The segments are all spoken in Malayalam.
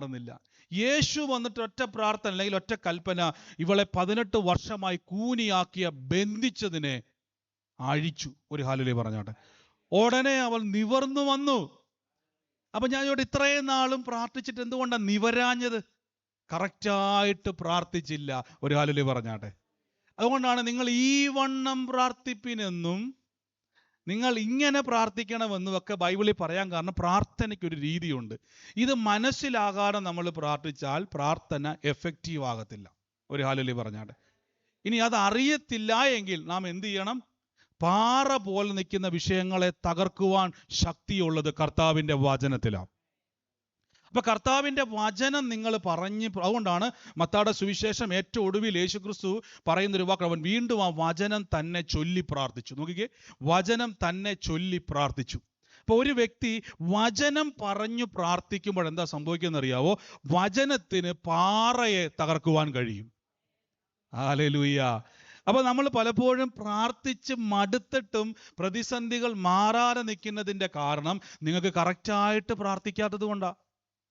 മാറുന്നില്ല. യേശു വന്നിട്ട് ഒറ്റ പ്രാർത്ഥന അല്ലെങ്കിൽ ഒറ്റ കൽപ്പന, ഇവളെ 18 വർഷമായി കൂനിയാക്കിയ ബന്ധിച്ചതിനെ അഴിച്ചു. ഒരു ഹല്ലേലൂയ പറഞ്ഞാട്ടെ. ഉടനെ അവൾ നിവർന്നു വന്നു. അപ്പൊ ഞാൻ ഇവിടെ ഇത്രയും നാളും പ്രാർത്ഥിച്ചിട്ട് എന്തുകൊണ്ടാണ് നിവരാഞ്ഞത്? കറക്റ്റായിട്ട് പ്രാർത്ഥിച്ചില്ല. ഒരു ഹല്ലേലൂയ പറഞ്ഞാട്ടെ. അതുകൊണ്ടാണ് നിങ്ങൾ ഈ വണ്ണം പ്രാർത്ഥിപ്പിനെന്നും നിങ്ങൾ ഇങ്ങനെ പ്രാർത്ഥിക്കണമെന്നും ഒക്കെ ബൈബിളിൽ പറയാൻ കാരണം പ്രാർത്ഥനയ്ക്കൊരു രീതിയുണ്ട്. ഇത് മനസ്സിലാകാതെ നമ്മൾ പ്രാർത്ഥിച്ചാൽ പ്രാർത്ഥന എഫക്റ്റീവ് ആകത്തില്ല. ഒരു ഹല്ലേലൂയ പറഞ്ഞാട്ടെ. ഇനി അത് അറിയത്തില്ല എങ്കിൽ നാം എന്ത് ചെയ്യണം? പാറ പോലെ നിൽക്കുന്ന വിഷയങ്ങളെ തകർക്കുവാൻ ശക്തിയുള്ളത് കർത്താവിൻ്റെ വചനത്തിലാണ്. അപ്പൊ കർത്താവിൻ്റെ വചനം നിങ്ങൾ പറഞ്ഞ്, അതുകൊണ്ടാണ് മത്തായിയുടെ സുവിശേഷം ഏറ്റവും ഒടുവിൽ യേശുക്രിസ്തു പറയുന്നൊരു വാക്ക്, അവൻ വീണ്ടും ആ വചനം തന്നെ ചൊല്ലി പ്രാർത്ഥിച്ചു. നോക്കിക്കേ, വചനം തന്നെ ചൊല്ലി പ്രാർത്ഥിച്ചു. അപ്പോൾ ഒരു വ്യക്തി വചനം പറഞ്ഞു പ്രാർത്ഥിക്കുമ്പോൾ എന്താ സംഭവിക്കുന്നത് അറിയാവോ? വചനത്തിന് പാറയെ തകർക്കുവാൻ കഴിയും. ഹല്ലേലൂയ. അപ്പോൾ നമ്മൾ പലപ്പോഴും പ്രാർത്ഥിച്ച് മടുത്തിട്ടും പ്രതിസന്ധികൾ മാറാതെ നിൽക്കുന്നതിൻ്റെ കാരണം നിങ്ങൾക്ക് കറക്റ്റായിട്ട് പ്രാർത്ഥിക്കാത്തത് കൊണ്ടാണ്.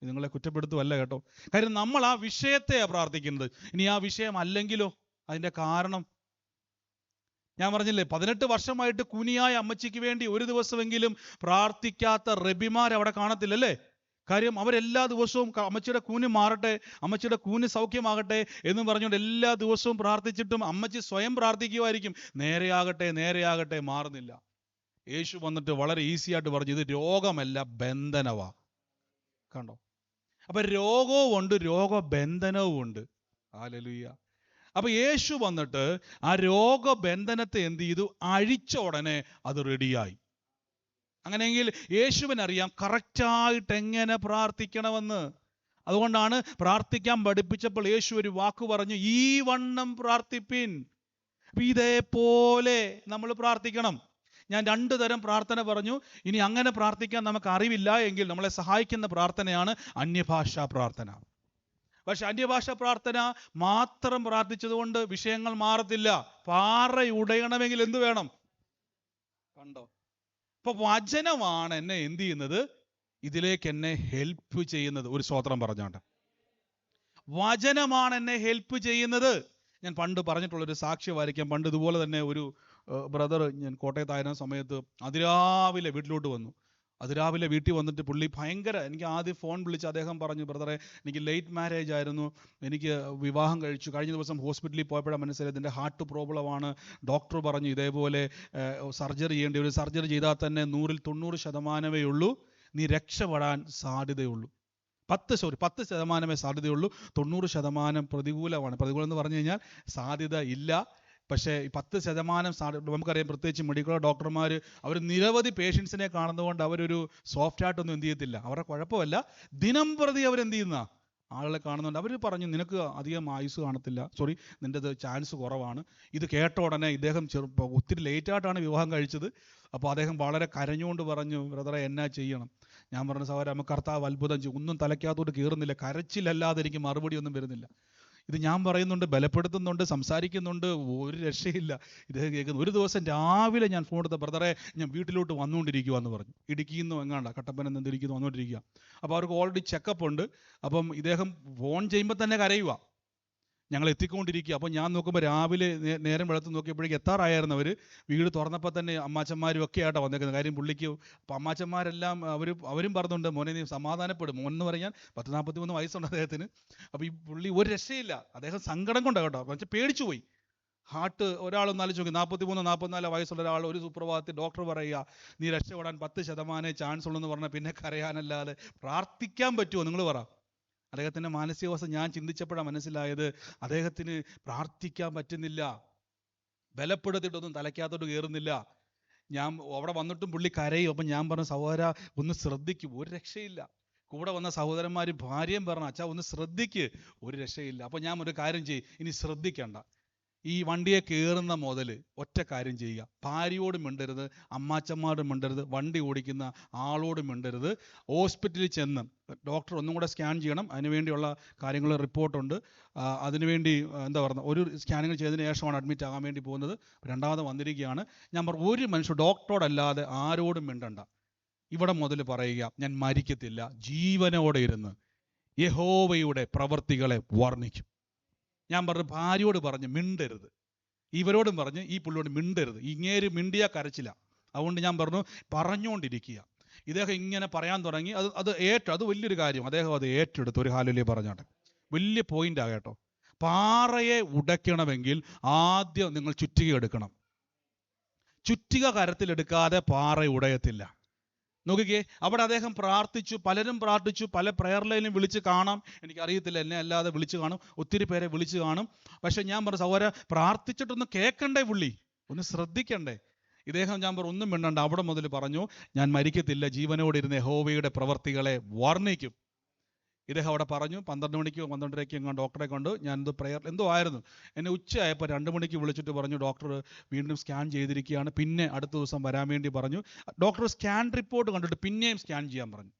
നിങ്ങളെ കുറ്റപ്പെടുത്തുമല്ല കേട്ടോ. കാര്യം നമ്മൾ ആ വിഷയത്തെയാണ് പ്രാർത്ഥിക്കുന്നത്. ഇനി ആ വിഷയം അല്ലെങ്കിലോ? അതിൻ്റെ കാരണം ഞാൻ പറഞ്ഞില്ലേ, 18 വർഷമായിട്ട് കുനിയായ അമ്മച്ചിക്ക് വേണ്ടി ഒരു ദിവസമെങ്കിലും പ്രാർത്ഥിക്കാത്ത റബിമാർ അവിടെ കാണത്തില്ലല്ലേ? കാര്യം അവരെല്ലാ ദിവസവും അമ്മച്ചിയുടെ കൂന് മാറട്ടെ, അമ്മച്ചിയുടെ കൂന് സൗഖ്യമാകട്ടെ എന്ന് പറഞ്ഞുകൊണ്ട് എല്ലാ ദിവസവും പ്രാർത്ഥിച്ചിട്ടും അമ്മച്ചി സ്വയം പ്രാർത്ഥിക്കുമായിരിക്കും, നേരെയാകട്ടെ നേരെയാകട്ടെ, മാറുന്നില്ല. യേശു വന്നിട്ട് വളരെ ഈസി ആയിട്ട് പറഞ്ഞു, ഇത് രോഗമല്ല, ബന്ധനവാ. കണ്ടോ? അപ്പൊ രോഗവും ഉണ്ട്, രോഗബന്ധനവും ഉണ്ട്. ഹല്ലേലൂയ. അപ്പൊ യേശു വന്നിട്ട് ആ രോഗബന്ധനത്തെ എന്ത് ചെയ്തു? അഴിച്ച ഉടനെ അത് റെഡിയായി. അങ്ങനെയെങ്കിൽ യേശുവിനറിയാം കറക്റ്റായിട്ട് എങ്ങനെ പ്രാർത്ഥിക്കണമെന്ന്. അതുകൊണ്ടാണ് പ്രാർത്ഥിക്കാൻ പഠിപ്പിച്ചപ്പോൾ യേശു ഒരു വാക്ക് പറഞ്ഞു, ഈ വണ്ണം പ്രാർത്ഥിപ്പിൻ. ഇതേപോലെ നമ്മൾ പ്രാർത്ഥിക്കണം. ഞാൻ 2 തരം പ്രാർത്ഥന പറഞ്ഞു. ഇനി അങ്ങനെ പ്രാർത്ഥിക്കാൻ നമുക്ക് അറിവില്ല എങ്കിൽ നമ്മളെ സഹായിക്കുന്ന പ്രാർത്ഥനയാണ് അന്യഭാഷാ പ്രാർത്ഥന. പക്ഷെ അന്യഭാഷാ പ്രാർത്ഥന മാത്രം പ്രാർത്ഥിച്ചതുകൊണ്ട് വിഷയങ്ങൾ മാറത്തില്ല. പാറ ഉടയണമെങ്കിൽ എന്ത് വേണം? കണ്ടോ? അപ്പൊ വചനമാണ് എന്നെ എന്ത് ചെയ്യുന്നത്? ഇതിലേക്ക് എന്നെ ഹെൽപ്പ് ചെയ്യുന്നത്. ഒരു സ്തോത്രം പറഞ്ഞോട്ടെ. വചനമാണ് എന്നെ ഹെൽപ്പ് ചെയ്യുന്നത്. ഞാൻ പണ്ട് പറഞ്ഞിട്ടുള്ളൊരു സാക്ഷ്യം വായിക്കാം. പണ്ട് ഇതുപോലെ തന്നെ ഒരു ബ്രദർ, ഞാൻ കോട്ടയത്തായിരുന്ന സമയത്ത് അതിരാവിലെ വീട്ടിലോട്ട് വന്നു. അതിരാവിലെ വീട്ടിൽ വന്നിട്ട് പുള്ളി ഭയങ്കര, എനിക്ക് ആദ്യം ഫോൺ വിളിച്ച് അദ്ദേഹം പറഞ്ഞു, ബ്രദറെ എനിക്ക് ലേറ്റ് മാരേജ് ആയിരുന്നു, എനിക്ക് വിവാഹം കഴിച്ചു, കഴിഞ്ഞ ദിവസം ഹോസ്പിറ്റലിൽ പോയപ്പോഴാണ് മനസ്സിലായത് എൻ്റെ ഹാർട്ട് പ്രോബ്ലമാണ്. ഡോക്ടർ പറഞ്ഞു ഇതേപോലെ സർജറി ചെയ്യേണ്ടി വരും, സർജറി ചെയ്താൽ തന്നെ 100% ഉള്ളൂ, നീ രക്ഷപ്പെടാൻ സാധ്യതയുള്ളൂ. 10% സാധ്യതയുള്ളൂ, 90% പ്രതികൂലമാണ്. പ്രതികൂലം എന്ന് പറഞ്ഞു കഴിഞ്ഞാൽ സാധ്യത ഇല്ല. പക്ഷേ 10% സാധ്യത നമുക്കറിയാം. പ്രത്യേകിച്ച് മെഡിക്കൽ ഡോക്ടർമാർ അവർ നിരവധി പേഷ്യൻസിനെ കാണുന്നതുകൊണ്ട് അവരൊരു സോഫ്റ്റ് ആയിട്ടൊന്നും എന്ത് ചെയ്യത്തില്ല. അവരുടെ കുഴപ്പമല്ല, ദിനം പ്രതി അവരെന്ത് ചെയ്യുന്ന ആളുകളെ കാണുന്നുണ്ട്. അവർ പറഞ്ഞു നിനക്ക് അധികം ആയുസ് കാണത്തില്ല, സോറി നിൻ്റെത് ചാൻസ് കുറവാണ്. ഇത് കേട്ട ഉടനെ ഇദ്ദേഹം ഒത്തിരി ലേറ്റായിട്ടാണ് വിവാഹം കഴിച്ചത്. അപ്പോൾ അദ്ദേഹം വളരെ കരഞ്ഞുകൊണ്ട് പറഞ്ഞു, ബ്രദറെ എന്നാ ചെയ്യണം? ഞാൻ പറഞ്ഞ സഹോദരൻ, നമുക്ക് കർത്താവ് അത്ഭുതം ചെയ്യും. ഒന്നും തലയ്ക്കകത്തോട്ട് കീറുന്നില്ല, കരച്ചിലല്ലാതെ എനിക്ക് മറുപടി ഒന്നും വരുന്നില്ല. ഇത് ഞാൻ പറയുന്നുണ്ട്, ബലപ്പെടുത്തുന്നുണ്ട്, സംസാരിക്കുന്നുണ്ട്, ഒരു രക്ഷയില്ല. ഇദ്ദേഹം കേൾക്കുന്നു. ഒരു ദിവസം രാവിലെ ഞാൻ ഫോൺ എടുത്ത, ബ്രദറെ ഞാൻ വീട്ടിലോട്ട് വന്നുകൊണ്ടിരിക്കുക എന്ന് പറഞ്ഞു. ഇടുക്കിയിൽ എങ്ങാണ്ട കട്ടപ്പന എന്തിരിക്കുന്നു വന്നുകൊണ്ടിരിക്കുക. അപ്പോൾ അവർക്ക് ഓൾറെഡി ചെക്കപ്പ് ഉണ്ട്. അപ്പം ഇദ്ദേഹം ഫോൺ ചെയ്യുമ്പോൾ തന്നെ കരയുക, ഞങ്ങൾ എത്തിക്കൊണ്ടിരിക്കുക. അപ്പോൾ ഞാൻ നോക്കുമ്പോൾ രാവിലെ നേരം വെളുത്ത് നോക്കിയപ്പോഴേക്ക് എത്താറായിരുന്നു. അവർ വീട് തുറന്നപ്പോൾ തന്നെ അമ്മാച്ചന്മാരും ഒക്കെ ആയിട്ടാണ് വന്നേക്കുന്നത്. കാര്യം പുള്ളിക്ക് അപ്പോൾ അമ്മാച്ചന്മാരെല്ലാം അവരും പറഞ്ഞുണ്ട്, മോനെ നീ സമാധാനപ്പെടും. മോൻ എന്ന് പറഞ്ഞാൽ 40-43 വയസ്സുണ്ട് അദ്ദേഹത്തിന്. അപ്പോൾ ഈ പുള്ളി ഒരു രക്ഷയില്ല, അദ്ദേഹം സങ്കടം കൊണ്ടാണ് കേട്ടോ, പക്ഷേ പേടിച്ചു പോയി. ഹാർട്ട് ഒരാളൊന്ന് ആലോചിച്ച് നോക്കി, 43-44 വയസ്സുള്ള ഒരാൾ ഒരു സുപ്രഭാതത്തിൽ ഡോക്ടർ പറയുക നീ രക്ഷപ്പെടാൻ 10% ചാൻസ് ഉള്ളെന്ന് പറഞ്ഞാൽ പിന്നെ കരയാനല്ലാതെ പ്രാർത്ഥിക്കാൻ പറ്റുമോ? നിങ്ങൾ പറ. അദ്ദേഹത്തിൻ്റെ മാനസികാവസ്ഥ ഞാൻ ചിന്തിച്ചപ്പോഴാണ് മനസ്സിലായത്, അദ്ദേഹത്തിന് പ്രാർത്ഥിക്കാൻ പറ്റുന്നില്ല, ബലപ്പെടുത്തിയിട്ടൊന്നും തലയ്ക്കകത്തോട്ട് കയറുന്നില്ല. ഞാൻ അവിടെ വന്നിട്ടും പുള്ളി കരയും. അപ്പം ഞാൻ പറഞ്ഞു, സഹോദര ഒന്ന് ശ്രദ്ധിക്കും, ഒരു രക്ഷയില്ല. കൂടെ വന്ന സഹോദരന്മാർ ഭാര്യയും പറഞ്ഞു, അച്ഛാ ഒന്ന് ശ്രദ്ധിക്ക്, ഒരു രക്ഷയില്ല. അപ്പം ഞാൻ ഒരു കാര്യം ചെയ്യും, ഇനി ശ്രദ്ധിക്കണ്ട, ഈ വണ്ടിയെ കയറുന്ന മുതൽ ഒറ്റ കാര്യം ചെയ്യുക, ഭാര്യയോടും മിണ്ടരുത്, അമ്മാച്ചന്മാരോടും മിണ്ടരുത്, വണ്ടി ഓടിക്കുന്ന ആളോടും മിണ്ടരുത്. ഹോസ്പിറ്റലിൽ ചെന്ന് ഡോക്ടർ ഒന്നും കൂടെ സ്കാൻ ചെയ്യണം, അതിനുവേണ്ടിയുള്ള കാര്യങ്ങൾ റിപ്പോർട്ടുണ്ട്. അതിനുവേണ്ടി എന്താ പറയുക, ഒരു സ്കാനിങ് ചെയ്തതിന് ശേഷമാണ് അഡ്മിറ്റ് ആകാൻ വേണ്ടി പോകുന്നത്. രണ്ടാമത് വന്നിരിക്കുകയാണ്. ഞാൻ പറഞ്ഞു, ഒരു മനുഷ്യൻ ഡോക്ടറോടല്ലാതെ ആരോടും മിണ്ടണ്ട. ഇവിടെ മുതൽ പറയുക, ഞാൻ മരിക്കത്തില്ല, ജീവനോടെ ഇരുന്ന് യഹോവയുടെ പ്രവൃത്തികളെ വർണ്ണിക്കും. ഞാൻ പറഞ്ഞു, ഭാര്യയോട് പറഞ്ഞ് മിണ്ടരുത്, ഇവരോടും പറഞ്ഞ് ഈ പുള്ളിയോട് മിണ്ടരുത്, ഇങ്ങേര് മിണ്ടിയ കരച്ചില്ല. അതുകൊണ്ട് ഞാൻ പറഞ്ഞു പറഞ്ഞുകൊണ്ടിരിക്കുക. ഇദ്ദേഹം ഇങ്ങനെ പറയാൻ തുടങ്ങി. അത് വലിയൊരു കാര്യം. അദ്ദേഹം അത് ഏറ്റെടുത്ത്. ഒരു ഹല്ലേലൂയ പറഞ്ഞാട്ടെ. വലിയ പോയിന്റ് ആകട്ടോ. പാറയെ ഉടയ്ക്കണമെങ്കിൽ ആദ്യം നിങ്ങൾ ചുറ്റിക എടുക്കണം. ചുറ്റിക കരത്തിലെടുക്കാതെ പാറ ഉടയത്തില്ല. നോക്കിക്കേ, അവിടെ അദ്ദേഹം പ്രാർത്ഥിച്ചു, പലരും പ്രാർത്ഥിച്ചു, പല പ്രെയർ ലൈനും വിളിച്ച് കാണാം. എനിക്കറിയത്തില്ല, എന്നെ അല്ലാതെ വിളിച്ച് കാണും, ഒത്തിരി പേരെ വിളിച്ച് കാണും. പക്ഷെ ഞാൻ പറഞ്ഞു, സഹോദര പ്രാർത്ഥിച്ചിട്ടൊന്ന് കേൾക്കണ്ടേ, പുള്ളി ഒന്ന് ശ്രദ്ധിക്കണ്ടേ. ഇദ്ദേഹം ഞാൻ പറഞ്ഞു ഒന്നും മിണ്ടണ്ട. അവിടെ മുതൽ പറഞ്ഞു, ഞാൻ മരിക്കത്തില്ല, ജീവനോടിരുന്ന യഹോവയുടെ പ്രവർത്തികളെ വർണ്ണിക്കും. ഇദ്ദേഹം അവിടെ പറഞ്ഞു 12 മണിക്കോ 12:30 എങ്ങാൻ ഡോക്ടറെ കൊണ്ട് ഞാൻ പ്രെയർ എന്തോ ആയിരുന്നു. എന്നെ ഉച്ചയായപ്പോൾ 2 മണിക്ക് വിളിച്ചിട്ട് പറഞ്ഞു, ഡോക്ടർ വീണ്ടും സ്കാൻ ചെയ്തിരിക്കുകയാണ്, പിന്നെ അടുത്ത ദിവസം വരാൻ വേണ്ടി പറഞ്ഞു. ഡോക്ടർ സ്കാൻ റിപ്പോർട്ട് കണ്ടിട്ട് പിന്നെയും സ്കാൻ ചെയ്യാൻ പറഞ്ഞു.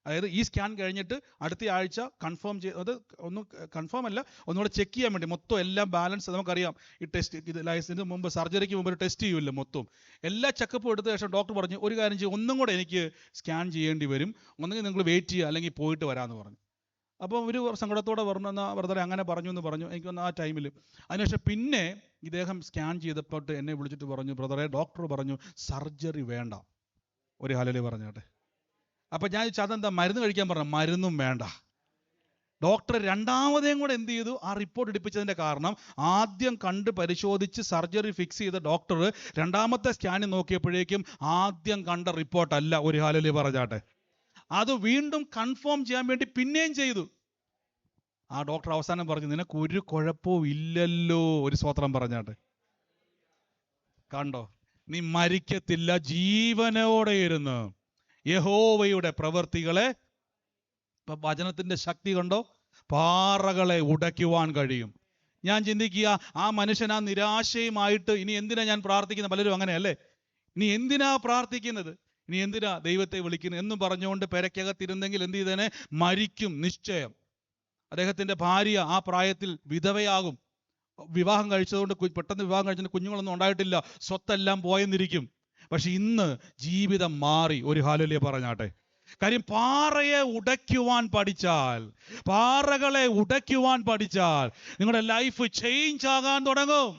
അതായത് ഈ സ്കാൻ കഴിഞ്ഞിട്ട് അടുത്ത ആഴ്ച കൺഫേം അത് ഒന്നും കൺഫേം അല്ല, ഒന്നുകൂടെ ചെക്ക് ചെയ്യാൻ വേണ്ടി. മൊത്തം എല്ലാം ബാലൻസ് നമുക്കറിയാം. ഈ ടെസ്റ്റ് ഇത് ലൈസൻസിന് മുമ്പ്, സർജറിക്ക് മുമ്പ് ഒരു ടെസ്റ്റ് ചെയ്യുമല്ലോ, മൊത്തം എല്ലാ ചെക്കപ്പും എടുത്ത ശേഷം ഡോക്ടർ പറഞ്ഞു, ഒരു കാര്യം ചെയ്യും, ഒന്നും കൂടെ എനിക്ക് സ്കാൻ ചെയ്യേണ്ടി വരും, ഒന്നെങ്കിൽ നിങ്ങൾ വെയിറ്റ് ചെയ്യുക, അല്ലെങ്കിൽ പോയിട്ട് വരാമെന്ന് പറഞ്ഞു. അപ്പോൾ ഒരു സങ്കടത്തോടെ പറഞ്ഞു, എന്നാൽ ബ്രദറെ അങ്ങനെ പറഞ്ഞു എന്ന് പറഞ്ഞു. എനിക്കൊന്ന് ആ ടൈമിൽ. അതിനുശേഷം പിന്നെ ഇദ്ദേഹം സ്കാൻ ചെയ്തപ്പോൾ എന്നെ വിളിച്ചിട്ട് പറഞ്ഞു, ബ്രദറെ ഡോക്ടർ പറഞ്ഞു സർജറി വേണ്ട. ഒരു ഹല്ലേലൂയ പറഞ്ഞാട്ടെ. അപ്പം ഞാൻ അതെന്താ, മരുന്ന് കഴിക്കാൻ പറഞ്ഞു? മരുന്നും വേണ്ട. ഡോക്ടർ രണ്ടാമതേയും കൂടെ എന്ത് ചെയ്തു, ആ റിപ്പോർട്ട് എടുപ്പിച്ചതിൻ്റെ കാരണം, ആദ്യം കണ്ട് പരിശോധിച്ച് സർജറി ഫിക്സ് ചെയ്ത ഡോക്ടർ രണ്ടാമത്തെ സ്കാനിൽ നോക്കിയപ്പോഴേക്കും ആദ്യം കണ്ട റിപ്പോർട്ടല്ല. ഒരു ഹല്ലേലൂയ പറഞ്ഞാട്ടെ. അത് വീണ്ടും കൺഫേം ചെയ്യാൻ വേണ്ടി പിന്നെയും ചെയ്തു. ആ ഡോക്ടർ അവസാനം പറഞ്ഞു, നിനക്ക് ഒരു കുഴപ്പവും ഇല്ലല്ലോ. ഒരു സ്വത്രം പറഞ്ഞാട്ടെ. കണ്ടോ, നീ മരിക്കത്തില്ല, ജീവനോടെ ഇരുന്ന് യഹോവയുടെ പ്രവൃത്തികളെ. ഇപ്പൊ വചനത്തിന്റെ ശക്തി കണ്ടോ, പാറകളെ ഉടയ്ക്കുവാൻ കഴിയും. ഞാൻ ചിന്തിക്കുക, ആ മനുഷ്യൻ ആ നിരാശയുമായിട്ട് ഇനി എന്തിനാ ഞാൻ പ്രാർത്ഥിക്കുന്നത്? പലരും അങ്ങനെയല്ലേ, ഇനി എന്തിനാ പ്രാർത്ഥിക്കുന്നത്, ഇനി എന്തിനാ ദൈവത്തെ വിളിക്കുന്നത് എന്നും പറഞ്ഞുകൊണ്ട് പെരയ്ക്കകത്തിരുന്നെങ്കിൽ എന്ത് ചെയ്തേനെ? മരിക്കും നിശ്ചയം. അദ്ദേഹത്തിന്റെ ഭാര്യ ആ പ്രായത്തിൽ വിധവയാകും. വിവാഹം കഴിച്ചതുകൊണ്ട്, പെട്ടെന്ന് വിവാഹം കഴിച്ചതിന് കുഞ്ഞുങ്ങളൊന്നും ഉണ്ടായിട്ടില്ല, സ്വത്തെല്ലാം പോയെന്നിരിക്കും. പക്ഷെ ഇന്ന് ജീവിതം മാറി. ഒരു ഹല്ലേലൂയ പറഞ്ഞാട്ടെ. കാര്യം പാറയെ ഉടയ്ക്കുവാൻ പഠിച്ചാൽ, പാറകളെ ഉടയ്ക്കുവാൻ പഠിച്ചാൽ നിങ്ങളുടെ ലൈഫ് ചേഞ്ച് ആകാൻ തുടങ്ങും.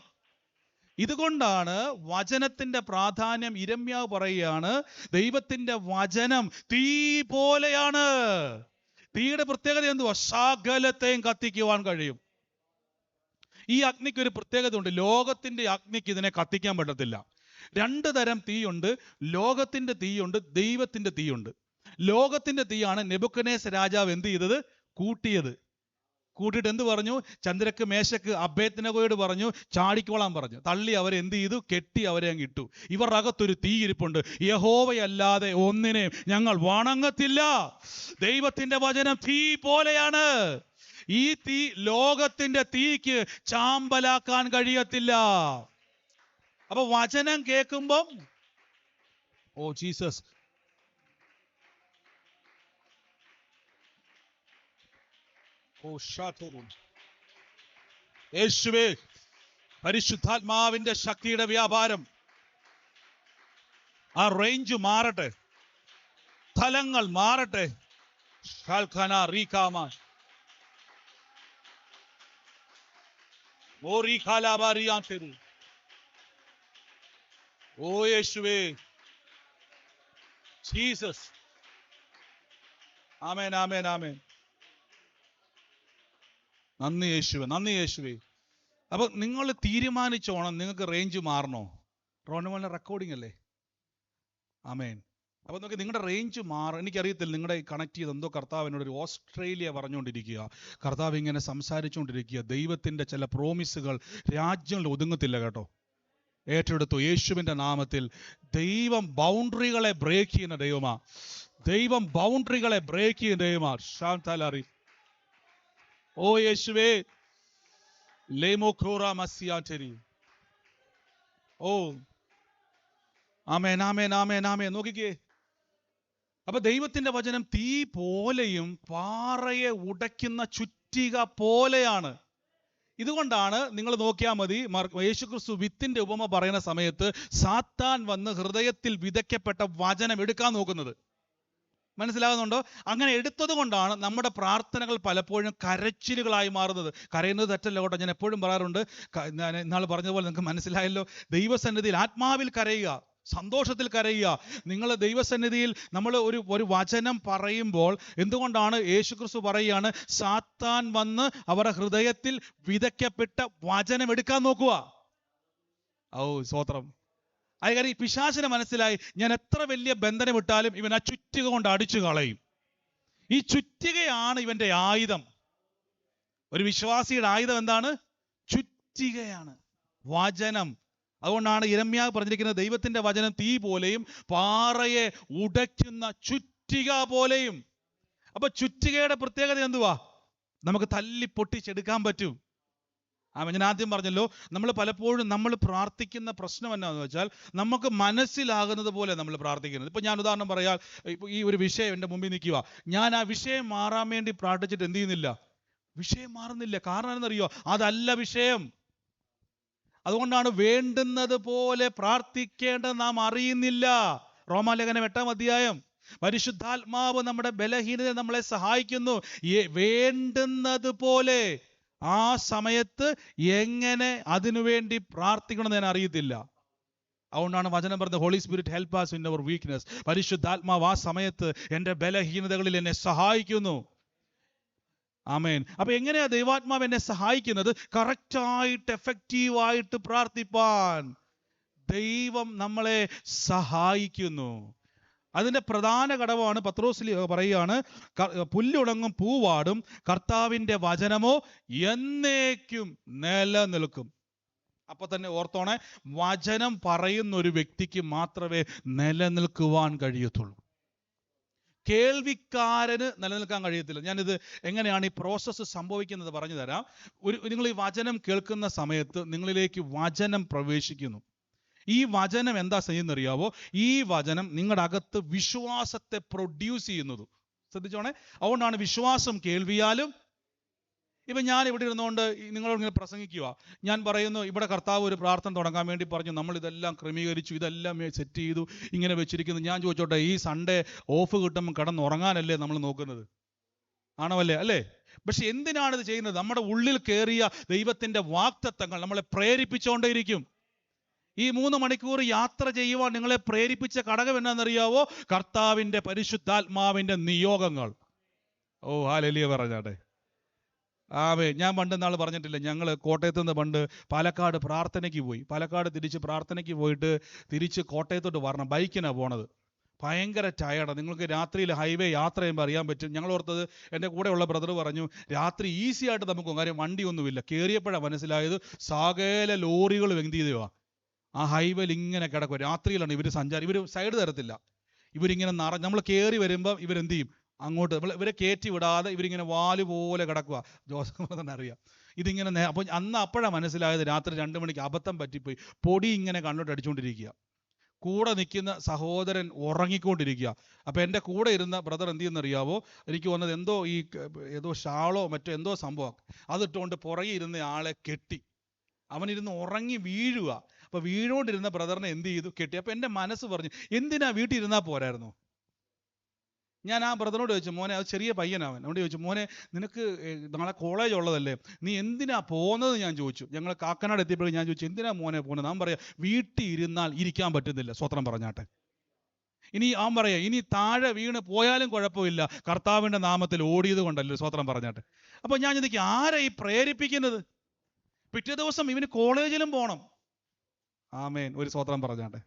ഇതുകൊണ്ടാണ് വചനത്തിന്റെ പ്രാധാന്യം. യിരെമ്യാവ് പറയുകയാണ്, ദൈവത്തിന്റെ വചനം തീ പോലെയാണ്. തീയുടെ പ്രത്യേകത എന്തുവാ? സകലത്തെയും കത്തിക്കുവാൻ കഴിയും. ഈ അഗ്നിക്ക് ഒരു പ്രത്യേകത ഉണ്ട്. ലോകത്തിന്റെ അഗ്നിക്ക് ഇതിനെ കത്തിക്കാൻ പറ്റത്തില്ല. 2 തരം തീയുണ്ട്. ലോകത്തിന്റെ തീയുണ്ട്, ദൈവത്തിന്റെ തീയുണ്ട്. ലോകത്തിന്റെ തീയാണ് നെബൂഖദ്നേസർ രാജാവ് എന്ത് ചെയ്തത്? കൂട്ടിയിട്ട് എന്ത് പറഞ്ഞു? ചന്ദ്രക്ക്, മേശക്ക്, അബേദ്നെഗോയോട് പറഞ്ഞു ചാടിക്കോളാൻ പറഞ്ഞു. തള്ളി അവരെ എന്ത് ചെയ്തു? കെട്ടി അവരെ അങ്ങ് ഇട്ടു. ഇവരുടെ അകത്തൊരു തീ ഇരിപ്പുണ്ട്. യഹോവയല്ലാതെ ഒന്നിനെയും ഞങ്ങൾ വണങ്ങത്തില്ല. ദൈവത്തിന്റെ വചനം തീ പോലെയാണ്. ഈ തീ ലോകത്തിന്റെ തീക്ക് ചാമ്പലാക്കാൻ കഴിയത്തില്ല. അപ്പൊ വചനം കേൾക്കുമ്പം, ഓ ജീസസ്, യേശുവേ, പരിശുദ്ധാത്മാവിന്റെ ശക്തിയുടെ വ്യാപാരം, ആ റേഞ്ച് മാറട്ടെ, തലങ്ങൾ മാറട്ടെ. ഓ യേശുവേ, ജീസസ്. ആമേൻ, ആമേൻ, ആമേൻ. നന്ദി യേശുവേ, നന്ദി യേശുവേ. അപ്പൊ നിങ്ങൾ തീരുമാനിച്ചോണം, നിങ്ങൾക്ക് റേഞ്ച് മാറണോ? റോണുമോളുടെ റെക്കോർഡിംഗ് അല്ലേ? ആമേൻ. അപ്പൊ നോക്കി, നിങ്ങളുടെ റേഞ്ച് എനിക്കറിയത്തില്ല നിങ്ങളുടെ കണക്ട് ചെയ്ത് എന്തോ. കർത്താവ് എന്നോട് ഒരു ഓസ്ട്രേലിയ പറഞ്ഞുകൊണ്ടിരിക്കുക. കർത്താവ് ഇങ്ങനെ സംസാരിച്ചുകൊണ്ടിരിക്കുക. ദൈവത്തിന്റെ ചില പ്രോമിസുകൾ രാജ്യങ്ങളിൽ ഒതുങ്ങത്തില്ല കേട്ടോ. ഏറ്റെടുത്തു യേശുവിന്റെ നാമത്തിൽ. ദൈവം ബൗണ്ടറികളെ ബ്രേക്ക് ചെയ്യുന്ന ദൈവമാ. ദൈവം ബൗണ്ടറികളെ ബ്രേക്ക് ചെയ്യുന്ന ദൈവമാ. ഷാന്തലറി. ഓ യേശുവേ, ലേമോഖോറ മസിയാറ്റരി. ഓ ആമേൻ, ആമേൻ, ആമേൻ, ആമേൻ. നോക്കിക്കേ, അപ്പൊ ദൈവത്തിന്റെ വചനം തീ പോലെയും പാറയെ ഉടയ്ക്കുന്ന ചുറ്റിക പോലെയാണ്. ഇതുകൊണ്ടാണ് നിങ്ങൾ നോക്കിയാൽ മതി, യേശുക്രിസ്തു വിത്തിന്റെ ഉപമ പറയുന്ന സമയത്ത് സാത്താൻ വന്ന് ഹൃദയത്തിൽ വിതയ്ക്കപ്പെട്ട വചനം എടുക്കാൻ നോക്കുന്നത്. മനസ്സിലാകുന്നുണ്ടോ? അങ്ങനെ എടുത്തത് കൊണ്ടാണ് നമ്മുടെ പ്രാർത്ഥനകൾ പലപ്പോഴും കരച്ചിലുകളായി മാറുന്നത്. കരയുന്നത് തെറ്റല്ല കേട്ടോ, ഞാൻ എപ്പോഴും പറയാറുണ്ട്. ഞാൻ ഇന്നാൾ പറഞ്ഞതുപോലെ നിങ്ങൾക്ക് മനസ്സിലായല്ലോ, ദൈവസന്നിധിയിൽ ആത്മാവിൽ കരയുക, സന്തോഷത്തിൽ കരയുക. നിങ്ങൾ ദൈവസന്നിധിയിൽ നമ്മൾ ഒരു വചനം പറയുമ്പോൾ, എന്തുകൊണ്ടാണ് യേശുക്രിസ്തു പറയുകയാണ്, സാത്താൻ വന്ന് അവരുടെ ഹൃദയത്തിൽ വിതയ്ക്കപ്പെട്ട വചനം എടുക്കാൻ നോക്കുക. ഓ സ്തോത്രം. അത് കാര്യം ഈ പിശാചിന് മനസ്സിലായി, ഞാൻ എത്ര വലിയ ബന്ധനം ഇട്ടാലും ഇവൻ ആ ചുറ്റിക കൊണ്ട് അടിച്ചു കളയും. ഈ ചുറ്റികയാണ് ഇവന്റെ ആയുധം. ഒരു വിശ്വാസിയുടെ ആയുധം എന്താണ്? ചുറ്റികയാണ്, വചനം. അതുകൊണ്ടാണ് യിരെമ്യാവ് പറഞ്ഞിരിക്കുന്നത്, ദൈവത്തിന്റെ വചനം തീ പോലെയും പാറയെ ഉടയ്ക്കുന്ന ചുറ്റിക പോലെയും. അപ്പൊ ചുറ്റികയുടെ പ്രത്യേകത എന്തുവാ? നമുക്ക് തല്ലി പൊട്ടിച്ചെടുക്കാൻ പറ്റും. ഞാൻ ആദ്യം പറഞ്ഞല്ലോ, നമ്മൾ പലപ്പോഴും നമ്മൾ പ്രാർത്ഥിക്കുന്ന പ്രശ്നം എന്നാന്ന് വെച്ചാൽ, നമുക്ക് മനസ്സിലാകുന്നത് പോലെ നമ്മൾ പ്രാർത്ഥിക്കുന്നത്. ഇപ്പൊ ഞാൻ ഉദാഹരണം പറയാം. ഇപ്പൊ ഈ ഒരു വിഷയം എൻ്റെ മുമ്പിൽ നിൽക്കുക, ഞാൻ ആ വിഷയം മാറാൻ വേണ്ടി പ്രാർത്ഥിച്ചിട്ട് എന്ത് ചെയ്യുന്നില്ല? വിഷയം മാറുന്നില്ല. കാരണം എന്നറിയോ? അതല്ല വിഷയം. അതുകൊണ്ടാണ് വേണ്ടുന്നത് പോലെ പ്രാർത്ഥിക്കേണ്ടത് നാം അറിയുന്നില്ല. റോമാലേഖനം 8-ാം അധ്യായം. പരിശുദ്ധാത്മാവ് നമ്മുടെ ബലഹീനതയെ നമ്മളെ സഹായിക്കുന്നു. വേണ്ടുന്നത് പോലെ ആ സമയത്ത് എങ്ങനെ അതിനുവേണ്ടി പ്രാർത്ഥിക്കണമെന്ന് ഞാൻ അറിയത്തില്ല. അതുകൊണ്ടാണ് വചനം പറഞ്ഞത്, holy spirit help us in our weakness. പരിശുദ്ധാത്മാവ് ആ സമയത്ത് എൻ്റെ ബലഹീനതകളിൽ എന്നെ സഹായിക്കുന്നു. ആമേൻ. അപ്പൊ എങ്ങനെയാ ദൈവാത്മാവ് എന്നെ സഹായിക്കുന്നത്? കറക്റ്റായിട്ട് എഫക്റ്റീവായിട്ട് പ്രാർത്ഥിപ്പാൻ ദൈവം നമ്മളെ സഹായിക്കുന്നു. അതിന്റെ പ്രധാന ഘടകമാണ് പത്രോസ് പറയുകയാണ്, പുല്ലുണങ്ങും പൂവാടും, കർത്താവിന്റെ വചനമോ എന്നേക്കും നിലനിൽക്കും. അപ്പൊ തന്നെ ഓർത്തോണേ, വചനം പറയുന്ന ഒരു വ്യക്തിക്ക് മാത്രമേ നിലനിൽക്കുവാൻ കഴിയത്തുള്ളൂ. കേൾവിക്കാരന് നിലനിൽക്കാൻ കഴിയത്തില്ല. ഞാനിത് എങ്ങനെയാണ് ഈ പ്രോസസ്സ് സംഭവിക്കുന്നത് പറഞ്ഞു തരാം. നിങ്ങൾ ഈ വചനം കേൾക്കുന്ന സമയത്ത് നിങ്ങളിലേക്ക് വചനം പ്രവേശിക്കുന്നു. ഈ വചനം എന്താ ചെയ്യുന്നറിയാവോ? ഈ വചനം നിങ്ങളുടെ അകത്ത് വിശ്വാസത്തെ പ്രൊഡ്യൂസ് ചെയ്യുന്നത്. ശ്രദ്ധിച്ചോണേ. അതുകൊണ്ടാണ് വിശ്വാസം കേൾവിയാലും. ഇപ്പം ഞാൻ ഇവിടെ ഇരുന്നുകൊണ്ട് നിങ്ങളോട് ഇങ്ങനെ പ്രസംഗിക്കുക, ഞാൻ പറയുന്നു, ഇവിടെ കർത്താവ് ഒരു പ്രാർത്ഥന തുടങ്ങാൻ വേണ്ടി പറഞ്ഞു, നമ്മൾ ഇതെല്ലാം ക്രമീകരിച്ചു, ഇതെല്ലാം സെറ്റ് ചെയ്തു, ഇങ്ങനെ വെച്ചിരിക്കുന്നു. ഞാൻ ചോദിച്ചോട്ടെ, ഈ സൺഡേ ഓഫ് കിട്ടുമ്പോൾ കിടന്നുറങ്ങാനല്ലേ നമ്മൾ നോക്കുന്നത്? ആണോ അല്ലേ? പക്ഷെ എന്തിനാണ് ഇത് ചെയ്യുന്നത്? നമ്മുടെ ഉള്ളിൽ കയറിയ ദൈവത്തിന്റെ വാഗ്ദത്തങ്ങൾ നമ്മളെ പ്രേരിപ്പിച്ചുകൊണ്ടേയിരിക്കും. ഈ 3 മണിക്കൂർ യാത്ര ചെയ്യുവാൻ നിങ്ങളെ പ്രേരിപ്പിച്ച ഘടകം എന്നാണെന്നറിയാവോ? കർത്താവിന്റെ പരിശുദ്ധാത്മാവിന്റെ നിയോഗങ്ങൾ. ഓ ഹല്ലേലൂയ പറഞ്ഞാട്ടെ. ഞാൻ പണ്ട് നാൾ പറഞ്ഞിട്ടില്ല, ഞങ്ങൾ കോട്ടയത്ത് നിന്ന് പണ്ട് പാലക്കാട് പ്രാർത്ഥനയ്ക്ക് പോയി. പാലക്കാട് തിരിച്ച് പ്രാർത്ഥനയ്ക്ക് പോയിട്ട് തിരിച്ച് കോട്ടയത്തോട്ട് വരണം. ബൈക്കിനാണ് പോണത്. ഭയങ്കര ടയർഡാണ്. നിങ്ങൾക്ക് രാത്രിയിൽ ഹൈവേ യാത്ര ചെയ്യുമ്പോൾ അറിയാൻ പറ്റും. ഞങ്ങൾ ഓർത്തത്, എൻ്റെ കൂടെയുള്ള ബ്രദർ പറഞ്ഞു, രാത്രി ഈസി ആയിട്ട് നമുക്ക് കാര്യം വണ്ടിയൊന്നുമില്ല. കയറിയപ്പോഴാണ് മനസ്സിലായത്, സകല ലോറികൾ എന്ത് ചെയ്തതാണ് ആ ഹൈവേയിൽ ഇങ്ങനെ കിടക്കുക. രാത്രിയിലാണ് ഇവർ ഇവർ സൈഡ് തരത്തില്ല. ഇവരിങ്ങനെ നമ്മൾ കയറി വരുമ്പോൾ ഇവരെന്ത് ചെയ്യും? അങ്ങോട്ട് ഇവരെ കയറ്റി വിടാതെ ഇവരിങ്ങനെ വാല് പോലെ കിടക്കുക. ജോസഫ് തന്നെ അറിയാം ഇതിങ്ങനെ. അപ്പോൾ അപ്പോഴാണ് മനസ്സിലായത്, രാത്രി 2 മണിക്ക് അബദ്ധം പറ്റിപ്പോയി. പൊടി ഇങ്ങനെ കണ്ണോട്ട് അടിച്ചുകൊണ്ടിരിക്കുക. കൂടെ നിൽക്കുന്ന സഹോദരൻ ഉറങ്ങിക്കൊണ്ടിരിക്കുക. അപ്പോൾ എൻ്റെ കൂടെ ഇരുന്ന ബ്രദർ എന്ത് ചെയ്യുന്നറിയാവോ? എനിക്ക് വന്നത് ഏതോ ഷാളോ മറ്റോ എന്തോ സംഭവം അതിട്ടുകൊണ്ട് പുറകെ ഇരുന്ന ആളെ കെട്ടി. അവനിരുന്ന് ഉറങ്ങി വീഴുക. അപ്പോൾ വീഴുകൊണ്ടിരുന്ന ബ്രദറിനെ എന്ത് ചെയ്തു? കെട്ടി. അപ്പോൾ എൻ്റെ മനസ്സ് പറഞ്ഞു, എന്തിനാ വീട്ടിൽ ഇരുന്നാൽ പോരായിരുന്നു? ഞാൻ ആ ബ്രദറിനോട് ചോദിച്ചു, മോനെ, അത് ചെറിയ പയ്യനാവൻ, അതുകൊണ്ട് ചോദിച്ചു, മോനെ, നിനക്ക് നാളെ കോളേജ് ഉള്ളതല്ലേ, നീ എന്തിനാ പോകുന്നത്? ഞാൻ ചോദിച്ചു. ഞങ്ങൾ കാക്കനാട് എത്തിയപ്പോഴും ഞാൻ ചോദിച്ചു, എന്തിനാ മോനെ പോകുന്നത്? നാം പറയാം, വീട്ടിൽ ഇരുന്നാൽ ഇരിക്കാൻ പറ്റുന്നില്ല. സ്വത്രം പറഞ്ഞാട്ടെ. ഇനി അവൻ പറയാം, ഇനി താഴെ വീണ് പോയാലും കുഴപ്പമില്ല, കർത്താവിൻ്റെ നാമത്തിൽ ഓടിയത് കൊണ്ടല്ലോ. സ്വത്രം പറഞ്ഞാട്ടെ. അപ്പോൾ ഞാൻ ചിന്തിക്കും, ആരാ ഈ പ്രേരിപ്പിക്കുന്നത്? പിറ്റേ ദിവസം ഇവന് കോളേജിലും പോകണം. ആമേൻ. ഒരു സ്വത്രം പറഞ്ഞാട്ടെ.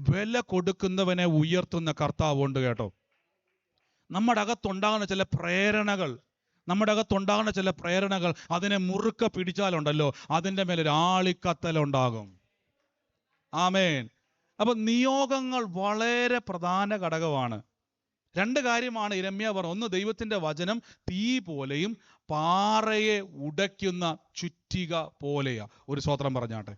വില കൊടുക്കുന്നവനെ ഉയർത്തുന്ന കർത്താവുണ്ട് കേട്ടോ. നമ്മുടെ അകത്തുണ്ടാകുന്ന ചില പ്രേരണകൾ അതിനെ മുറുക്ക പിടിച്ചാലുണ്ടല്ലോ, അതിൻ്റെ മേലൊരു ആളിക്കത്തലുണ്ടാകും. ആമേൻ. അപ്പൊ നിയോഗങ്ങൾ വളരെ പ്രധാന ഘടകമാണ്. 2 കാര്യമാണ് യിരെമ്യാവ് പറഞ്ഞത്. ഒന്ന്, ദൈവത്തിന്റെ വചനം തീ പോലെയും പാറയെ ഉടയ്ക്കുന്ന ചുറ്റിക പോലെയാ. ഒരു സ്തോത്രം പറഞ്ഞാട്ടെ.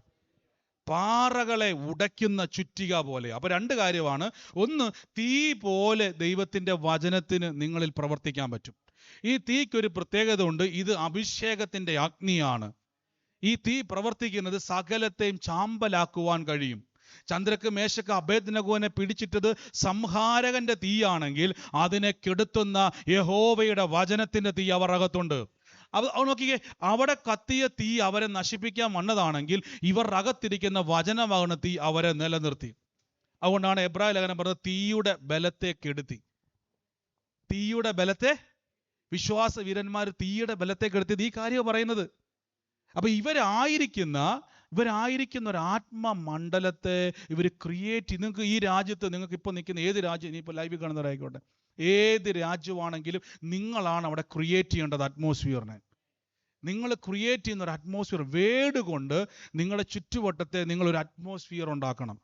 പാറകളെ ഉടയ്ക്കുന്ന ചുറ്റിക പോലെ. അപ്പൊ 2 കാര്യമാണ്. ഒന്ന്, തീ പോലെ ദൈവത്തിന്റെ വചനത്തിന് നിങ്ങളിൽ പ്രവർത്തിക്കാൻ പറ്റും. ഈ തീക്കൊരു പ്രത്യേകത ഉണ്ട്. ഇത് അഭിഷേകത്തിന്റെ അഗ്നിയാണ്. ഈ തീ പ്രവർത്തിക്കുന്നത് സകലത്തെയും ചാമ്പലാക്കുവാൻ കഴിയും. ചന്ദ്രക്ക് മേശക്ക് അബേദ്നെഗോവിനെ പിടിച്ചിട്ടത് സംഹാരകന്റെ തീയാണെങ്കിൽ അതിനെ കെടുത്തുന്ന യഹോവയുടെ വചനത്തിന്റെ തീ അവർ അകത്തുണ്ട്. അവ നോക്കിക്കേ, അവിടെ കത്തിയ തീ അവരെ നശിപ്പിക്കാൻ വന്നതാണെങ്കിൽ ഇവർ അകത്തിരിക്കുന്ന വചനമാകുന്ന തീ അവരെ നിലനിർത്തി. അതുകൊണ്ടാണ് എബ്രായ ലേഖനം പറഞ്ഞത് തീയുടെ ബലത്തെ കെടുത്തി. തീയുടെ ബലത്തെ, വിശ്വാസ വീരന്മാർ തീയുടെ ബലത്തെ കെടുത്തിയത് ഈ കാര്യം പറയുന്നത്. അപ്പൊ ഇവരായിരിക്കുന്ന ഒരു ആത്മമണ്ഡലത്തെ ഇവർ ക്രിയേറ്റ് ചെയ്ത്, നിങ്ങൾക്ക് ഈ രാജ്യത്ത്, നിങ്ങൾക്ക് ഇപ്പോൾ നിൽക്കുന്ന ഏത് രാജ്യം, ഇനിയിപ്പോൾ ലൈവിൽ കാണുന്നവരായിക്കോട്ടെ, ഏത് രാജ്യമാണെങ്കിലും നിങ്ങളാണ് അവിടെ ക്രിയേറ്റ് ചെയ്യേണ്ടത് അറ്റ്മോസ്ഫിയറിനെ. നിങ്ങൾ ക്രിയേറ്റ് ചെയ്യുന്ന ഒരു അറ്റ്മോസ്ഫിയർ, വേർഡ് കൊണ്ട് നിങ്ങളുടെ ചുറ്റുവട്ടത്തെ നിങ്ങളൊരു അറ്റ്മോസ്ഫിയർ ഉണ്ടാക്കണം.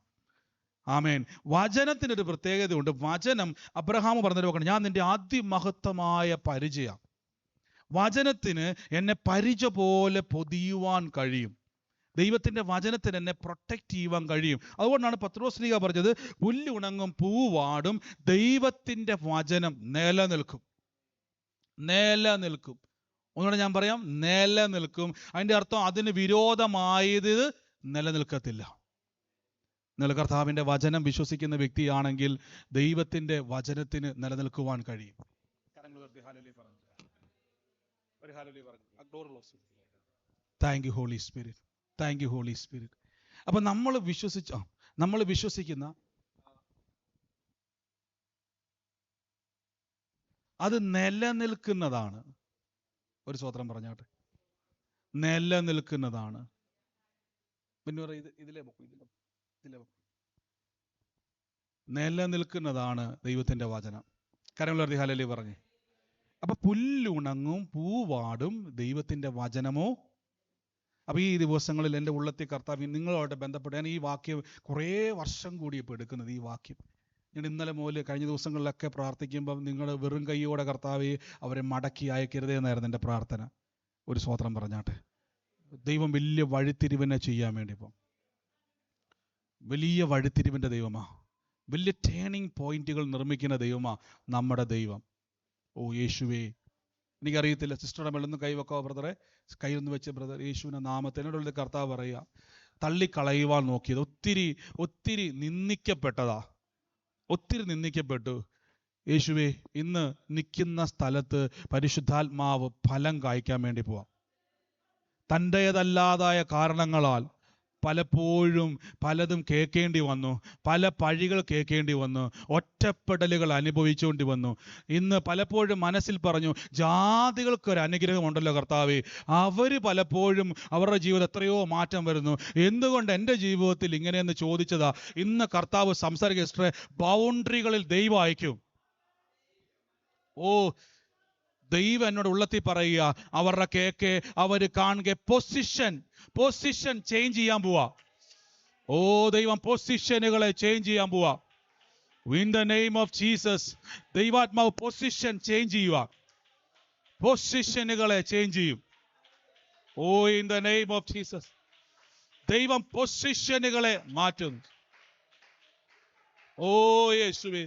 ആമേൻ. വചനത്തിനൊരു പ്രത്യേകതയുണ്ട്. വചനം, അബ്രഹാം പറഞ്ഞത് നോക്കണം, ഞാൻ നിന്റെ അതിമഹത്വമായ പരിചയം. വചനത്തിന് എന്നെ പരിച പോലെ പൊതിയുവാൻ കഴിയും. ദൈവത്തിൻ്റെ വചനത്തിന് എന്നെ പ്രൊട്ടക്റ്റ് ചെയ്യുവാൻ കഴിയും. അതുകൊണ്ടാണ് പത്രോസ്ലീഹ പറഞ്ഞത്, പുല്ലുണങ്ങും പൂവാടും ദൈവത്തിൻ്റെ വചനം നിലനിൽക്കും. നിലനിൽക്കും. ഒന്നുകൂടെ ഞാൻ പറയാം, നിലനിൽക്കും. അതിൻ്റെ അർത്ഥം അതിന് വിരോധമായത് നിലനിൽക്കത്തില്ല. കർത്താവിൻ്റെ വചനം വിശ്വസിക്കുന്ന വ്യക്തിയാണെങ്കിൽ ദൈവത്തിൻ്റെ വചനത്തിന് നിലനിൽക്കുവാൻ കഴിയും. Thank you holy spirit, thank you holy spirit. അപ്പൊ നമ്മൾ വിശ്വസിക്കുന്ന അത് നിലനിൽക്കുന്നതാണ്. ഒരു സ്വത്രം പറഞ്ഞാട്ടെ, നിലനിൽക്കുന്നതാണ്. പിന്നെ നിലനിൽക്കുന്നതാണ് ദൈവത്തിന്റെ വചനം. കരങ്ങളുയർത്തി ഹല്ലേലൂയ പറഞ്ഞേ. അപ്പൊ പുല്ലുണങ്ങും പൂവാടും ദൈവത്തിന്റെ വചനമോ. അപ്പൊ ഈ ദിവസങ്ങളിൽ എൻ്റെ ഉള്ളത്തിൽ കർത്താവ് നിങ്ങളോട് ബന്ധപ്പെട്ട്, ഞാൻ ഈ വാക്യം കുറേ വർഷം കൂടി ഇപ്പോൾ എടുക്കുന്നത്. ഈ വാക്യം ഞാൻ ഇന്നലെ മുതൽ കഴിഞ്ഞ ദിവസങ്ങളിലൊക്കെ പ്രാർത്ഥിക്കുമ്പം നിങ്ങൾ വെറും കൈയോടെ കർത്താവെ അവരെ മടക്കി അയക്കരുതേ എന്നായിരുന്നു എൻ്റെ പ്രാർത്ഥന. ഒരു സ്വത്രം പറഞ്ഞാട്ടെ. ദൈവം വലിയ വഴിത്തിരിവിനെ ചെയ്യാൻ വേണ്ടി ഇപ്പം വലിയ വഴിത്തിരിവിൻ്റെ ദൈവമാ, വലിയ ടേണിംഗ് പോയിന്റുകൾ നിർമ്മിക്കുന്ന ദൈവമാ നമ്മുടെ ദൈവം. ഓ യേശുവേ, എനിക്കറിയത്തില്ല, സിസ്റ്ററുടെ മേലൊന്നും കൈവെക്കോ ബ്രദറെ, കൈയൊന്ന് വെച്ച് ബ്രദർ, യേശുവിൻ്റെ നാമത്തിനോടുള്ള കർത്താവ് പറയുക, തള്ളിക്കളയുവാൻ നോക്കിയത് ഒത്തിരി നിന്ദിക്കപ്പെട്ടതാ, ഒത്തിരി നിന്ദിക്കപ്പെട്ടു. യേശുവേ, ഇന്ന് നിൽക്കുന്ന സ്ഥലത്ത് പരിശുദ്ധാത്മാവ് ഫലം കായ്ക്കാൻ വേണ്ടി പോവാം. തൻ്റേതല്ലാതായ കാരണങ്ങളാൽ പലപ്പോഴും പലതും കേൾക്കേണ്ടി വന്നു, പല പഴികൾ കേൾക്കേണ്ടി വന്നു, ഒറ്റപ്പെടലുകൾ അനുഭവിച്ചുകൊണ്ട് വന്നു. ഇന്ന് പലപ്പോഴും മനസ്സിൽ പറഞ്ഞു, ജാതികൾക്കൊരു അനുഗ്രഹമുണ്ടല്ലോ കർത്താവേ, അവർ പലപ്പോഴും അവരുടെ ജീവിതം എത്രയോ മാറ്റം വരുന്നു, എന്തുകൊണ്ട് എൻ്റെ ജീവിതത്തിൽ ഇങ്ങനെയെന്ന് ചോദിച്ചതാ. ഇന്ന് കർത്താവ് സംസാരിക്കുക, ബൗണ്ടറികളിൽ ദൈവം അയക്കും. ഓ, ദൈവം എന്നോട് ഉള്ളത്തിൽ പറയുക, അവരുടെ കേക്ക് അവർ കാണുക, പൊസിഷൻ ചേഞ്ച് ചെയ്യാൻ പോവാ. ഓ, ദൈവം പൊസിഷനുകളെ ചേഞ്ച് ചെയ്യാൻ പോവാ. In the name of Jesus, ദൈവാത്മാവ് പൊസിഷൻ ചേഞ്ച് ചെയ്യുക, പൊസിഷനുകളെ ചേഞ്ച് ചെയ്യും. Oh, in the name of Jesus, ദൈവം പൊസിഷനുകളെ മാറ്റുന്നു. ഓ യേശുവേ,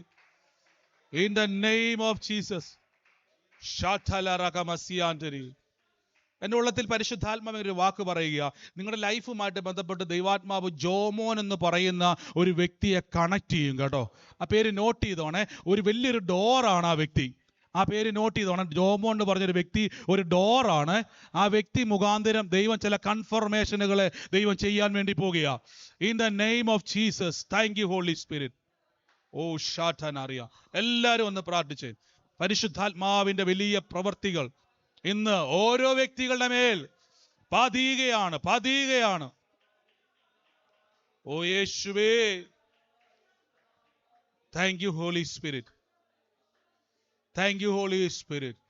in the name of Jesus. എൻ്റെ ഉള്ളത്തിൽ പരിശുദ്ധാത്മാവ് ഒരു വാക്ക് പറയുക, നിങ്ങളുടെ ലൈഫുമായിട്ട് ബന്ധപ്പെട്ട് ദൈവാത്മാവ് ജോമോൻ എന്ന് പറയുന്ന ഒരു വ്യക്തിയെ കണക്ട് ചെയ്യും കേട്ടോ. ആ പേര് നോട്ട് ചെയ്തോണേ. ഒരു വലിയൊരു ഡോറാണ് ആ വ്യക്തി. ആ പേര് നോട്ട് ചെയ്തോണം. ജോമോൻ എന്ന് പറഞ്ഞൊരു വ്യക്തി ഒരു ഡോറാണ്. ആ വ്യക്തി മുഖാന്തരം ദൈവം ചില കൺഫർമേഷനുകളെ ദൈവം ചെയ്യാൻ വേണ്ടി പോകുക. In the name of Jesus, thank you holy spirit. Oh ഷാഠൻ അറിയ, എല്ലാവരും ഒന്ന് പ്രാർത്ഥിച്ചേ. പരിശുദ്ധാത്മാവിന്റെ വലിയ പ്രവർത്തികൾ ഇന്ന് ഓരോ വ്യക്തികളുടെ മേൽ പതിയുകയാണ്. ഓ യേശുവേ, thank you holy spirit, thank you holy spirit.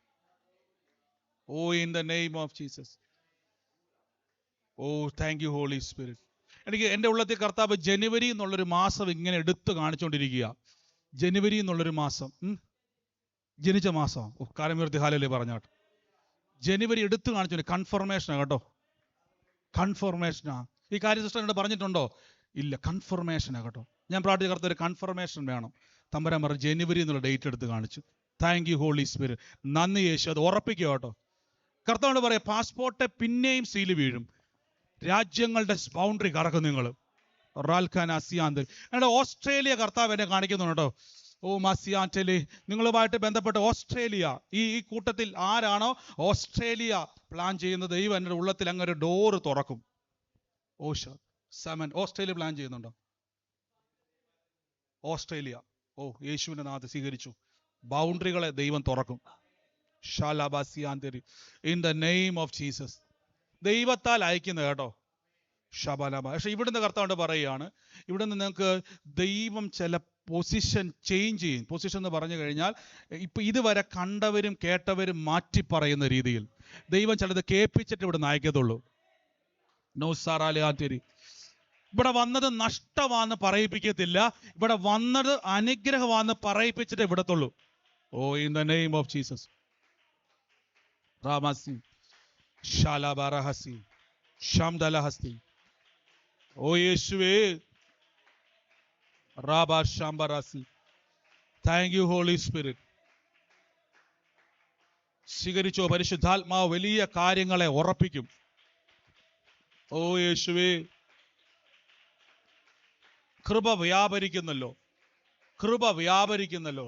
Oh, in the name of Jesus. Oh, thank you holy spirit. എനിക്ക് എൻ്റെ ഉള്ളത്തിൽ കർത്താവ് ജനുവരി എന്നുള്ളൊരു മാസം ഇങ്ങനെ എടുത്തു കാണിച്ചുകൊണ്ടിരിക്കുക. ജനുവരി എന്നുള്ളൊരു മാസം, ജനിച്ച മാസം. കാലമുയർത്തി ഹാലല്ലേ പറഞ്ഞാട്ട്. ജനുവരി എടുത്തു കാണിച്ചു. കൺഫർമേഷനാണ് കേട്ടോ, കൺഫർമേഷനാ. ഈ കാര്യം സിസ്റ്റർ എന്നോട് പറഞ്ഞിട്ടുണ്ടോ? ഇല്ല, കൺഫർമേഷനാണ് കേട്ടോ. ഞാൻ പ്രാർത്ഥിച്ച കർത്താവ് ഒരു കൺഫർമേഷൻ വേണം. തമ്പുരാൻ പറഞ്ഞു ജനുവരി എന്നുള്ള ഡേറ്റ് എടുത്ത് കാണിച്ചു. Thank you holy spirit. നന്ദി യേശു. അത് ഉറപ്പിക്കുക കേട്ടോ. കർത്താവിനോട് പറയാം, പാസ്പോർട്ട് പിന്നെയും സീല് വീഴും. രാജ്യങ്ങളുടെ ബൗണ്ടറി കറക്കും നിങ്ങൾ. റാൽഖാൻ അസിയാന്തൽ. ഞങ്ങളുടെ ഓസ്ട്രേലിയ കർത്താവ് എന്നെ കാണിക്കുന്നുണ്ട് കേട്ടോ. ഓ മസിയാറ്റലി, നിങ്ങളുമായിട്ട് ബന്ധപ്പെട്ട് ഓസ്ട്രേലിയ, ഈ കൂട്ടത്തിൽ ആരാണോ ഓസ്ട്രേലിയ പ്ലാൻ ചെയ്യുന്നത്, ദൈവം എൻ്റെ ഉള്ളത്തിൽ അങ്ങ് ഒരു ഡോറ് തുറക്കും. ഓഷ സമൻ ഓസ്ട്രേലിയ പ്ലാൻ ചെയ്യുന്നുണ്ടോ? ഓസ്ട്രേലിയ, ഓ യേശുവിന്റെ നാമത്തിൽ സ്വീകരിച്ചു. ബൗണ്ടറികളെ ദൈവം തുറക്കും. ഷാലാബാസിയാന്തരി, in the name of Jesus. ദൈവത്താൽ അയക്കുന്നത് കേട്ടോ. ഷബാലാബ. പക്ഷെ ഇവിടുന്ന് കർത്താവ് പറയുകയാണ്, ഇവിടുന്ന് നിങ്ങൾക്ക് ദൈവം ചില പൊസിഷൻ ചേഞ്ച് ചെയ്യും. പൊസിഷൻ എന്ന് പറഞ്ഞു കഴിഞ്ഞാൽ ഇപ്പൊ ഇതുവരെ കണ്ടവരും കേട്ടവരും മാറ്റി പറയുന്ന രീതിയിൽ ദൈവം ചിലത് കേൾപ്പിച്ചിട്ട് ഇവിടെ അയക്കത്തുള്ളൂ. നോ സാറാലിയാത്തിരി. ഇവിടെ വന്നത് നഷ്ടമാണെന്ന് പറയിപ്പിക്കത്തില്ല, ഇവിടെ വന്നത് അനുഗ്രഹമാണെന്ന് പറയിപ്പിച്ചിട്ട് ഇവിടത്തുള്ളൂ. Oh in the name of Jesus. റാമസി ഷാലാബാറഹസി ഷംദലഹസ്തി. ഓ യേശുവേ, റാബാ ഷംബറാസി. Thank you holy spirit. സ്വീകരിച്ചോ. പരിശുദ്ധാത്മാവ് വലിയ കാര്യങ്ങളെ ഉറപ്പിക്കും. ഓ യേശുവേ, കൃപ വ്യാപരിക്കുന്നല്ലോ, കൃപ വ്യാപരിക്കുന്നല്ലോ.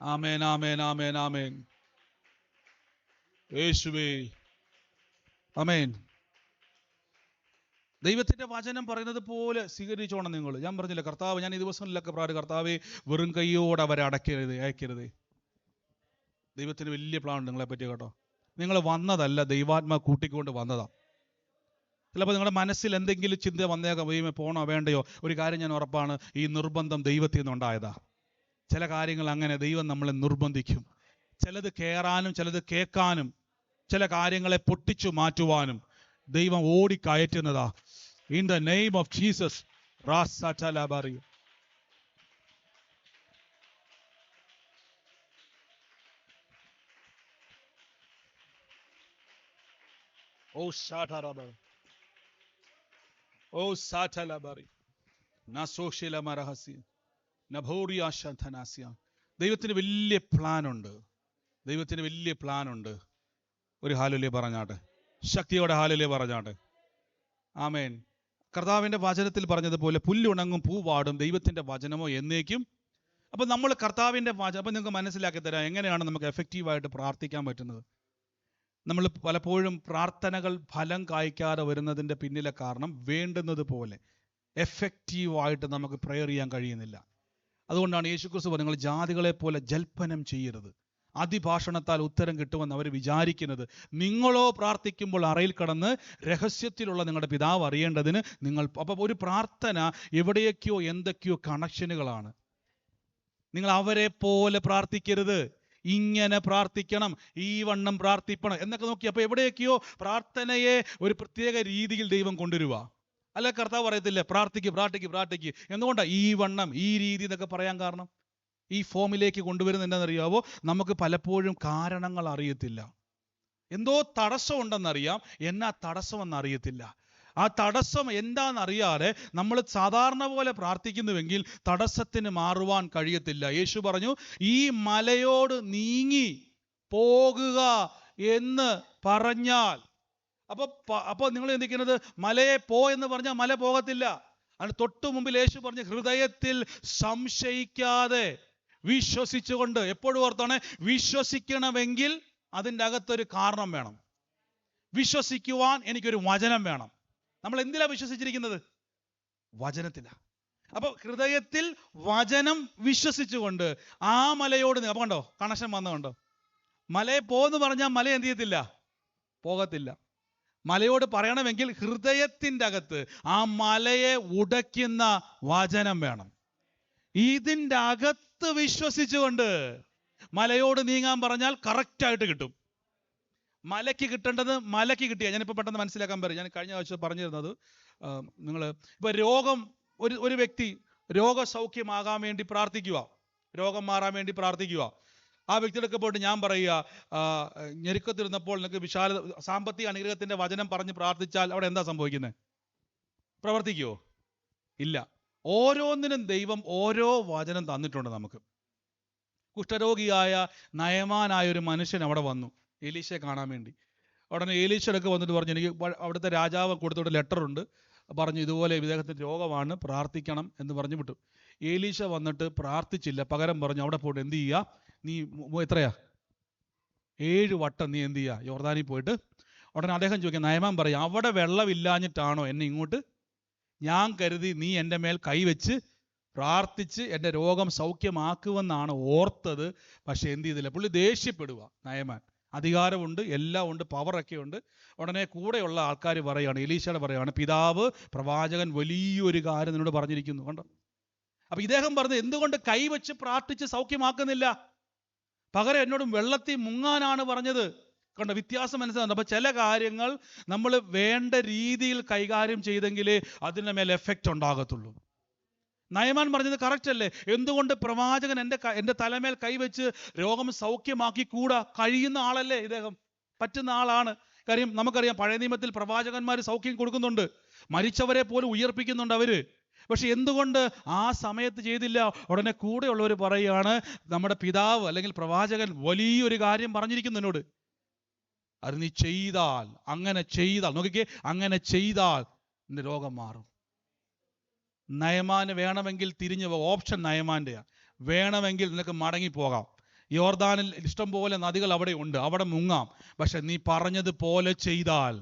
ആമേൻ ആമേൻ ആമേൻ ആമേൻ. യേശുവേ ആമേൻ. ദൈവത്തിന്റെ വചനം പറയുന്നത് പോലെ സ്വീകരിച്ചോണം നിങ്ങൾ. ഞാൻ പറഞ്ഞില്ല കർത്താവ്, ഞാൻ ഈ ദിവസങ്ങളിലൊക്കെ പ്രാർത്ഥിച്ചു, കർത്താവെ വെറും കൈയോടെ അവരെ അയക്കരുത്. ദൈവത്തിന് വലിയ പ്ലാൻ ഉണ്ട് നിങ്ങളെ പറ്റി കേട്ടോ. നിങ്ങൾ വന്നതല്ല, ദൈവാത്മാ കൂട്ടിക്കൊണ്ട് വന്നതാ. ചിലപ്പോൾ നിങ്ങളുടെ മനസ്സിൽ എന്തെങ്കിലും ചിന്ത വന്നേക്കാം, ദൈവമേ പോണോ വേണ്ടയോ. ഒരു കാര്യം ഞാൻ ഉറപ്പാണ്, ഈ നിർബന്ധം ദൈവത്തിൽ നിന്നുണ്ടായതാ. ചില കാര്യങ്ങൾ അങ്ങനെ ദൈവം നമ്മളെ നിർബന്ധിക്കും. ചിലത് കേറാനും ചിലത് കേൾക്കാനും ചില കാര്യങ്ങളെ പൊട്ടിച്ചു മാറ്റുവാനും ദൈവം ഓടിക്കയറ്റുന്നതാ. In the name of Jesus. റാസലബറി. ഓ ഷാഠറബറി. ഓ സാറ്റലബറി നസോഷിലമരഹസി നഭോറിയാശന്ധനാസ്യ. ദൈവത്തിന് വലിയ പ്ലാൻ ഉണ്ട്. ദൈവത്തിന് വലിയ പ്ലാൻ ഉണ്ട്. ഒരു ഹാലലേ പറഞ്ഞാട്ടെ, ശക്തിയോടെ ഹാലലേ പറഞ്ഞാട്ടെ. ആമേൻ. കർത്താവിന്റെ വചനത്തിൽ പറഞ്ഞതുപോലെ പുല്ലുണങ്ങും പൂവാടും, ദൈവത്തിന്റെ വചനമോ എന്നേക്കും. അപ്പൊ നമ്മൾ കർത്താവിന്റെ വചനം, അപ്പൊ നിങ്ങൾക്ക് മനസ്സിലാക്കി തരാം എങ്ങനെയാണ് നമുക്ക് എഫക്റ്റീവായിട്ട് പ്രാർത്ഥിക്കാൻ പറ്റുന്നത്. നമ്മൾ പലപ്പോഴും പ്രാർത്ഥനകൾ ഫലം കായ്ക്കാതെ വരുന്നതിൻ്റെ പിന്നിലെ കാരണം വേണ്ടുന്നത് പോലെ എഫക്റ്റീവായിട്ട് നമുക്ക് പ്രെയർ ചെയ്യാൻ കഴിയുന്നില്ല. അതുകൊണ്ടാണ് യേശുക്രിസ്തു പറഞ്ഞത്, നിങ്ങൾ ജാതികളെ പോലെ ജൽപ്പനം ചെയ്യരുത്, അതിഭാഷണത്താൽ ഉത്തരം കിട്ടുമെന്ന് അവർ വിചാരിക്കുന്നത്. നിങ്ങളോ പ്രാർത്ഥിക്കുമ്പോൾ അറയിൽ കടന്ന് രഹസ്യത്തിലുള്ള നിങ്ങളുടെ പിതാവ് അറിയേണ്ടതിന് നിങ്ങൾ. അപ്പം ഒരു പ്രാർത്ഥന എവിടെയൊക്കെയോ എന്തൊക്കെയോ കണക്ഷനുകളാണ്. നിങ്ങൾ അവരെ പോലെ പ്രാർത്ഥിക്കരുത്, ഇങ്ങനെ പ്രാർത്ഥിക്കണം, ഈ വണ്ണം പ്രാർത്ഥിക്കണം എന്നൊക്കെ നോക്കി. അപ്പൊ എവിടെയൊക്കെയോ പ്രാർത്ഥനയെ ഒരു പ്രത്യേക രീതിയിൽ ദൈവം കൊണ്ടുവരുക. അല്ല, കർത്താവ് പറയത്തില്ലേ പ്രാർത്ഥിക്ക്. എന്തുകൊണ്ടാണ് ഈ വണ്ണം ഈ രീതി എന്നൊക്കെ പറയാൻ കാരണം? ഈ ഫോമിലേക്ക് കൊണ്ടുവരുന്നത് എന്താണെന്നറിയാവോ? നമുക്ക് പലപ്പോഴും കാരണങ്ങൾ അറിയത്തില്ല. എന്തോ തടസ്സം ഉണ്ടെന്നറിയാം, എന്നാ തടസ്സമെന്ന് അറിയത്തില്ല. ആ തടസ്സം എന്താണെന്നറിയാതെ നമ്മൾ സാധാരണ പോലെ പ്രാർത്ഥിക്കുന്നുവെങ്കിൽ തടസ്സത്തിന് മാറുവാൻ കഴിയത്തില്ല. യേശു പറഞ്ഞു, ഈ മലയോട് നീങ്ങി പോകുക എന്ന് പറഞ്ഞാൽ, അപ്പൊ നിങ്ങൾ ചിന്തിക്കുന്നത് മലയെ പോ എന്ന് പറഞ്ഞാൽ മല പോകത്തില്ല. അതിന് തൊട്ടു മുമ്പിൽ യേശു പറഞ്ഞു, ഹൃദയത്തിൽ സംശയിക്കാതെ വിശ്വസിച്ചുകൊണ്ട്. എപ്പോഴും ഓർത്താണ്, വിശ്വസിക്കണമെങ്കിൽ അതിൻ്റെ അകത്തൊരു കാരണം വേണം. വിശ്വസിക്കുവാൻ എനിക്കൊരു വചനം വേണം. നമ്മൾ എന്തിലാ വിശ്വസിച്ചിരിക്കുന്നത്? വചനത്തിലാണ്. അപ്പൊ ഹൃദയത്തിൽ വചനം വിശ്വസിച്ചുകൊണ്ട് ആ മലയോട്, അപ്പൊ കണ്ടോ കണക്ഷൻ വന്നുകൊണ്ടോ? മലയെ പോന്ന് പറഞ്ഞാൽ മല എന്ത് ചെയ്യത്തില്ല? പോകത്തില്ല. മലയോട് പറയണമെങ്കിൽ ഹൃദയത്തിൻ്റെ അകത്ത് ആ മലയെ ഉടയ്ക്കുന്ന വചനം വേണം. ഇതിൻ്റെ അകത്ത് വിശ്വസിച്ചുകൊണ്ട് മലയോട് നീങ്ങാൻ പറഞ്ഞാൽ കറക്റ്റായിട്ട് കിട്ടും. മലയ്ക്ക് കിട്ടേണ്ടത് മലയ്ക്ക് കിട്ടിയ. ഞാനിപ്പോൾ പെട്ടെന്ന് മനസ്സിലാക്കാൻ പറയും. ഞാൻ കഴിഞ്ഞ ആഴ്ച പറഞ്ഞിരുന്നത്, നിങ്ങൾ ഇപ്പൊ ഒരു വ്യക്തി രോഗസൗഖ്യമാകാൻ വേണ്ടി പ്രാർത്ഥിക്കുക, രോഗം മാറാൻ വേണ്ടി പ്രാർത്ഥിക്കുക. ആ വ്യക്തികളൊക്കെ പോയിട്ട് ഞാൻ പറയുക, ഞെരുക്കത്തിരുന്നപ്പോൾ നിങ്ങൾക്ക് സാമ്പത്തിക അനുഗ്രഹത്തിന്റെ വചനം പറഞ്ഞ് പ്രാർത്ഥിച്ചാൽ അവിടെ എന്താ സംഭവിക്കുന്നത്? പ്രവർത്തിക്കുമോ? ഇല്ല. ഓരോന്നിനും ദൈവം ഓരോ വചനം തന്നിട്ടുണ്ട് നമുക്ക്. കുഷ്ഠരോഗിയായ നയമാനായ ഒരു മനുഷ്യൻ അവിടെ വന്നു എലീശയെ കാണാൻ വേണ്ടി. ഉടനെ എലീശയൊക്കെ വന്നിട്ട് പറഞ്ഞു, എനിക്ക് അവിടുത്തെ രാജാവ് കൊടുത്തിട്ട് ലെറ്ററുണ്ട്, പറഞ്ഞു ഇതുപോലെ ഇദ്ദേഹത്തിന് രോഗമാണ്, പ്രാർത്ഥിക്കണം എന്ന് പറഞ്ഞു വിട്ടു. ഏലീശ വന്നിട്ട് പ്രാർത്ഥിച്ചില്ല, പകരം പറഞ്ഞു അവിടെ പോയിട്ട് എന്ത് ചെയ്യുക, നീ എത്രയാ 7 വട്ടം നീ എന്ത് ചെയ്യുക, യോർദാനിൽ പോയിട്ട്. ഉടനെ അദ്ദേഹം ചോദിക്കാം, നയമാൻ പറയും, അവിടെ വെള്ളമില്ലാഞ്ഞിട്ടാണോ എന്നെ ഇങ്ങോട്ട്, ഞാൻ കരുതി നീ എൻ്റെ മേൽ കൈവച്ച് പ്രാർത്ഥിച്ച് എൻ്റെ രോഗം സൗഖ്യമാക്കുമെന്നാണ് ഓർത്തത്. പക്ഷെ എന്ത് ചെയ്തില്ല, പുള്ളി ദേഷ്യപ്പെടുക. നയമാൻ അധികാരമുണ്ട്, എല്ലാം ഉണ്ട്, പവറൊക്കെ ഉണ്ട്. ഉടനെ കൂടെയുള്ള ആൾക്കാർ പറയുകയാണ്, എലീശയുടെ പറയുകയാണ്, പിതാവ് പ്രവാചകൻ വലിയൊരു കാര്യം നിന്നോട് പറഞ്ഞിരിക്കുന്നു. കണ്ടോ? അപ്പൊ ഇദ്ദേഹം പറഞ്ഞത്, എന്തുകൊണ്ട് കൈവച്ച് പ്രാർത്ഥിച്ച് സൗഖ്യമാക്കുന്നില്ല, പകരം എന്നോടും വെള്ളത്തിൽ മുങ്ങാനാണ് പറഞ്ഞത്. കണ്ടോ വ്യത്യാസം? മനസ്സിലാകുന്നു. അപ്പൊ ചില കാര്യങ്ങൾ നമ്മൾ വേണ്ട രീതിയിൽ കൈകാര്യം ചെയ്തെങ്കിലേ അതിൻ്റെ മേൽ എഫക്റ്റ് ഉണ്ടാകത്തുള്ളൂ. നയമാൻ പറഞ്ഞത് കറക്റ്റ് അല്ലേ? എന്തുകൊണ്ട് പ്രവാചകൻ എൻ്റെ തലമേൽ കൈവച്ച് രോഗം സൗഖ്യമാക്കി കൂടാ? കഴിയുന്ന ആളല്ലേ ഇദ്ദേഹം, പറ്റുന്ന ആളാണ്. കാര്യം നമുക്കറിയാം, പഴയ നിയമത്തിൽ പ്രവാചകന്മാർ സൗഖ്യം കൊടുക്കുന്നുണ്ട്, മരിച്ചവരെ പോലും ഉയർപ്പിക്കുന്നുണ്ട് അവര്. പക്ഷെ എന്തുകൊണ്ട് ആ സമയത്ത് ചെയ്തില്ല? ഉടനെ കൂടെയുള്ളവർ പറയുകയാണ്, നമ്മുടെ പിതാവ് അല്ലെങ്കിൽ പ്രവാചകൻ വലിയൊരു കാര്യം പറഞ്ഞിരിക്കുന്നു എന്നോട്, അത് നീ ചെയ്താൽ, അങ്ങനെ ചെയ്താൽ, നോക്കിക്കേ, അങ്ങനെ ചെയ്താൽ നിന്റെ രോഗം മാറും. നയമാന് വേണമെങ്കിൽ തിരിഞ്ഞു പോകാം, ഓപ്ഷൻ നയമാൻ്റെയാണ്. വേണമെങ്കിൽ നിനക്ക് മടങ്ങിപ്പോകാം, യോർദാനിൽ ഇഷ്ടംപോലെ നദികൾ അവിടെ ഉണ്ട്, അവിടെ മുങ്ങാം. പക്ഷെ നീ പറഞ്ഞതുപോലെ ചെയ്താൽ,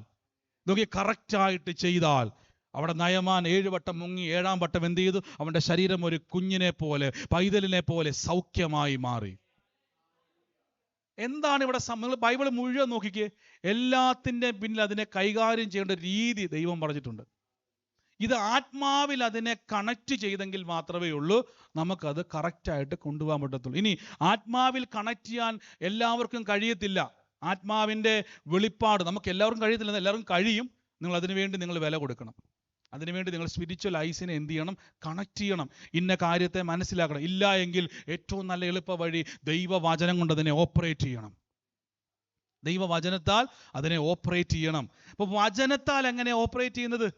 നോക്കി കറക്റ്റായിട്ട് ചെയ്താൽ, അവിടെ നയമാൻ 7 വട്ടം മുങ്ങി, 7-ാം വട്ടം എന്ത് ചെയ്തു? അവൻ്റെ ശരീരം ഒരു കുഞ്ഞിനെ പോലെ, പൈതലിനെ പോലെ സൗഖ്യമായി മാറി. എന്താണ് ഇവിടെ നിങ്ങൾ ബൈബിൾ മുഴുവൻ നോക്കിക്കേ, എല്ലാത്തിൻ്റെ പിന്നിൽ അതിനെ കൈകാര്യം ചെയ്യേണ്ട രീതി ദൈവം പറഞ്ഞിട്ടുണ്ട്. ഇത് ആത്മാവിൽ അതിനെ കണക്ട് ചെയ്തെങ്കിൽ മാത്രമേ ഉള്ളൂ നമുക്കത് കറക്റ്റായിട്ട് കൊണ്ടുപോകാൻ പറ്റത്തുള്ളൂ. ഇനി ആത്മാവിൽ കണക്ട് ചെയ്യാൻ എല്ലാവർക്കും കഴിയത്തില്ല. ആത്മാവിൻ്റെ വെളിപ്പാട് നമുക്ക് എല്ലാവർക്കും കഴിയത്തില്ല, എല്ലാവർക്കും കഴിയും. നിങ്ങൾ അതിനുവേണ്ടി നിങ്ങൾ വില കൊടുക്കണം. അതിനുവേണ്ടി നിങ്ങൾ സ്പിരിച്വൽ ഐസിനെ എന്ത് ചെയ്യണം? കണക്ട് ചെയ്യണം. ഇന്ന കാര്യത്തെ മനസ്സിലാക്കണം. ഇല്ല എങ്കിൽ ഏറ്റവും നല്ല എളുപ്പ വഴി ദൈവവചനം കൊണ്ട് അതിനെ ഓപ്പറേറ്റ് ചെയ്യണം. ദൈവവചനത്താൽ അതിനെ ഓപ്പറേറ്റ് ചെയ്യണം. അപ്പോൾ വചനത്താൽ എങ്ങനെ ഓപ്പറേറ്റ് ചെയ്യുന്നത്?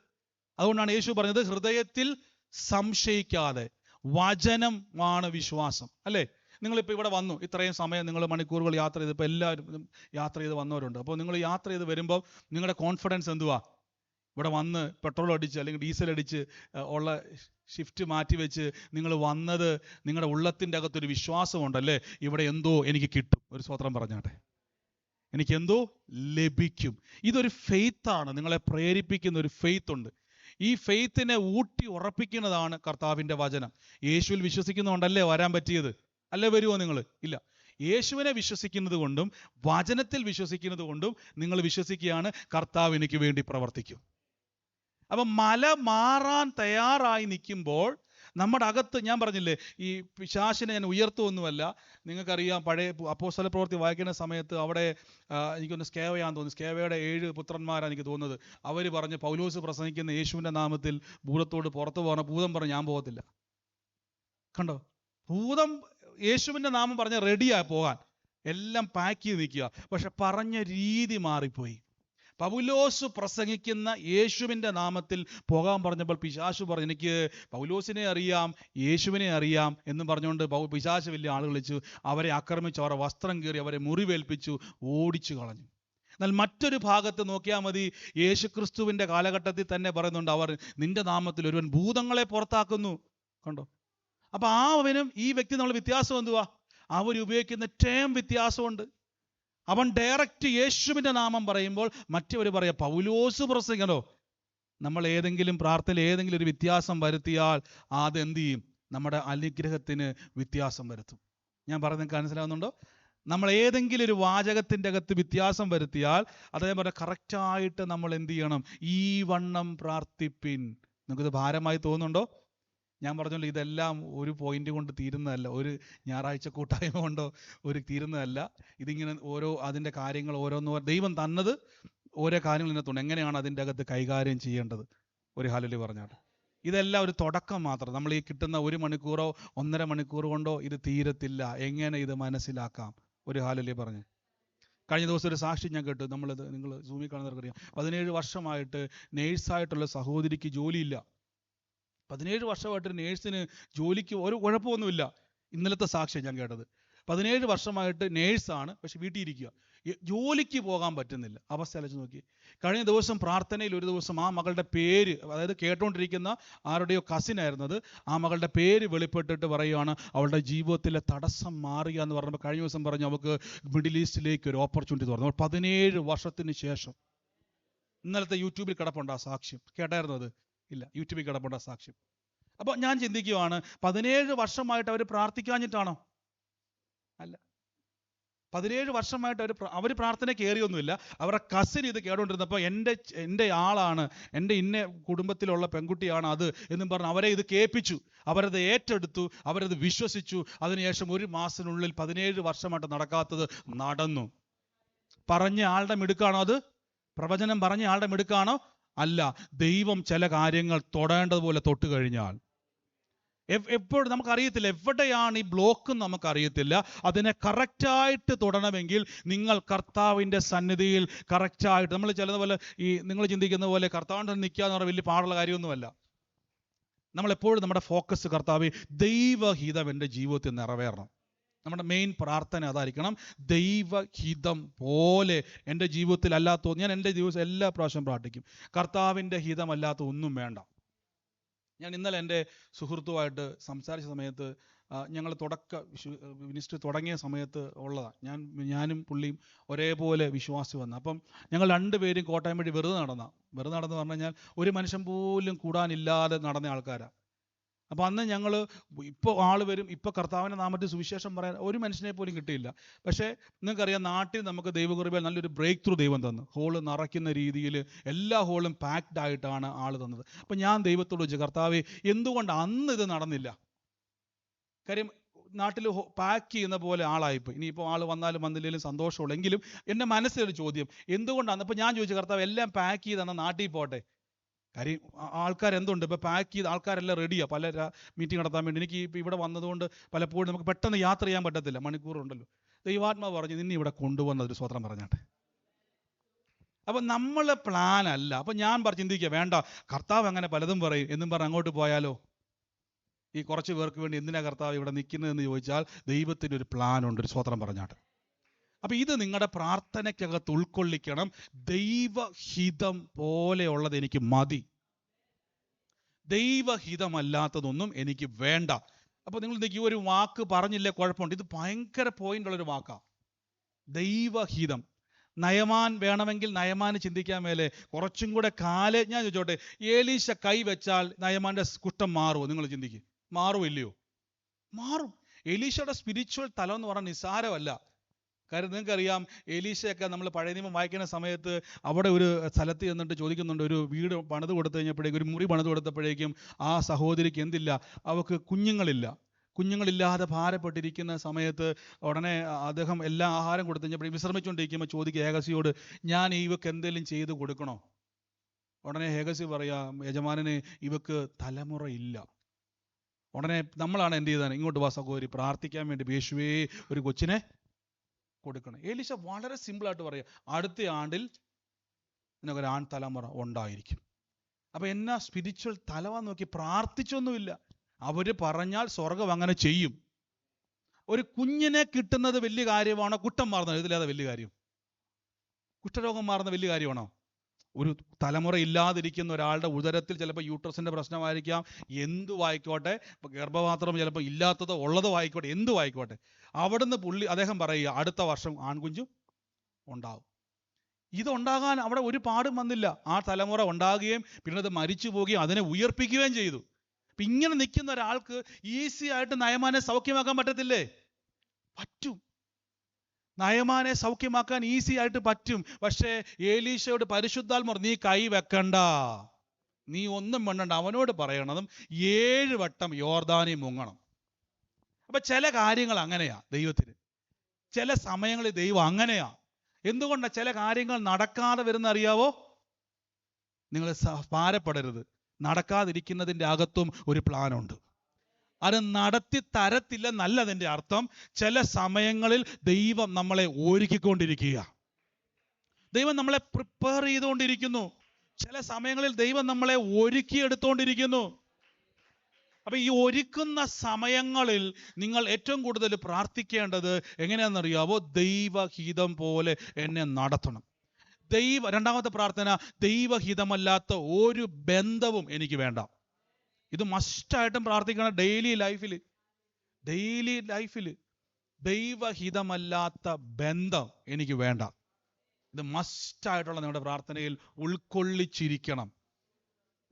അതുകൊണ്ടാണ് യേശു പറഞ്ഞത്, ഹൃദയത്തിൽ സംശയിക്കാതെ വചനമാണ് വിശ്വാസം. അല്ലേ? നിങ്ങളിപ്പോൾ ഇവിടെ വന്നു, ഇത്രയും സമയം നിങ്ങൾ മണിക്കൂറുകൾ യാത്ര ചെയ്ത്, ഇപ്പോൾ എല്ലാവരും യാത്ര ചെയ്ത് വന്നവരുണ്ട്. അപ്പോൾ നിങ്ങൾ യാത്ര ചെയ്ത് വരുമ്പോൾ നിങ്ങളുടെ കോൺഫിഡൻസ് എന്തുവാ? ഇവിടെ വന്ന് പെട്രോൾ അടിച്ച് അല്ലെങ്കിൽ ഡീസൽ അടിച്ച് ഉള്ള ഷിഫ്റ്റ് മാറ്റി വെച്ച് നിങ്ങൾ വന്നത്, നിങ്ങളുടെ ഉള്ളത്തിൻ്റെ അകത്തൊരു വിശ്വാസമുണ്ടല്ലേ, ഇവിടെ എന്തോ എനിക്ക് കിട്ടും. ഒരു സ്തോത്രം പറഞ്ഞാട്ടെ, എനിക്ക് എന്തോ ലഭിക്കും. ഇതൊരു ഫെയ്ത്താണ്, നിങ്ങളെ പ്രേരിപ്പിക്കുന്ന ഒരു ഫെയ്ത്ത് ഉണ്ട്. ഈ ഫെയ്ത്തിനെ ഊട്ടി ഉറപ്പിക്കുന്നതാണ് കർത്താവിൻ്റെ വചനം. യേശുവിൽ വിശ്വസിക്കുന്നതുകൊണ്ടല്ലേ വരാൻ പറ്റിയത്? അല്ലേ വരുമോ നിങ്ങൾ? ഇല്ല. യേശുവിനെ വിശ്വസിക്കുന്നത് കൊണ്ടും വചനത്തിൽ വിശ്വസിക്കുന്നത് കൊണ്ടും നിങ്ങൾ വിശ്വസിക്കുകയാണ്, കർത്താവ് എനിക്ക് വേണ്ടി പ്രവർത്തിക്കും. അപ്പം മല മാറാൻ തയ്യാറായി നിൽക്കുമ്പോൾ നമ്മുടെ അകത്ത്, ഞാൻ പറഞ്ഞില്ലേ, ഈ പിശാചിനെ ഞാൻ ഉയർത്തുമൊന്നുമല്ല. നിങ്ങൾക്കറിയാം, പഴയ അപ്പോസ്തല പ്രവൃത്തി വായിക്കുന്ന സമയത്ത് അവിടെ എനിക്കൊന്ന് സ്കേവയാന്ന് തോന്നുന്നു, സ്കേവയുടെ 7 പുത്രന്മാരാണ് എനിക്ക് തോന്നുന്നത്. അവർ പറഞ്ഞ്, പൗലോസ് പ്രസംഗിക്കുന്ന യേശുവിൻ്റെ നാമത്തിൽ ഭൂതത്തോട് പുറത്തു പോകണം. ഭൂതം പറഞ്ഞു, ഞാൻ പോകത്തില്ല. കണ്ടോ? ഭൂതം യേശുവിൻ്റെ നാമം പറഞ്ഞ് റെഡിയായി പോകാൻ എല്ലാം പാക്ക് ചെയ്ത് നിൽക്കുക. പക്ഷെ പറഞ്ഞ രീതി മാറിപ്പോയി. പൗലോസ് പ്രസംഗിക്കുന്ന യേശുവിൻ്റെ നാമത്തിൽ പോകാൻ പറഞ്ഞപ്പോൾ പിശാച് പറഞ്ഞു, എനിക്ക് പൗലോസിനെ അറിയാം, യേശുവിനെ അറിയാം എന്ന് പറഞ്ഞുകൊണ്ട് പിശാച് വലിയ ആളുകൾ വിളിച്ചു, അവരെ ആക്രമിച്ചു, അവരെ വസ്ത്രം കീറി, അവരെ മുറിവേൽപ്പിച്ചു, ഓടിച്ചു കളഞ്ഞു. എന്നാൽ മറ്റൊരു ഭാഗത്ത് നോക്കിയാൽ മതി, യേശുക്രിസ്തുവിൻ്റെ കാലഘട്ടത്തിൽ തന്നെ പറയുന്നുണ്ട്, അവർ നിന്റെ നാമത്തിൽ ഒരുവൻ ഭൂതങ്ങളെ പുറത്താക്കുന്നു. കണ്ടോ? അപ്പൊ അവനും ഈ വ്യക്തി നമ്മൾ വ്യത്യാസം എന്തുവാ? അവരുപയോഗിക്കുന്ന ടേം വ്യത്യാസമുണ്ട്. അവൻ ഡയറക്റ്റ് യേശുവിൻ്റെ നാമം പറയുമ്പോൾ മറ്റവർ പറയാം പൗലോസ് പ്രസംഗിക്കണോ. നമ്മൾ ഏതെങ്കിലും പ്രാർത്ഥനയിൽ ഏതെങ്കിലും ഒരു വ്യത്യാസം വരുത്തിയാൽ അതെന്ത് ചെയ്യും? നമ്മുടെ അനുഗ്രഹത്തിന് വ്യത്യാസം വരുത്തും. ഞാൻ പറഞ്ഞത് നിങ്ങൾക്ക് മനസ്സിലാവുന്നുണ്ടോ? നമ്മൾ ഏതെങ്കിലും ഒരു വാചകത്തിൻ്റെ അകത്ത് വ്യത്യാസം വരുത്തിയാൽ അതേപോലെ കറക്റ്റായിട്ട് നമ്മൾ എന്ത് ചെയ്യണം? ഈ വണ്ണം പ്രാർത്ഥിപ്പിൻ. നിങ്ങൾക്കിത് ഭാരമായി തോന്നുന്നുണ്ടോ? ഞാൻ പറഞ്ഞല്ലോ, ഇതെല്ലാം ഒരു പോയിന്റ് കൊണ്ട് തീരുന്നതല്ല, ഒരു ഞായറാഴ്ച കൂട്ടായ്മ കൊണ്ടോ ഒരു തീരുന്നതല്ല. ഇതിങ്ങനെ ഓരോ അതിൻ്റെ കാര്യങ്ങൾ ഓരോന്നോ ദൈവം തന്നത് ഓരോ കാര്യങ്ങൾ ഇതിനകത്തുണ്ട്. എങ്ങനെയാണ് അതിൻ്റെ അകത്ത് കൈകാര്യം ചെയ്യേണ്ടത്? ഒരു ഹല്ലേലൂയ പറഞ്ഞാൽ ഇതെല്ലാം ഒരു തുടക്കം മാത്രം. നമ്മൾ ഈ കിട്ടുന്ന 1 മണിക്കൂറോ 1.5 മണിക്കൂർ കൊണ്ടോ ഇത് തീരത്തില്ല. എങ്ങനെ ഇത് മനസ്സിലാക്കാം? ഒരു ഹല്ലേലൂയ പറഞ്ഞ്. കഴിഞ്ഞ ദിവസം ഒരു സാക്ഷി ഞാൻ കേട്ടു. നിങ്ങൾ സൂമിൽ കാണുന്നവർക്കറിയാം, 17 വർഷമായിട്ട് നേഴ്സായിട്ടുള്ള സഹോദരിക്ക് ജോലിയില്ല. 17 വർഷമായിട്ടൊരു നേഴ്സിന് ജോലിക്ക് ഒരു കുഴപ്പമൊന്നുമില്ല. ഇന്നലത്തെ സാക്ഷ്യം ഞാൻ കേട്ടത്. 17 വർഷമായിട്ട് നേഴ്സാണ്, പക്ഷെ വീട്ടിൽ ഇരിക്കുക. ജോലിക്ക് പോകാൻ പറ്റുന്നില്ല. അവസ്ഥ അലച്ചു നോക്കി. കഴിഞ്ഞ ദിവസം പ്രാർത്ഥനയിൽ ഒരു ദിവസം ആ മകളുടെ പേര്, അതായത് കേട്ടുകൊണ്ടിരിക്കുന്ന ആരുടെയോ കസിനായിരുന്നത്, ആ മകളുടെ പേര് വെളിപ്പെട്ടിട്ട് പറയുകയാണ് അവളുടെ ജീവിതത്തിലെ തടസ്സം മാറുക എന്ന് പറഞ്ഞപ്പോൾ കഴിഞ്ഞ ദിവസം പറഞ്ഞു അവൾക്ക് മിഡിൽ ഈസ്റ്റിലേക്ക് ഒരു ഓപ്പർച്യൂണിറ്റി തുറന്നു. 17 വർഷത്തിന് ശേഷം. ഇന്നലത്തെ യൂട്യൂബിൽ കിടപ്പുണ്ട് ആ സാക്ഷ്യം. കേട്ടായിരുന്നു അത്? ഇല്ല, യൂട്യൂബിൽ കിടപ്പുണ്ട് ആ സാക്ഷ്യം. അപ്പോൾ ഞാൻ ചിന്തിക്കുകയാണ്, 17 വർഷമായിട്ട് അവർ പ്രാർത്ഥിക്കാഞ്ഞിട്ടാണോ? അല്ല, 17 വർഷമായിട്ട് അവർ പ്രാർത്ഥന കയറിയൊന്നുമില്ല. അവരുടെ കസിൻ ഇത് കേട്ടുകൊണ്ടിരുന്നപ്പോൾ എൻ്റെ ആളാണ്, എൻ്റെ ഇന്ന കുടുംബത്തിലുള്ള പെൺകുട്ടിയാണ് അത് എന്നും പറഞ്ഞ് അവരെ ഇത് കേൾപ്പിച്ചു. അവരത് ഏറ്റെടുത്തു, അവരത് വിശ്വസിച്ചു. അതിനുശേഷം 1 മാസത്തിനുള്ളിൽ 17 വർഷമായിട്ട് നടക്കാത്തത് നടന്നു. പറഞ്ഞ ആളുടെ മിടുക്കാണോ അത്? പ്രവചനം പറഞ്ഞ ആളുടെ മിടുക്കാണോ? അല്ല. ദൈവം ചില കാര്യങ്ങൾ തൊടേണ്ടതുപോലെ തൊട്ട് കഴിഞ്ഞാൽ എപ്പോഴും നമുക്കറിയത്തില്ല എവിടെയാണ് ഈ ബ്ലോക്ക്, നമുക്കറിയത്തില്ല. അതിനെ കറക്റ്റായിട്ട് തൊടണമെങ്കിൽ നിങ്ങൾ കർത്താവിൻ്റെ സന്നിധിയിൽ കറക്റ്റായിട്ട്, നമ്മൾ ചിലതുപോലെ നിങ്ങൾ ചിന്തിക്കുന്ന പോലെ കർത്താവിൻ്റെ നിൽക്കുക എന്ന് പറഞ്ഞാൽ വലിയ പാടുള്ള കാര്യമൊന്നുമല്ല. നമ്മളെപ്പോഴും നമ്മുടെ ഫോക്കസ് കർത്താവേ ദൈവഹിതം എൻ്റെ ജീവിതത്തിൽ നിറവേറണം. നമ്മുടെ മെയിൻ പ്രാർത്ഥന അതായിരിക്കണം. ദൈവഹിതം പോലെ എൻ്റെ ജീവിതത്തിൽ അല്ലാത്ത, ഞാൻ എൻ്റെ ദിവസം എല്ലാ പ്രാവശ്യം പ്രാർത്ഥിക്കും, കർത്താവിൻ്റെ ഹിതമല്ലാത്ത ഒന്നും വേണ്ട. ഞാൻ ഇന്നലെ എൻ്റെ സുഹൃത്തുമായിട്ട് സംസാരിച്ച സമയത്ത്, ഞങ്ങൾ മിനിസ്ട്രി തുടങ്ങിയ സമയത്ത് ഉള്ളതാണ്, ഞാനും പുള്ളിയും ഒരേപോലെ വിശ്വാസി വന്നു. അപ്പം ഞങ്ങൾ 2 പേരും കോട്ടയം വഴി വെറുതെ നടന്നു പറഞ്ഞു കഴിഞ്ഞാൽ ഒരു മനുഷ്യൻ പോലും കൂടാനില്ലാതെ നടന്ന ആൾക്കാരാണ്. അപ്പോൾ അന്ന് ഞങ്ങൾ, ഇപ്പോൾ ആൾ വരും, ഇപ്പോൾ കർത്താവിൻ്റെ നാമത്തിൽ സുവിശേഷം പറയാൻ ഒരു മനുഷ്യനെ പോലും കിട്ടിയില്ല. പക്ഷേ നിങ്ങൾക്കറിയാം, നാട്ടിൽ നമുക്ക് ദൈവകൃപയിൽ നല്ലൊരു ബ്രേക്ക് ത്രൂ ദൈവം തന്നു. ഹോള് നിറയ്ക്കുന്ന രീതിയിൽ എല്ലാ ഹോളും പാക്ഡ് ആയിട്ടാണ് ആൾ തന്നത്. അപ്പം ഞാൻ ദൈവത്തോട് ചോദിച്ചു, കർത്താവേ എന്തുകൊണ്ട് അന്ന് ഇത് നടന്നില്ല? കാര്യം നാട്ടിൽ പാക്ക് ചെയ്യുന്ന പോലെ ആളായിപ്പോയി. ഇനിയിപ്പോൾ ആൾ വന്നാലും വന്നില്ലെങ്കിലും സന്തോഷമുള്ളൂ. എങ്കിലും എൻ്റെ മനസ്സിലൊരു ചോദ്യം, എന്തുകൊണ്ടാണ്? അപ്പോൾ ഞാൻ ചോദിച്ചു, കർത്താവ് എല്ലാം പാക്ക് ചെയ്ത് എന്നാൽ നാട്ടിൽ പോട്ടെ. കാര്യം ആൾക്കാരെന്തുണ്ട്, ഇപ്പോൾ പാക്ക് ചെയ്ത് ആൾക്കാരെല്ലാം റെഡിയാണ് പല മീറ്റിംഗ് നടത്താൻ വേണ്ടി. എനിക്ക് ഇപ്പോൾ ഇവിടെ വന്നതുകൊണ്ട് പലപ്പോഴും നമുക്ക് പെട്ടെന്ന് യാത്ര ചെയ്യാൻ പറ്റത്തില്ല, മണിക്കൂറുണ്ടല്ലോ. ദൈവാത്മാവ് പറഞ്ഞു നിന്നെ ഇവിടെ കൊണ്ടുവന്നതൊരു സ്വത്രം പറഞ്ഞാട്ടെ. അപ്പം നമ്മൾ പ്ലാൻ അല്ല. അപ്പം ഞാൻ ചിന്തിക്കുക, വേണ്ട, കർത്താവ് അങ്ങനെ പലതും പറയും എന്നും പറഞ്ഞ് അങ്ങോട്ട് പോയാലോ? ഈ കുറച്ച് പേർക്ക് വേണ്ടി എന്തിനാ കർത്താവ് ഇവിടെ നിൽക്കുന്നതെന്ന് ചോദിച്ചാൽ ദൈവത്തിൻ്റെ ഒരു പ്ലാൻ ഉണ്ട്, ഒരു സ്വത്രം പറഞ്ഞാട്ടെ. അപ്പം ഇത് നിങ്ങളുടെ പ്രാർത്ഥനയ്ക്കകത്ത് ഉൾക്കൊള്ളിക്കണം. ദൈവഹിതം പോലെയുള്ളത് എനിക്ക് മതി, ദൈവഹിതമല്ലാത്തതൊന്നും എനിക്ക് വേണ്ട. അപ്പോൾ നിങ്ങൾ ഈ ഒരു വാക്ക് പറഞ്ഞില്ലേ കുഴപ്പമുണ്ട്. ഇത് ഭയങ്കര പോയിന്റുള്ളൊരു വാക്കാണ്, ദൈവഹിതം. നയമാൻ വേണമെങ്കിൽ നയമാന് ചിന്തിക്കാൻ മേലെ കുറച്ചും കൂടെ ഞാൻ ചോദിച്ചോട്ടെ, ഏലീശ കൈ വെച്ചാൽ നയമാൻ്റെ കുഷ്ഠം മാറുമോ? നിങ്ങൾ ചിന്തിക്കും, മാറുമില്ലയോ? മാറും. എലീശയുടെ സ്പിരിച്വൽ തലം എന്ന് പറഞ്ഞാൽ നിസ്സാരമല്ല. കാര്യം നിങ്ങൾക്കറിയാം, എലീശയൊക്കെ നമ്മൾ പഴയ നിയമം വായിക്കുന്ന സമയത്ത് അവിടെ ഒരു സ്ഥലത്ത് ചെന്നിട്ട് ചോദിക്കുന്നുണ്ട്, ഒരു വീട് പണിത് കൊടുത്തു കഴിഞ്ഞപ്പോഴേക്കും, ഒരു മുറി പണിത് കൊടുത്തപ്പോഴേക്കും ആ സഹോദരിക്ക് എന്തില്ല, അവൾക്ക് കുഞ്ഞുങ്ങളില്ലാതെ ഭാരപ്പെട്ടിരിക്കുന്ന സമയത്ത് ഉടനെ അദ്ദേഹം എല്ലാ ആഹാരം കൊടുത്തു കഴിഞ്ഞപ്പോഴേക്കും വിശ്രമിച്ചുകൊണ്ടിരിക്കുമ്പോൾ ചോദിക്കുക ഹേഗസിയോട്, ഞാൻ ഇവക്ക് എന്തെങ്കിലും ചെയ്ത് കൊടുക്കണോ? ഉടനെ ഹേഗസി പറയാം, യജമാനന് ഇവക്ക് തലമുറയില്ല. ഉടനെ നമ്മളാണ് എന്ത് ചെയ്താണ്, ഇങ്ങോട്ട് വാ സഹോദരി, പ്രാർത്ഥിക്കാൻ വേണ്ടി യേശുവേ ഒരു കൊച്ചിനെ കൊടുക്കണം. ഏലീശ വളരെ സിമ്പിളായിട്ട് പറയുക, അടുത്ത ആണ്ടിൽ നിനക്കൊരു ആൺ തലമുറ ഉണ്ടായിരിക്കും. അപ്പം എന്നാ സ്പിരിച്വൽ തലവാന്ന് നോക്കി, പ്രാർത്ഥിച്ചൊന്നുമില്ല. അവർ പറഞ്ഞാൽ സ്വർഗം അങ്ങനെ ചെയ്യും. ഒരു കുഞ്ഞിനെ കിട്ടുന്നത് വലിയ കാര്യമാണോ? കുഷ്ഠം മാറുന്നത് ഇതിലേതാ വലിയ കാര്യം? കുഷ്ഠരോഗം മാറുന്ന വലിയ കാര്യമാണോ? ഒരു തലമുറ ഇല്ലാതിരിക്കുന്ന ഒരാളുടെ ഉദരത്തിൽ ചിലപ്പോൾ യൂട്രസിൻ്റെ പ്രശ്നമായിരിക്കാം, എന്തുവായിക്കോട്ടെ, ഇപ്പോൾ ഗർഭപാത്രം ചിലപ്പോൾ ഇല്ലാത്തതോ ഉള്ളതോ ആയിക്കോട്ടെ, എന്തുവായിക്കോട്ടെ, അവിടുന്ന് അദ്ദേഹം പറയുക അടുത്ത വർഷം ആൺകുഞ്ഞും ഉണ്ടാവും. ഇതുണ്ടാകാൻ അവിടെ ഒരു പാടും വന്നില്ല. ആ തലമുറ ഉണ്ടാകുകയും പിന്നെ അത് മരിച്ചു പോവുകയും അതിനെ ഉയർപ്പിക്കുകയും ചെയ്തു. അപ്പം ഇങ്ങനെ നിൽക്കുന്ന ഒരാൾക്ക് ഈസി ആയിട്ട് നയമാനെ സൗഖ്യമാക്കാൻ പറ്റത്തില്ലേ? പറ്റും. നയമാനെ സൗഖ്യമാക്കാൻ ഈസി ആയിട്ട് പറ്റും. പക്ഷേ ഏലീശയോട് പരിശുദ്ധാത്മാവ് നീ കൈ വെക്കണ്ട, നീ ഒന്നും വേണ്ടണ്ട, അവനോട് പറയണതും 7 വട്ടം യോർദാനിൽ മുങ്ങണം. അപ്പൊ ചില കാര്യങ്ങൾ അങ്ങനെയാ ദൈവത്തിന്, ചില സമയങ്ങളിൽ ദൈവം അങ്ങനെയാ. എന്തുകൊണ്ടാണ് ചില കാര്യങ്ങൾ നടക്കാതെ വരുന്ന അറിയാവോ? നിങ്ങൾ ഭാരപ്പെടരുത്, നടക്കാതിരിക്കുന്നതിൻ്റെ അകത്തും ഒരു പ്ലാനുണ്ട്. അത് നടത്തി തരത്തില്ലെന്നല്ലതിൻ്റെ അർത്ഥം. ചില സമയങ്ങളിൽ ദൈവം നമ്മളെ ഒരുക്കിക്കൊണ്ടിരിക്കുക, ദൈവം നമ്മളെ പ്രിപ്പയർ ചെയ്തുകൊണ്ടിരിക്കുന്നു. ചില സമയങ്ങളിൽ ദൈവം നമ്മളെ ഒരുക്കിയെടുത്തുകൊണ്ടിരിക്കുന്നു. അപ്പൊ ഈ ഒരുക്കുന്ന സമയങ്ങളിൽ നിങ്ങൾ ഏറ്റവും കൂടുതൽ പ്രാർത്ഥിക്കേണ്ടത് എങ്ങനെയാണെന്നറിയാവോ? ദൈവഹിതം പോലെ എന്നെ നടത്തണം. രണ്ടാമത്തെ പ്രാർത്ഥന, ദൈവഹിതമല്ലാത്ത ഒരു ബന്ധവും എനിക്ക് വേണ്ട. ഇത് മസ്റ്റായിട്ടും പ്രാർത്ഥിക്കണം ഡെയിലി ലൈഫിൽ. ദൈവഹിതമല്ലാത്ത ബന്ധം എനിക്ക് വേണ്ട. ഇത് മസ്റ്റായിട്ടുള്ള നിങ്ങളുടെ പ്രാർത്ഥനയിൽ ഉൾക്കൊള്ളിച്ചിരിക്കണം.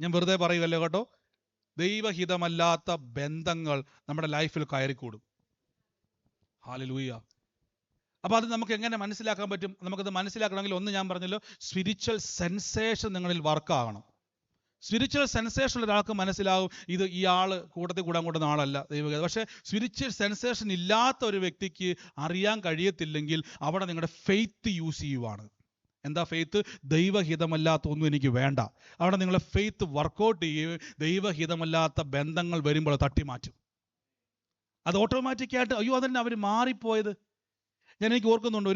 ഞാൻ വെറുതെ പറയുമല്ലോ കേട്ടോ. ദൈവഹിതമല്ലാത്ത ബന്ധങ്ങൾ നമ്മുടെ ലൈഫിൽ കയറിക്കൂടും. ഹല്ലേലൂയ. അപ്പൊ അത് നമുക്ക് എങ്ങനെ മനസ്സിലാക്കാൻ പറ്റും? നമുക്കത് മനസ്സിലാക്കണമെങ്കിൽ ഒന്ന് ഞാൻ പറഞ്ഞല്ലോ, സ്പിരിച്വൽ സെൻസേഷൻ നിങ്ങളിൽ വർക്കാകണം. സ്പിരിച്വൽ സെൻസേഷൻ ഒരാൾക്ക് മനസ്സിലാവും, ഇത് ഇയാൾ കൂട്ടത്തിൽ കൂടാൻ കൊണ്ടുവന്ന ആളല്ല ദൈവഗത. പക്ഷേ സ്പിരിച്വൽ സെൻസേഷൻ ഇല്ലാത്ത ഒരു വ്യക്തിക്ക് അറിയാൻ കഴിയത്തില്ലെങ്കിൽ അവിടെ നിങ്ങളുടെ ഫെയ്ത്ത് യൂസ് ചെയ്യുവാണ്. എന്താ ഫെയ്ത്ത്? ദൈവഹിതമല്ലാത്ത ഒന്നും എനിക്ക് വേണ്ട. അവിടെ നിങ്ങളെ ഫെയ്ത്ത് വർക്കൗട്ട് ചെയ്യുകയും ദൈവഹിതമല്ലാത്ത ബന്ധങ്ങൾ വരുമ്പോൾ തട്ടിമാറ്റും. അത് ഓട്ടോമാറ്റിക്കായിട്ട് അയ്യോ അതന്നെ അവർ മാറിപ്പോയത്. എനിക്ക് ഓർക്കുന്നുണ്ട്,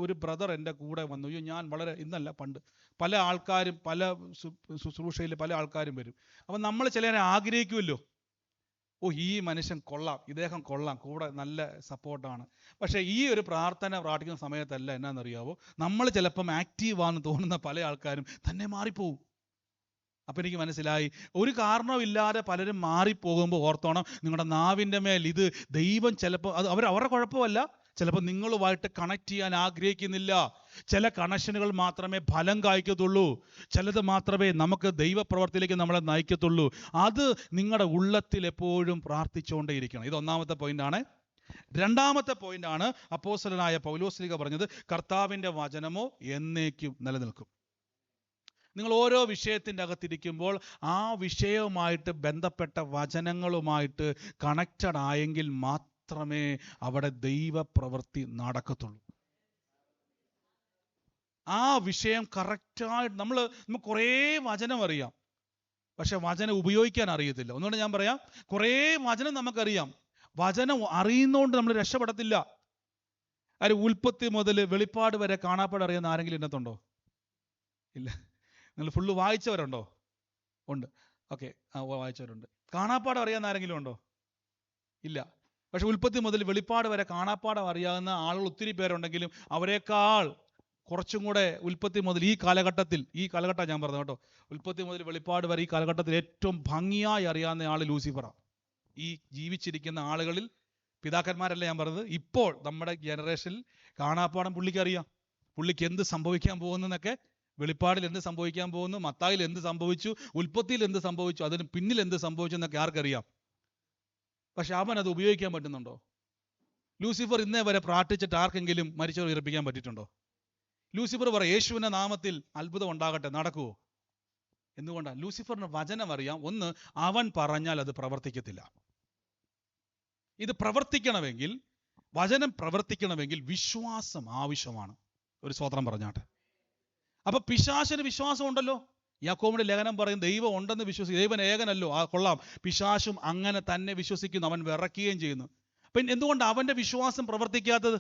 ഒരു ബ്രദർ എൻ്റെ കൂടെ വന്നു. അയ്യോ ഞാൻ വളരെ ഇന്നല്ല പണ്ട് പല ആൾക്കാരും പല ശുശ്രൂഷയിൽ പല ആൾക്കാരും വരും. അപ്പം നമ്മൾ ചിലരെ ആഗ്രഹിക്കുമല്ലോ, ഈ മനുഷ്യൻ കൊള്ളാം, ഇദ്ദേഹം കൊള്ളാം, കൂടെ നല്ല സപ്പോർട്ടാണ്. പക്ഷേ ഈ ഒരു പ്രാർത്ഥിക്കുന്ന സമയത്തല്ല എന്നാണെന്നറിയാവോ, നമ്മൾ ചിലപ്പം ആക്റ്റീവാണെന്ന് തോന്നുന്ന പല ആൾക്കാരും തന്നെ മാറിപ്പോവും. അപ്പം എനിക്ക് മനസ്സിലായി, ഒരു കാരണമില്ലാതെ പലരും മാറിപ്പോകുമ്പോൾ ഓർത്തോണം, നിങ്ങളുടെ നാവിൻ്റെ മേൽ ഇത് ദൈവം ചിലപ്പോൾ അത് അവരുടെ കുഴപ്പമല്ല, ചിലപ്പോൾ നിങ്ങളുമായിട്ട് കണക്ട് ചെയ്യാൻ ആഗ്രഹിക്കുന്നില്ല. ചില കണക്ഷനുകൾ മാത്രമേ ഫലം കായ്ക്കത്തുള്ളൂ, ചിലത് മാത്രമേ നമുക്ക് ദൈവപ്രവർത്തിയിലേക്ക് നമ്മളെ നയിക്കത്തുള്ളൂ. അത് നിങ്ങളുടെ ഉള്ളത്തിൽ എപ്പോഴും പ്രാർത്ഥിച്ചുകൊണ്ടേയിരിക്കണം. ഇത് ഒന്നാമത്തെ പോയിന്റാണ്. രണ്ടാമത്തെ പോയിന്റാണ് അപ്പോസ്തലനായ പൗലോസ്ലീഹ പറഞ്ഞത്, കർത്താവിൻ്റെ വചനമോ എന്നേക്കും നിലനിൽക്കും. നിങ്ങൾ ഓരോ വിഷയത്തിൻ്റെ അകത്തിരിക്കുമ്പോൾ ആ വിഷയവുമായിട്ട് ബന്ധപ്പെട്ട വചനങ്ങളുമായിട്ട് കണക്റ്റഡ് ആയെങ്കിൽ മാത്രമേ അവിടെ ദൈവപ്രവൃത്തി നടക്കത്തുള്ളൂ. ആ വിഷയം കറക്റ്റായിട്ട് നമുക്ക് കുറേ വചനം അറിയാം, പക്ഷെ വചനം ഉപയോഗിക്കാൻ അറിയത്തില്ല. ഒന്നുകൊണ്ട് ഞാൻ പറയാം, കുറേ വചനം നമുക്കറിയാം, വചനം അറിയുന്നതുകൊണ്ട് നമ്മൾ രക്ഷപ്പെടത്തില്ല. ഉൽപ്പത്തി മുതൽ വെളിപ്പാട് വരെ കാണാപ്പാട് അറിയുന്ന ആരെങ്കിലും ഇന്നത്തുണ്ടോ? ഇല്ല. നിങ്ങൾ ഫുള്ള് വായിച്ചവരുണ്ടോ? ഉണ്ട്. ഓക്കെ, വായിച്ചവരുണ്ട്. കാണാപ്പാടം അറിയാവുന്ന ആരെങ്കിലും ഉണ്ടോ? ഇല്ല. പക്ഷെ ഉൽപ്പത്തി മുതൽ വെളിപ്പാട് വരെ കാണാപ്പാടം അറിയാവുന്ന ആളുകൾ ഒത്തിരി പേരുണ്ടെങ്കിലും അവരെക്കാൾ കുറച്ചും കൂടെ ഉൽപ്പത്തി മുതൽ ഈ കാലഘട്ടം ഞാൻ പറഞ്ഞു കേട്ടോ, ഉൽപ്പത്തി മുതൽ വെളിപ്പാട് വരെ ഈ കാലഘട്ടത്തിൽ ഏറ്റവും ഭംഗിയായി അറിയാവുന്ന ആൾ ലൂസിഫറാണ്. ഈ ജീവിച്ചിരിക്കുന്ന ആളുകളിൽ പിതാക്കന്മാരല്ല ഞാൻ പറഞ്ഞത്, ഇപ്പോൾ നമ്മുടെ ജനറേഷനിൽ കാണാപ്പാടം പുള്ളിക്ക് അറിയാം. പുള്ളിക്ക് എന്ത് സംഭവിക്കാൻ പോകുന്നതെന്നൊക്കെ, വെളിപ്പാടിൽ എന്ത് സംഭവിക്കാൻ പോകുന്നു, മത്തായിൽ എന്ത് സംഭവിച്ചു, ഉൽപ്പത്തിയിൽ എന്ത് സംഭവിച്ചു, അതിന് പിന്നിൽ എന്ത് സംഭവിച്ചു എന്നൊക്കെ ആർക്കറിയാം. പക്ഷെ അവൻ അത് ഉപയോഗിക്കാൻ പറ്റുന്നുണ്ടോ? ലൂസിഫർ ഇന്നേ വരെ പ്രാർത്ഥിച്ചിട്ട് ആർക്കെങ്കിലും മരിച്ചവർ ഉയർപ്പിക്കാൻ പറ്റിയിട്ടുണ്ടോ? ലൂസിഫർ പറയും യേശുവിന്റെ നാമത്തിൽ അത്ഭുതം ഉണ്ടാകട്ടെ, നടക്കുവോ? എന്തുകൊണ്ടാണ്? ലൂസിഫറിന് വചനം അറിയാം. ഒന്ന്, അവൻ പറഞ്ഞാൽ അത് പ്രവർത്തിക്കത്തില്ല. ഇത് പ്രവർത്തിക്കണമെങ്കിൽ, വചനം പ്രവർത്തിക്കണമെങ്കിൽ വിശ്വാസം ആവശ്യമാണ്. ഒരു സ്തോത്രം പറഞ്ഞാട്ടെ. അപ്പൊ പിശാചിന് വിശ്വാസം ഉണ്ടല്ലോ. യാക്കോബിന്റെ ലേഖനം പറയും ദൈവം ഉണ്ടെന്ന് വിശ്വസിക്കും. ദൈവൻ ഏകനല്ലോ, കൊള്ളാം. പിശാചും അങ്ങനെ തന്നെ വിശ്വസിക്കുന്നു, അവൻ വിറയ്ക്കുകയും ചെയ്യുന്നു. പിന്നെ എന്തുകൊണ്ട് അവന്റെ വിശ്വാസം പ്രവർത്തിക്കാത്തത്?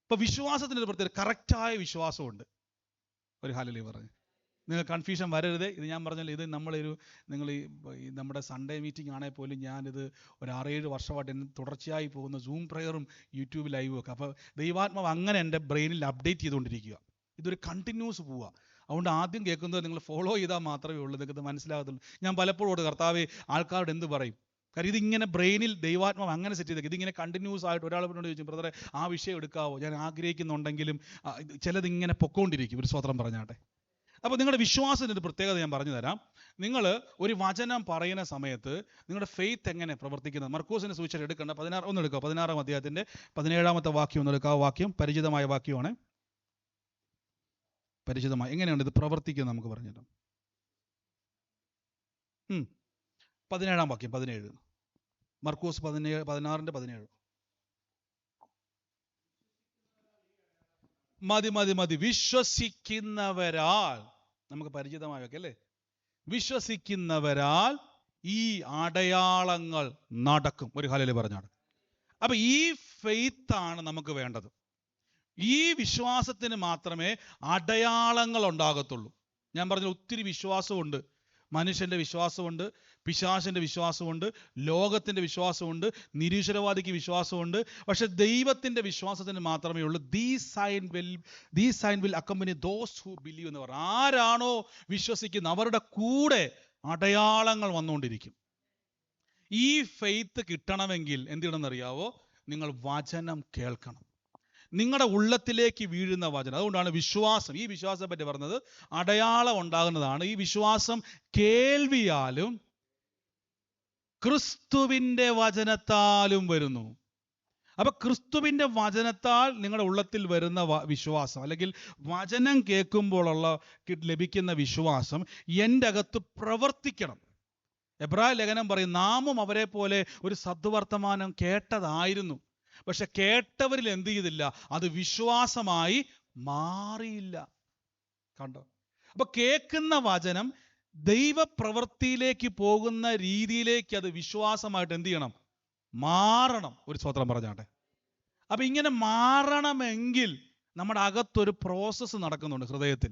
ഇപ്പൊ വിശ്വാസത്തിന് ഒരു പ്രത്യേക കറക്റ്റായ വിശ്വാസമുണ്ട്. ഒരു ഹല്ലേലൂയ പറഞ്ഞു. നിങ്ങൾ കൺഫ്യൂഷൻ വരരുത്. ഇത് ഞാൻ പറഞ്ഞാൽ ഇത് നിങ്ങൾ ഈ നമ്മുടെ സൺഡേ മീറ്റിംഗ് ആണെങ്കിൽ പോലും ഞാനിത് ഒരു 6-7 വർഷമായിട്ട് എന്നെ തുടർച്ചയായി പോകുന്ന സൂം പ്രയറും യൂട്യൂബ് ലൈവും ഒക്കെ. അപ്പോൾ ദൈവാത്മാവ് അങ്ങനെ എൻ്റെ ബ്രെയിനിൽ അപ്ഡേറ്റ് ചെയ്തുകൊണ്ടിരിക്കുക. ഇതൊരു കണ്ടിന്യൂസ് പോവുക. അതുകൊണ്ട് ആദ്യം കേൾക്കുന്നത് നിങ്ങൾ ഫോളോ ചെയ്താൽ മാത്രമേ ഉള്ളൂ, നിങ്ങൾക്ക് മനസ്സിലാകത്തുള്ളൂ. ഞാൻ പലപ്പോഴും കർത്താവേ ആൾക്കാരോട് എന്ത് പറയും? കാര്യം ഇതിങ്ങനെ ബ്രെയിനിൽ ദൈവാത്മാവ് അങ്ങനെ സെറ്റ് ചെയ്തേക്കും. ഇതിങ്ങനെ കണ്ടിന്യൂസ് ആയിട്ട് ഒരാളോട് ചോദിച്ചു, ബ്രദറെ ആ വിഷയം എടുക്കാവോ, ഞാൻ ആഗ്രഹിക്കുന്നുണ്ടെങ്കിലും ചിലതിങ്ങനെ പൊക്കോണ്ടിരിക്കും. ഒരു സ്തോത്രം പറഞ്ഞാട്ടെ. അപ്പോൾ നിങ്ങളുടെ വിശ്വാസത്തിൻ്റെ പ്രത്യേകത ഞാൻ പറഞ്ഞു തരാം. നിങ്ങൾ ഒരു വചനം പറയുന്ന സമയത്ത് നിങ്ങളുടെ ഫെയ്ത്ത് എങ്ങനെ പ്രവർത്തിക്കുന്നത്? മർക്കോസിന്റെ സുവിശേഷം എടുക്കേണ്ട 16-ാം അധ്യായത്തിന്റെ 17-ാമത്തെ വാക്യം ഒന്ന് എടുക്കുക. വാക്യം പരിചിതമായ വാക്യമാണ്. പരിചിതമായി എങ്ങനെയാണ് ഇത് പ്രവർത്തിക്കുന്നത് നമുക്ക് പറഞ്ഞുതരാം. 17-ാം വാക്യം 17, മർക്കോസ് 16:17. മതി വിശ്വസിക്കുന്നവരാൽ, നമുക്ക് പരിചിതമായ വാക്യം അല്ലേ? വിശ്വസിക്കുന്നവരാൽ ഈ അടയാളങ്ങൾ നടക്കും. ഒരു ഹല്ലേലൂയ പറഞ്ഞാണ്. അപ്പൊ ഈ ഫെയ്ത്താണ് നമുക്ക് വേണ്ടത്. ഈ വിശ്വാസത്തിന് മാത്രമേ അടയാളങ്ങൾ ഉണ്ടാകത്തുള്ളൂ. ഞാൻ പറഞ്ഞ ഒത്തിരി വിശ്വാസമുണ്ട്, മനുഷ്യന്റെ വിശ്വാസമുണ്ട്, പിശാചിന്റെ വിശ്വാസമുണ്ട്, ലോകത്തിന്റെ വിശ്വാസമുണ്ട്, നിരീശ്വരവാദിക്ക് വിശ്വാസമുണ്ട്. പക്ഷെ ദൈവത്തിന്റെ വിശ്വാസത്തിന് മാത്രമേ ഉള്ളൂ these sign will accompany those who believe എന്ന് പറഞ്ഞു. ആരാണോ വിശ്വസിക്കുന്നത് അവരുടെ കൂടെ അടയാളങ്ങൾ വന്നുകൊണ്ടിരിക്കും. ഈ ഫെയ്ത്ത് കിട്ടണമെങ്കിൽ എന്ത് ചെയ്യണമെന്നറിയാവോ? നിങ്ങൾ വചനം കേൾക്കണം, നിങ്ങളുടെ ഉള്ളത്തിലേക്ക് വീഴുന്ന വചനം. അതുകൊണ്ടാണ് വിശ്വാസം, ഈ വിശ്വാസത്തെ പറ്റി പറഞ്ഞത് അടയാളം ഉണ്ടാകുന്നതാണ്. ഈ വിശ്വാസം കേൾവിയാലും ക്രിസ്തുവിൻ്റെ വചനത്താലും വരുന്നു. അപ്പൊ ക്രിസ്തുവിൻ്റെ വചനത്താൽ നിങ്ങളുടെ ഉള്ളത്തിൽ വരുന്ന വിശ്വാസം, അല്ലെങ്കിൽ വചനം കേൾക്കുമ്പോഴുള്ള ലഭിക്കുന്ന വിശ്വാസം എൻ്റെ അകത്ത് പ്രവർത്തിക്കണം. എബ്രായ ലേഖനം പറയും, നാമും അവരെ പോലെ ഒരു സദ്വർത്തമാനം കേട്ടതായിരുന്നു, പക്ഷെ കേട്ടവരിൽ എന്ത് ചെയ്തില്ല, അത് വിശ്വാസമായി മാറിയില്ല. കണ്ടോ? അപ്പൊ കേൾക്കുന്ന വചനം ദൈവപ്രവൃത്തിയിലേക്ക് പോകുന്ന രീതിയിലേക്ക് അത് വിശ്വാസമായിട്ട് എന്ത് ചെയ്യണം? മാറണം. ഒരു സ്തോത്രം പറഞ്ഞാട്ടെ. അപ്പൊ ഇങ്ങനെ മാറണമെങ്കിൽ നമ്മുടെ അകത്തൊരു പ്രോസസ്സ് നടക്കുന്നുണ്ട് ഹൃദയത്തിൽ.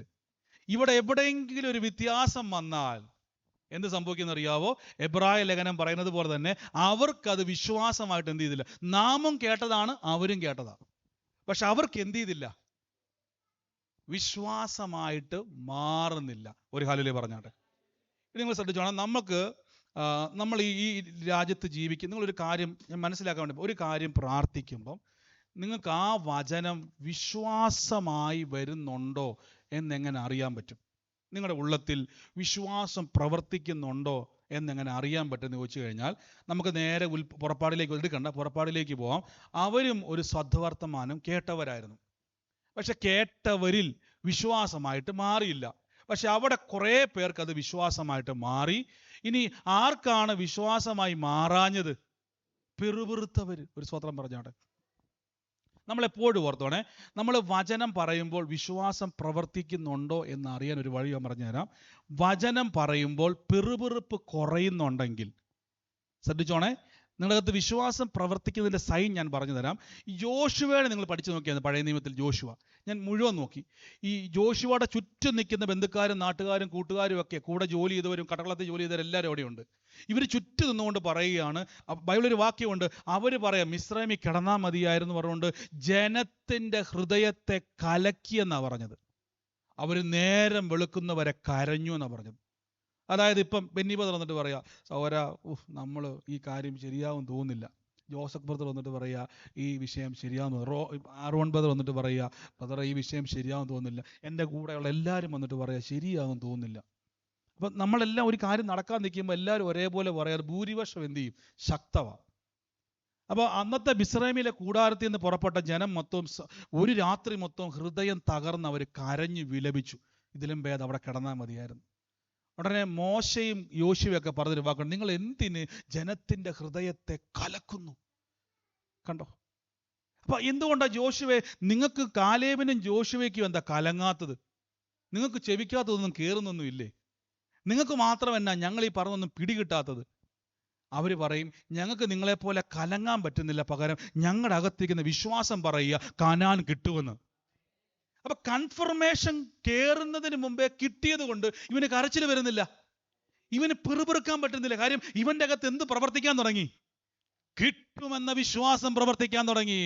ഇവിടെ എവിടെയെങ്കിലും ഒരു വ്യത്യാസം വന്നാൽ എന്ത് സംഭവിക്കുന്ന അറിയാവോ? എബ്രായ ലേഖനം പറയുന്നത് പോലെ തന്നെ അവർക്കത് വിശ്വാസമായിട്ട് എന്ത് ചെയ്തില്ല. നാമും കേട്ടതാണ്, അവരും കേട്ടതാണ്, പക്ഷെ അവർക്ക് എന്ത് ചെയ്തില്ല, വിശ്വാസമായിട്ട് മാറുന്നില്ല. ഒരു ഹല്ലേലൂയ പറഞ്ഞാട്ടെ. നിങ്ങൾ ശ്രദ്ധിച്ചോണം, നമ്മൾ ഈ രാജ്യത്ത് ജീവിക്കും. നിങ്ങളൊരു കാര്യം ഞാൻ മനസ്സിലാക്കാൻ വേണ്ടി, ഒരു കാര്യം പ്രാർത്ഥിക്കുമ്പം നിങ്ങൾക്ക് ആ വചനം വിശ്വാസമായി വരുന്നുണ്ടോ എന്നെങ്ങനെ അറിയാൻ പറ്റും? നിങ്ങളുടെ ഉള്ളത്തിൽ വിശ്വാസം പ്രവർത്തിക്കുന്നുണ്ടോ എന്നെങ്ങനെ അറിയാൻ പറ്റുമെന്ന് ചോദിച്ചു കഴിഞ്ഞാൽ നമുക്ക് നേരെ പുറപ്പാടിലേക്ക് എടുക്കണ്ട, പുറപ്പാടിലേക്ക് പോവാം. അവരും ഒരു സദ്വർത്തമാനം കേട്ടവരായിരുന്നു, പക്ഷെ കേട്ടവരിൽ വിശ്വാസമായിട്ട് മാറിയില്ല. പക്ഷെ അവിടെ കുറേ പേർക്ക് അത് വിശ്വാസമായിട്ട് മാറി. ഇനി ആർക്കാണ് വിശ്വാസമായി മാറാഞ്ഞത്? പിറുപിറുത്തവർ. ഒരു സ്തോത്രം പറഞ്ഞാട്ടെ. നമ്മളെപ്പോഴും ഓർത്തോണേ, നമ്മൾ വചനം പറയുമ്പോൾ വിശ്വാസം പ്രവർത്തിക്കുന്നുണ്ടോ എന്ന് അറിയാൻ ഒരു വഴി ഞാൻ പറഞ്ഞുതരാം. വചനം പറയുമ്പോൾ പിറുപിറുപ്പ് കുറയുന്നുണ്ടെങ്കിൽ ശ്രദ്ധിച്ചോണേ, നിങ്ങളുടെ അകത്ത് വിശ്വാസം പ്രവർത്തിക്കുന്നതിൻ്റെ സൈൻ ഞാൻ പറഞ്ഞു തരാം. യോശുവയെ നിങ്ങൾ പഠിച്ചു നോക്കിയാണ്, പഴയ നിയമത്തിൽ ജോഷുവ ഞാൻ മുഴുവൻ നോക്കി. ഈ ജോഷുവയുടെ ചുറ്റും നിൽക്കുന്ന ബന്ധുക്കാരും നാട്ടുകാരും കൂട്ടുകാരും ഒക്കെ, കൂടെ ജോലി ചെയ്തവരും കടകളത്തിൽ ജോലി ചെയ്തവരും എല്ലാവരും അവിടെയുണ്ട്. ഇവർ ചുറ്റും നിന്നുകൊണ്ട് പറയുകയാണ്, ബൈബിളൊരു വാക്യമുണ്ട്, അവർ പറയാം മിസ്രൈമിൽ കിടന്നാൽ മതിയായിരുന്നു പറഞ്ഞുകൊണ്ട് ജനത്തിൻ്റെ ഹൃദയത്തെ കലക്കിയെന്നാണ് പറഞ്ഞത്. അവർ നേരം വെളുക്കുന്നവരെ കരഞ്ഞു എന്നാണ് പറഞ്ഞത്. അതായത് ഇപ്പം ബെന്നി ബ്രദർ വന്നിട്ട് പറയാ, സഹോദരാ നമ്മൾ ഈ കാര്യം ശരിയാവും തോന്നുന്നില്ല. ജോസഫ് ബ്രദർ വന്നിട്ട് പറയുക ഈ വിഷയം ശരിയാവുന്നു. ആർവൺ ബ്രദർ വന്നിട്ട് പറയുക, ബ്രദർ ഈ വിഷയം ശരിയാവും തോന്നുന്നില്ല. എൻ്റെ കൂടെയുള്ള എല്ലാവരും വന്നിട്ട് പറയുക ശരിയാവും തോന്നുന്നില്ല. അപ്പം നമ്മളെല്ലാം ഒരു കാര്യം നടക്കാൻ നിൽക്കുമ്പോൾ എല്ലാവരും ഒരേപോലെ പറയാറ് ഭൂരിപക്ഷം എന്ത് ചെയ്യും? ശക്തമാണ്. അപ്പോൾ അന്നത്തെ മിസ്രൈമിലെ കൂടാരത്തിൽ നിന്ന് പുറപ്പെട്ട ജനം മൊത്തം ഒരു രാത്രി മൊത്തം ഹൃദയം തകർന്ന് അവർ കരഞ്ഞു വിലപിച്ചു. ഇതിലും ഭേദം അവിടെ കിടന്നാൽ മതിയായിരുന്നു. ഉടനെ മോശയും യോശുവയൊക്കെ പറഞ്ഞൊരു വാക്കുണ്ട്, നിങ്ങൾ എന്തിന് ജനത്തിൻ്റെ ഹൃദയത്തെ കലക്കുന്നു? കണ്ടോ? അപ്പൊ എന്തുകൊണ്ടാണ് ജോഷുവെ, നിങ്ങൾക്ക് കാലേബിനും ജോഷുവയ്ക്കും എന്താ കലങ്ങാത്തത്? നിങ്ങൾക്ക് ചെവിക്കാത്തതൊന്നും കയറുന്നൊന്നും ഇല്ലേ? നിങ്ങൾക്ക് മാത്രമല്ല ഞങ്ങൾ ഈ പറഞ്ഞൊന്നും പിടികിട്ടാത്തത്? അവർ പറയും, ഞങ്ങൾക്ക് നിങ്ങളെപ്പോലെ കലങ്ങാൻ പറ്റുന്നില്ല, പകരം ഞങ്ങളുടെ അകത്തിരിക്കുന്ന വിശ്വാസം പറയുക കാനാൻ കിട്ടുമെന്ന്. അപ്പൊ കൺഫർമേഷൻ കയറുന്നതിന് മുമ്പേ കിട്ടിയത് കൊണ്ട് ഇവന് കരച്ചിൽ വരുന്നില്ല, ഇവന് പിറുപിറുക്കാൻ പറ്റുന്നില്ല. കാര്യം ഇവന്റെ അകത്ത് എന്ത് പ്രവർത്തിക്കാൻ തുടങ്ങി? കിട്ടുമെന്ന വിശ്വാസം പ്രവർത്തിക്കാൻ തുടങ്ങി.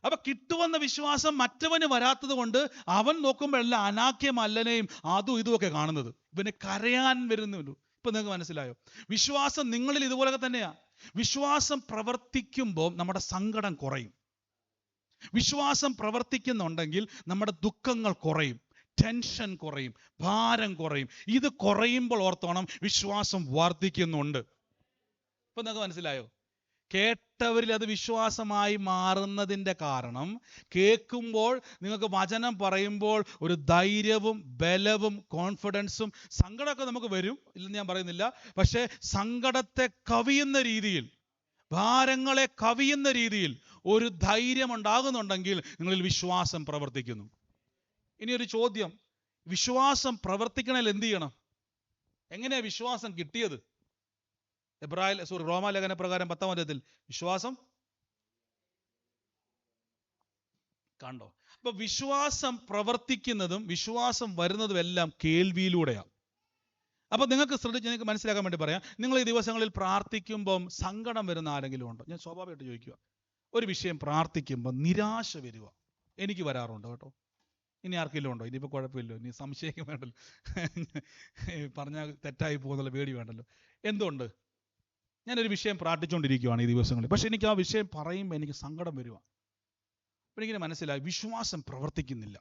അപ്പൊ കിട്ടുമെന്ന വിശ്വാസം മറ്റവന് വരാത്തത് കൊണ്ട് അവൻ നോക്കുമ്പോഴല്ല അനാക്യമല്ലനെയും അതും ഇതുമൊക്കെ കാണുന്നത്. ഇവന് കരയാൻ വരുന്നുള്ളൂ. ഇപ്പൊ നിങ്ങൾക്ക് മനസ്സിലായോ? വിശ്വാസം നിങ്ങളിൽ ഇതുപോലൊക്കെ തന്നെയാ. വിശ്വാസം പ്രവർത്തിക്കുമ്പോൾ നമ്മുടെ സങ്കടം കുറയും. വിശ്വാസം പ്രവർത്തിക്കുന്നുണ്ടെങ്കിൽ നമ്മുടെ ദുഃഖങ്ങൾ കുറയും, ടെൻഷൻ കുറയും, ഭാരം കുറയും. ഇത് കുറയുമ്പോൾ ഓർത്തോണം വിശ്വാസം വർദ്ധിക്കുന്നുണ്ട്. ഇപ്പൊ നിങ്ങൾക്ക് മനസ്സിലായോ? കേട്ടവരിൽ അത് വിശ്വാസമായി മാറുന്നതിൻ്റെ കാരണം, കേൾക്കുമ്പോൾ നിങ്ങൾക്ക് വചനം പറയുമ്പോൾ ഒരു ധൈര്യവും ബലവും കോൺഫിഡൻസും, സങ്കടമൊക്കെ നമുക്ക് വരും, ഇല്ലെന്ന് ഞാൻ പറയുന്നില്ല, പക്ഷേ സങ്കടത്തെ കവിയുന്ന രീതിയിൽ, ഭാരങ്ങളെ കവിയുന്ന രീതിയിൽ ഒരു ധൈര്യം ഉണ്ടാകുന്നുണ്ടെങ്കിൽ നിങ്ങളിൽ വിശ്വാസം പ്രവർത്തിക്കുന്നു. ഇനി ഒരു ചോദ്യം, വിശ്വാസം പ്രവർത്തിക്കണമെങ്കിൽ എന്ത് ചെയ്യണം? എങ്ങനെയാ വിശ്വാസം കിട്ടിയത്? റോമാലേഖന പ്രകാരം 10-ാം അധ്യായത്തിൽ വിശ്വാസം കണ്ടോ? അപ്പൊ വിശ്വാസം പ്രവർത്തിക്കുന്നതും വിശ്വാസം വരുന്നതും എല്ലാം കേൾവിയിലൂടെയാണ്. അപ്പൊ നിങ്ങൾക്ക് നിങ്ങൾക്ക് മനസ്സിലാക്കാൻ വേണ്ടി പറയാം, നിങ്ങൾ ഈ ദിവസങ്ങളിൽ പ്രാർത്ഥിക്കുമ്പം സങ്കടം വരുന്ന ആരെങ്കിലും ഉണ്ടോ? ഞാൻ സ്വാഭാവികമായിട്ട് ചോദിക്കുക. ഒരു വിഷയം പ്രാർത്ഥിക്കുമ്പോൾ നിരാശ വരിക എനിക്ക് വരാറുണ്ട് കേട്ടോ. ഇനി ആർക്കെങ്കിലും ഉണ്ടോ? ഇനിയിപ്പോൾ കുഴപ്പമില്ലോ, ഇനി സംശയിക്കും വേണ്ടല്ലോ, പറഞ്ഞാൽ തെറ്റായി പോകുന്നുള്ള പേടി വേണ്ടല്ലോ. എന്തുകൊണ്ട്? ഞാനൊരു വിഷയം പ്രാർത്ഥിച്ചുകൊണ്ടിരിക്കുകയാണ് ഈ ദിവസങ്ങളിൽ, പക്ഷെ എനിക്ക് ആ വിഷയം പറയുമ്പോൾ എനിക്ക് സങ്കടം വരിക. അപ്പോൾ എനിക്കിനെ മനസ്സിലായി, വിശ്വാസം പ്രവർത്തിക്കുന്നില്ല.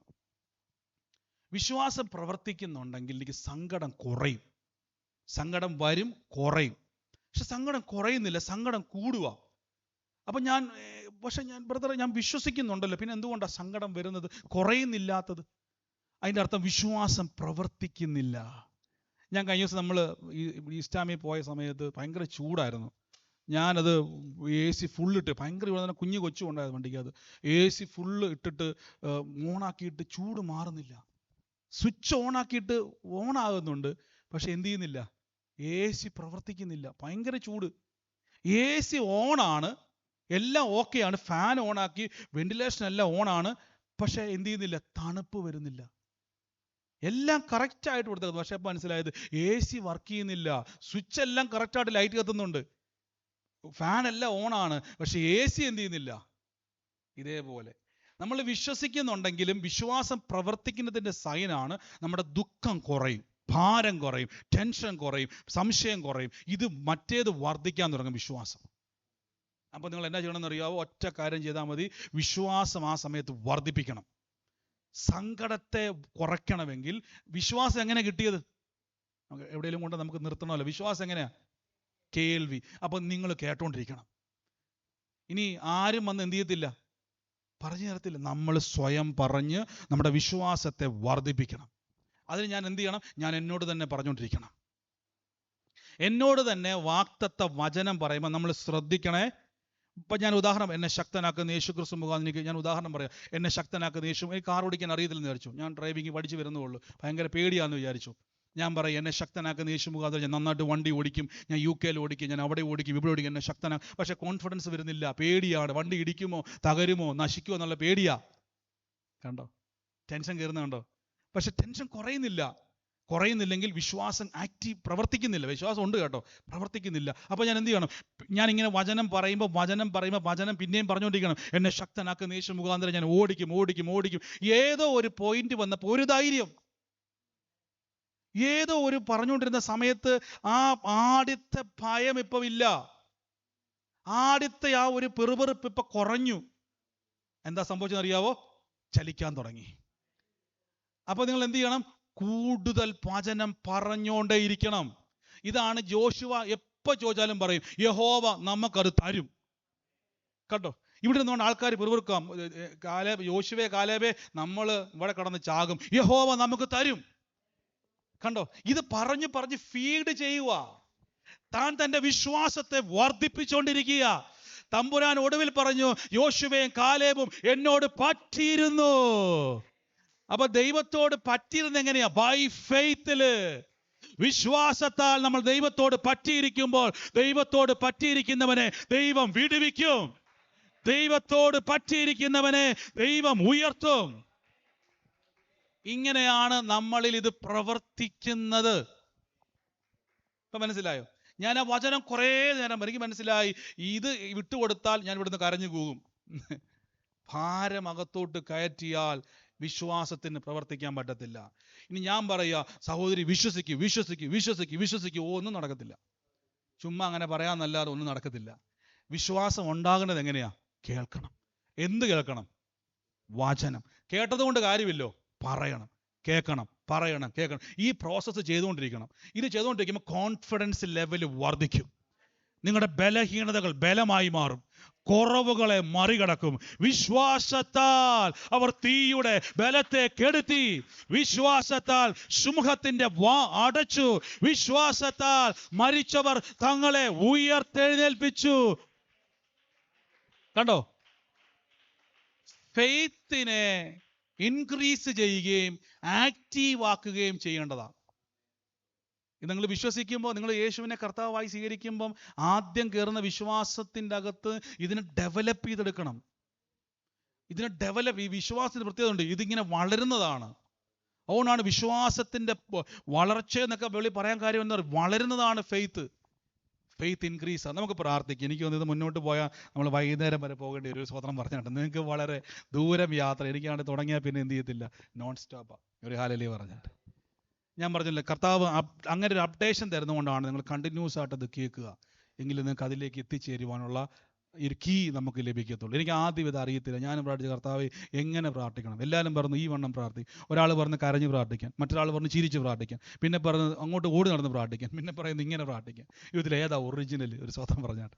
വിശ്വാസം പ്രവർത്തിക്കുന്നുണ്ടെങ്കിൽ എനിക്ക് സങ്കടം കുറയും. സങ്കടം വരും, കുറയും. പക്ഷെ സങ്കടം കുറയുന്നില്ല, സങ്കടം കൂടുക. അപ്പം പക്ഷെ ബ്രദറെ ഞാൻ വിശ്വസിക്കുന്നുണ്ടല്ലോ, പിന്നെ എന്തുകൊണ്ടാണ് സങ്കടം വരുന്നത്, കുറയുന്നില്ലാത്തത്? അതിൻ്റെ അർത്ഥം വിശ്വാസം പ്രവർത്തിക്കുന്നില്ല. ഞാൻ കഴിഞ്ഞ ദിവസം നമ്മൾ ഈസ്റ്റാമിൽ പോയ സമയത്ത് ഭയങ്കര ചൂടായിരുന്നു. ഞാനത് AC ഫുള്ളിട്ട്, ഭയങ്കര ഇവിടെ തന്നെ കുഞ്ഞു കൊച്ചു ഉണ്ടായത് വണ്ടിക്ക്, അത് AC ഫുള്ള് ഇട്ടിട്ട് ഓണാക്കിയിട്ട് ചൂട് മാറുന്നില്ല. സ്വിച്ച് ഓണാക്കിയിട്ട് ഓണാകുന്നുണ്ട്, പക്ഷെ എന്ത് ചെയ്യുന്നില്ല, AC പ്രവർത്തിക്കുന്നില്ല. ഭയങ്കര ചൂട്. AC ഓണാണ്, എല്ലാം ഓക്കെയാണ്, ഫാൻ ഓണാക്കി, വെന്റിലേഷൻ എല്ലാം ഓണാണ്, പക്ഷെ എന്ത് ചെയ്യുന്നില്ല, തണുപ്പ് വരുന്നില്ല. എല്ലാം കറക്റ്റായിട്ട് കൊടുത്തത്, പക്ഷെ ഇപ്പം മനസ്സിലായത് AC വർക്ക് ചെയ്യുന്നില്ല. സ്വിച്ച് എല്ലാം കറക്റ്റായിട്ട് ലൈറ്റ് കത്തുന്നുണ്ട്, ഫാൻ എല്ലാം ഓണാണ്, പക്ഷെ AC എന്ത് ചെയ്യുന്നില്ല. ഇതേപോലെ നമ്മൾ വിശ്വസിക്കുന്നുണ്ടെങ്കിലും വിശ്വാസം പ്രവർത്തിക്കുന്നതിൻ്റെ സൈനാണ് നമ്മുടെ ദുഃഖം കുറയും, ഭാരം കുറയും, ടെൻഷൻ കുറയും, സംശയം കുറയും. ഇത് മറ്റേത് വർദ്ധിക്കാൻ തുടങ്ങും, വിശ്വാസം. അപ്പോൾ നിങ്ങൾ എന്നാ ചെയ്യണമെന്ന് അറിയാവോ? ഒറ്റ കാര്യം ചെയ്താൽ മതി, വിശ്വാസം ആ സമയത്ത് വർദ്ധിപ്പിക്കണം. സങ്കടത്തെ കുറയ്ക്കണമെങ്കിൽ വിശ്വാസം എങ്ങനെ കിട്ടിയത്? എവിടെയെങ്കിലും കൊണ്ട് നമുക്ക് നിർത്തണമല്ലോ. വിശ്വാസം എങ്ങനെയാ? കേൾവി. അപ്പം നിങ്ങൾ കേട്ടോണ്ടിരിക്കണം. ഇനി ആരും വന്ന് എന്ത് ചെയ്യത്തില്ല, പറഞ്ഞു തരത്തില്ല. നമ്മൾ സ്വയം പറഞ്ഞ് നമ്മുടെ വിശ്വാസത്തെ വർദ്ധിപ്പിക്കണം. അതിന് ഞാൻ എന്ത് ചെയ്യണം? ഞാൻ എന്നോട് തന്നെ പറഞ്ഞുകൊണ്ടിരിക്കണം. എന്നോട് തന്നെ വാക്തത്വ വചനം പറയുമ്പോൾ നമ്മൾ ശ്രദ്ധിക്കണേ. ഇപ്പം ഞാൻ ഉദാഹരണം, എന്നെ ശക്തനാക്കുന്ന യേശു ക്രിസ്തു മുഖാന്തരം ഞാൻ ഉദാഹരണം പറയാം. എന്നെ ശക്തനാക്കുന്ന യേശു. എനിക്ക് കാർ ഓടിക്കാൻ അറിയത്തില്ലെന്ന് വിചാരിച്ചു. ഞാൻ ഡ്രൈവിംഗ് പഠിച്ച് വരുന്നുള്ളൂ, ഭയങ്കര പേടിയാണെന്ന് വിചാരിച്ചു. ഞാൻ പറയും, എന്നെ ശക്തനാക്കുന്ന യേശു മുഖാന്തരം ഞാൻ നന്നായിട്ട് വണ്ടി ഓടിക്കും, ഞാൻ UK ഓടിക്കും, ഞാൻ അവിടെ ഓടിക്കും, ഇവിടെ ഓടിക്കും, എന്നെ പക്ഷെ കോൺഫിഡൻസ് വരുന്നില്ല, പേടിയാണ്. വണ്ടി ഇടിക്കുമോ, തകരുമോ, നശിക്കുമോ എന്നുള്ള പേടിയാ. കണ്ടോ, ടെൻഷൻ കയറുന്ന കണ്ടോ? പക്ഷെ ടെൻഷൻ കുറയുന്നില്ലെങ്കിൽ വിശ്വാസം പ്രവർത്തിക്കുന്നില്ല. വിശ്വാസം ഉണ്ട് കേട്ടോ, പ്രവർത്തിക്കുന്നില്ല. അപ്പോൾ ഞാൻ എന്ത് ചെയ്യണം? ഞാനിങ്ങനെ വചനം പറയുമ്പോൾ വചനം പിന്നെയും പറഞ്ഞുകൊണ്ടിരിക്കണം. എന്നെ ശക്തനാക്കുന്ന യേശു മുഖാന്തരം ഞാൻ ഓടിക്കും. ഏതോ ഒരു പോയിന്റ് വന്നപ്പോൾ ഒരു ധൈര്യം, ഏതോ ഒരു പറഞ്ഞുകൊണ്ടിരുന്ന സമയത്ത് ആ ആദ്യത്തെ ഭയം ഇപ്പം ഇല്ല, ആദ്യത്തെ ആ ഒരു പെറുപെറുപ്പ് ഇപ്പൊ കുറഞ്ഞു. എന്താ സംഭവിച്ചെന്നറിയാവോ? ചലിക്കാൻ തുടങ്ങി. അപ്പൊ നിങ്ങൾ എന്ത് ചെയ്യണം? കൂടുതൽ വചനം പറഞ്ഞുകൊണ്ടേയിരിക്കണം. ഇതാണ് ജോഷുവ എപ്പോ ചോദിച്ചാലും പറയും, യഹോവ നമുക്കത് തരും. കേട്ടോ, ഇവിടെ നിന്നുകൊണ്ട് ആൾക്കാർ പെറുപെറുക്കാം, യോശുവേ കാലേബേ നമ്മൾ ഇവിടെ കടന്ന് ചാകും, യഹോവ നമുക്ക് തരും. കണ്ടോ, ഇത് പറഞ്ഞ് ഫീഡ് ചെയ്യുക. താൻ തൻ്റെ വിശ്വാസത്തെ വർദ്ധിപ്പിച്ചുകൊണ്ടിരിക്കുക. തമ്പുരാൻ ഒടുവിൽ പറഞ്ഞു, യോശുവയും കാലേബും എന്നോട് പറ്റിയിരുന്നു. അപ്പൊ ദൈവത്തോട് പറ്റിയിരുന്ന എങ്ങനെയാ? ബൈ ഫെയ്ത്തില്, വിശ്വാസത്താൽ നമ്മൾ ദൈവത്തോട് പറ്റിയിരിക്കുമ്പോൾ ദൈവത്തോട് പറ്റിയിരിക്കുന്നവനെ ദൈവം വിടുവിക്കും, ദൈവത്തോട് പറ്റിയിരിക്കുന്നവനെ ദൈവം ഉയർത്തും. ഇങ്ങനെയാണ് നമ്മളിൽ ഇത് പ്രവർത്തിക്കുന്നത്. ഇപ്പൊ മനസ്സിലായോ? ഞാൻ ആ വചനം കുറേ നേരം എനിക്ക് മനസ്സിലായി, ഇത് വിട്ടുകൊടുത്താൽ ഞാൻ ഇവിടുന്ന് കരഞ്ഞു പോകും. ഭാരം അകത്തോട്ട് കയറ്റിയാൽ വിശ്വാസത്തിന് പ്രവർത്തിക്കാൻ പറ്റത്തില്ല. ഇനി ഞാൻ പറയാ, സഹോദരി വിശ്വസിക്കൂ, ഒന്നും നടക്കത്തില്ല. ചുമ്മാ അങ്ങനെ പറയാന്നല്ലാതെ ഒന്നും നടക്കത്തില്ല. വിശ്വാസം ഉണ്ടാകുന്നത് എങ്ങനെയാ? കേൾക്കണം. എന്ത് കേൾക്കണം? വചനം. കേട്ടത് കൊണ്ട് കാര്യമില്ലോ, പറയണം, കേൾക്കണം. ഈ പ്രോസസ്സ് ചെയ്തുകൊണ്ടിരിക്കണം. ഇത് ചെയ്തുകൊണ്ടിരിക്കുമ്പോൾ കോൺഫിഡൻസ് ലെവൽ വർദ്ധിക്കും. നിങ്ങളുടെ ബലഹീനതകൾ ബലമായി മാറും, കുറവുകളെ മറികടക്കും. വിശ്വാസത്താൽ അവർ തീയുടെ ബലത്തെ കെടുത്തി, വിശ്വാസത്താൽ സിംഹത്തിന്റെ വാ അടച്ചു, വിശ്വാസത്താൽ മരിച്ചവർ തങ്ങളെ ഉയർത്തെഴുന്നേൽപ്പിച്ചു. കണ്ടോ, ഫെയ്ത്തിനെ ഇൻക്രീസ് ചെയ്യുകയും ആക്റ്റീവ് ആക്കുകയും ചെയ്യേണ്ടതാണ്. ഇത് നിങ്ങൾ വിശ്വസിക്കുമ്പോൾ, നിങ്ങൾ യേശുവിനെ കർത്താവായി സ്വീകരിക്കുമ്പം ആദ്യം കയറുന്ന വിശ്വാസത്തിൻ്റെ അകത്ത് ഇതിനെ ഡെവലപ്പ് ചെയ്തെടുക്കണം. ഈ വിശ്വാസത്തിന് പ്രത്യേകത ഉണ്ട്, ഇതിങ്ങനെ വളരുന്നതാണ്. അതുകൊണ്ടാണ് വിശ്വാസത്തിൻ്റെ വളർച്ച എന്നൊക്കെ വെളി പറയാൻ കാര്യം എന്ന് പറയും, വളരുന്നതാണ് ഫെയ്ത്ത് ഇൻക്രീസ് ആണ്. നമുക്ക് പ്രാർത്ഥിക്കാം. എനിക്ക് തോന്നുന്നത് മുന്നോട്ട് പോയാൽ നമ്മൾ വൈകുന്നേരം വരെ പോകേണ്ടി ഒരു സ്വതന്ത്രം പറഞ്ഞിട്ടുണ്ട്. നിങ്ങൾക്ക് വളരെ ദൂരം യാത്ര, എനിക്കാണ് തുടങ്ങിയാൽ പിന്നെ എന്ത് ചെയ്യത്തില്ല, നോൺ സ്റ്റോപ്പാണ്. ഒരു ഹല്ലേലൂയ പറഞ്ഞിട്ട് ഞാൻ പറഞ്ഞില്ല, കർത്താവ് അങ്ങനെ ഒരു അപ്ഡേഷൻ തരുന്നതുകൊണ്ടാണ് നിങ്ങൾ കണ്ടിന്യൂസ് ആയിട്ട് അത് കേൾക്കുക, എങ്കിലും നിങ്ങൾക്ക് അതിലേക്ക് എത്തിച്ചേരുവാനുള്ള ഒരു കീ നമുക്ക് ലഭിക്കത്തുള്ളൂ. എനിക്ക് ആദ്യം ഇത് അറിയത്തില്ല. ഞാൻ പ്രാർത്ഥിച്ച കർത്താവ് എങ്ങനെ പ്രാർത്ഥിക്കണം. എല്ലാവരും പറഞ്ഞു ഈ വണ്ണം പ്രാർത്ഥിക്കും. ഒരാൾ പറഞ്ഞ് കരഞ്ഞ് പ്രാർത്ഥിക്കാൻ, മറ്റൊരാൾ പറഞ്ഞ് ചിരിച്ച് പ്രാർത്ഥിക്കാൻ, പിന്നെ പറഞ്ഞ് അങ്ങോട്ട് ഓടി നടന്ന് പ്രാർത്ഥിക്കാൻ, പിന്നെ പറയുന്നത് ഇങ്ങനെ പ്രാർത്ഥിക്കാൻ. ഇതിൽ ഏതാ ഒറിജിനൽ? ഒരു സ്വതന്ത്രം പറഞ്ഞാട്ട്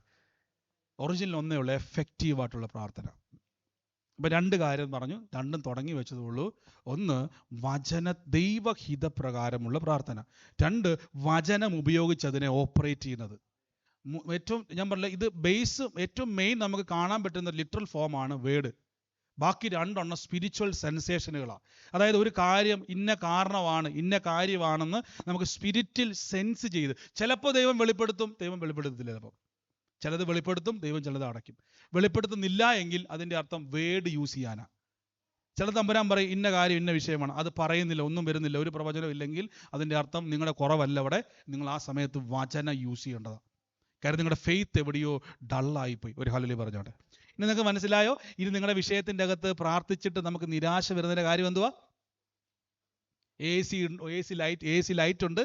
ഒറിജിനൽ ഒന്നേ ഉള്ളൂ, എഫക്റ്റീവായിട്ടുള്ള പ്രാർത്ഥന. അപ്പം 2 കാര്യം പറഞ്ഞു, 2 തുടങ്ങി വെച്ചതുള്ളൂ. ഒന്ന്, ദൈവഹിതപ്രകാരമുള്ള പ്രാർത്ഥന. 2, വചനം ഉപയോഗിച്ച് അതിനെ ഓപ്പറേറ്റ് ചെയ്യുന്നത്. ഏറ്റവും ഞാൻ പറഞ്ഞില്ല, ഇത് ബേസ് ഏറ്റവും മെയിൻ നമുക്ക് കാണാൻ പറ്റുന്ന ലിറ്ററൽ ഫോമാണ് വേർഡ്. ബാക്കി 2 സ്പിരിച്വൽ സെൻസേഷനുകളാണ്. അതായത് ഒരു കാര്യം ഇന്ന കാരണമാണ്, ഇന്ന കാര്യമാണെന്ന് നമുക്ക് സ്പിരിറ്റിൽ സെൻസ് ചെയ്ത്, ചിലപ്പോൾ ദൈവം വെളിപ്പെടുത്തത്തില്ല. ചിലത് വെളിപ്പെടുത്തും, ദൈവം ചിലത് അടയ്ക്കും. വെളിപ്പെടുത്തുന്നില്ല എങ്കിൽ അതിൻ്റെ അർത്ഥം വേർഡ് യൂസ് ചെയ്യാനാണ്. ചില തമ്പുരാൻ പറയും ഇന്ന കാര്യം ഇന്ന വിഷയമാണ്, അത് പറയുന്നില്ല, ഒന്നും വരുന്നില്ല, ഒരു പ്രവചനം ഇല്ലെങ്കിൽ അതിൻ്റെ അർത്ഥം നിങ്ങളുടെ കുറവല്ല അവിടെ, നിങ്ങൾ ആ സമയത്ത് വചനം യൂസ് ചെയ്യേണ്ടതാണ്. കാര്യം നിങ്ങളുടെ ഫെയ്ത്ത് എവിടെയോ ഡള്ളായിപ്പോയി. ഒരു ഹല്ലേലൂയ പറഞ്ഞോട്ടെ. ഇനി നിങ്ങൾക്ക് മനസ്സിലായോ? ഇനി നിങ്ങളുടെ വിഷയത്തിൻ്റെ അകത്ത് പ്രാർത്ഥിച്ചിട്ട് നമുക്ക് നിരാശ വരുന്നതിൻ്റെ കാര്യം എന്തുവാ? എ സി ലൈറ്റ് ഉണ്ട്,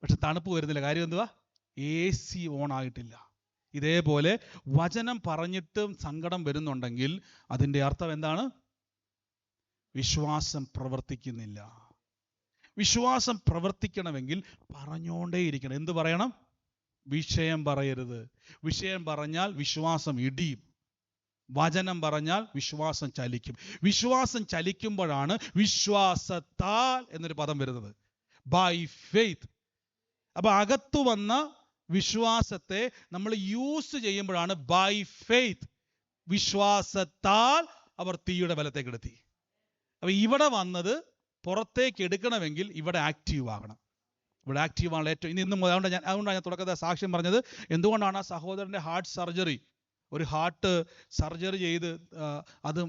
പക്ഷെ തണുപ്പ് വരുന്നില്ല. കാര്യം എന്തുവാ? AC ഓൺ ആയിട്ടില്ല. ഇതേപോലെ വചനം പറഞ്ഞിട്ടും സങ്കടം വരുന്നുണ്ടെങ്കിൽ അതിൻ്റെ അർത്ഥം എന്താണ്? വിശ്വാസം പ്രവർത്തിക്കുന്നില്ല. വിശ്വാസം പ്രവർത്തിക്കണമെങ്കിൽ പറഞ്ഞുകൊണ്ടേയിരിക്കണം. എന്ത് പറയണം? വിഷയം പറയരുത്. വിഷയം പറഞ്ഞാൽ വിശ്വാസം ഇടിയും. വചനം പറഞ്ഞാൽ വിശ്വാസം ചലിക്കും. വിശ്വാസം ചലിക്കുമ്പോഴാണ് വിശ്വാസത്താൽ എന്നൊരു പദം വരുന്നത്, ബൈ ഫെയ്ത്ത്. അപ്പൊ അകത്തു വന്ന വിശ്വാസത്തെ നമ്മൾ യൂസ് ചെയ്യുമ്പോഴാണ് ബൈ ഫെയ്ത്ത്. വിശ്വാസത്താൽ അവർ തീയുടെ ബലത്തേക്ക് എടുത്തി. അപ്പൊ ഇവിടെ വന്നത് പുറത്തേക്ക് എടുക്കണമെങ്കിൽ ഇവിടെ ആക്റ്റീവ് ആകണം. ഇവിടെ ആക്റ്റീവാണ് ഏറ്റവും ഇന്നും. അതുകൊണ്ടാണ് ഞാൻ തുടക്കത്തെ സാക്ഷ്യം പറഞ്ഞത്. എന്തുകൊണ്ടാണ് ആ സഹോദരൻ്റെ ഹാർട്ട് സർജറി, ഒരു ഹാർട്ട് സർജറി ചെയ്ത് അത്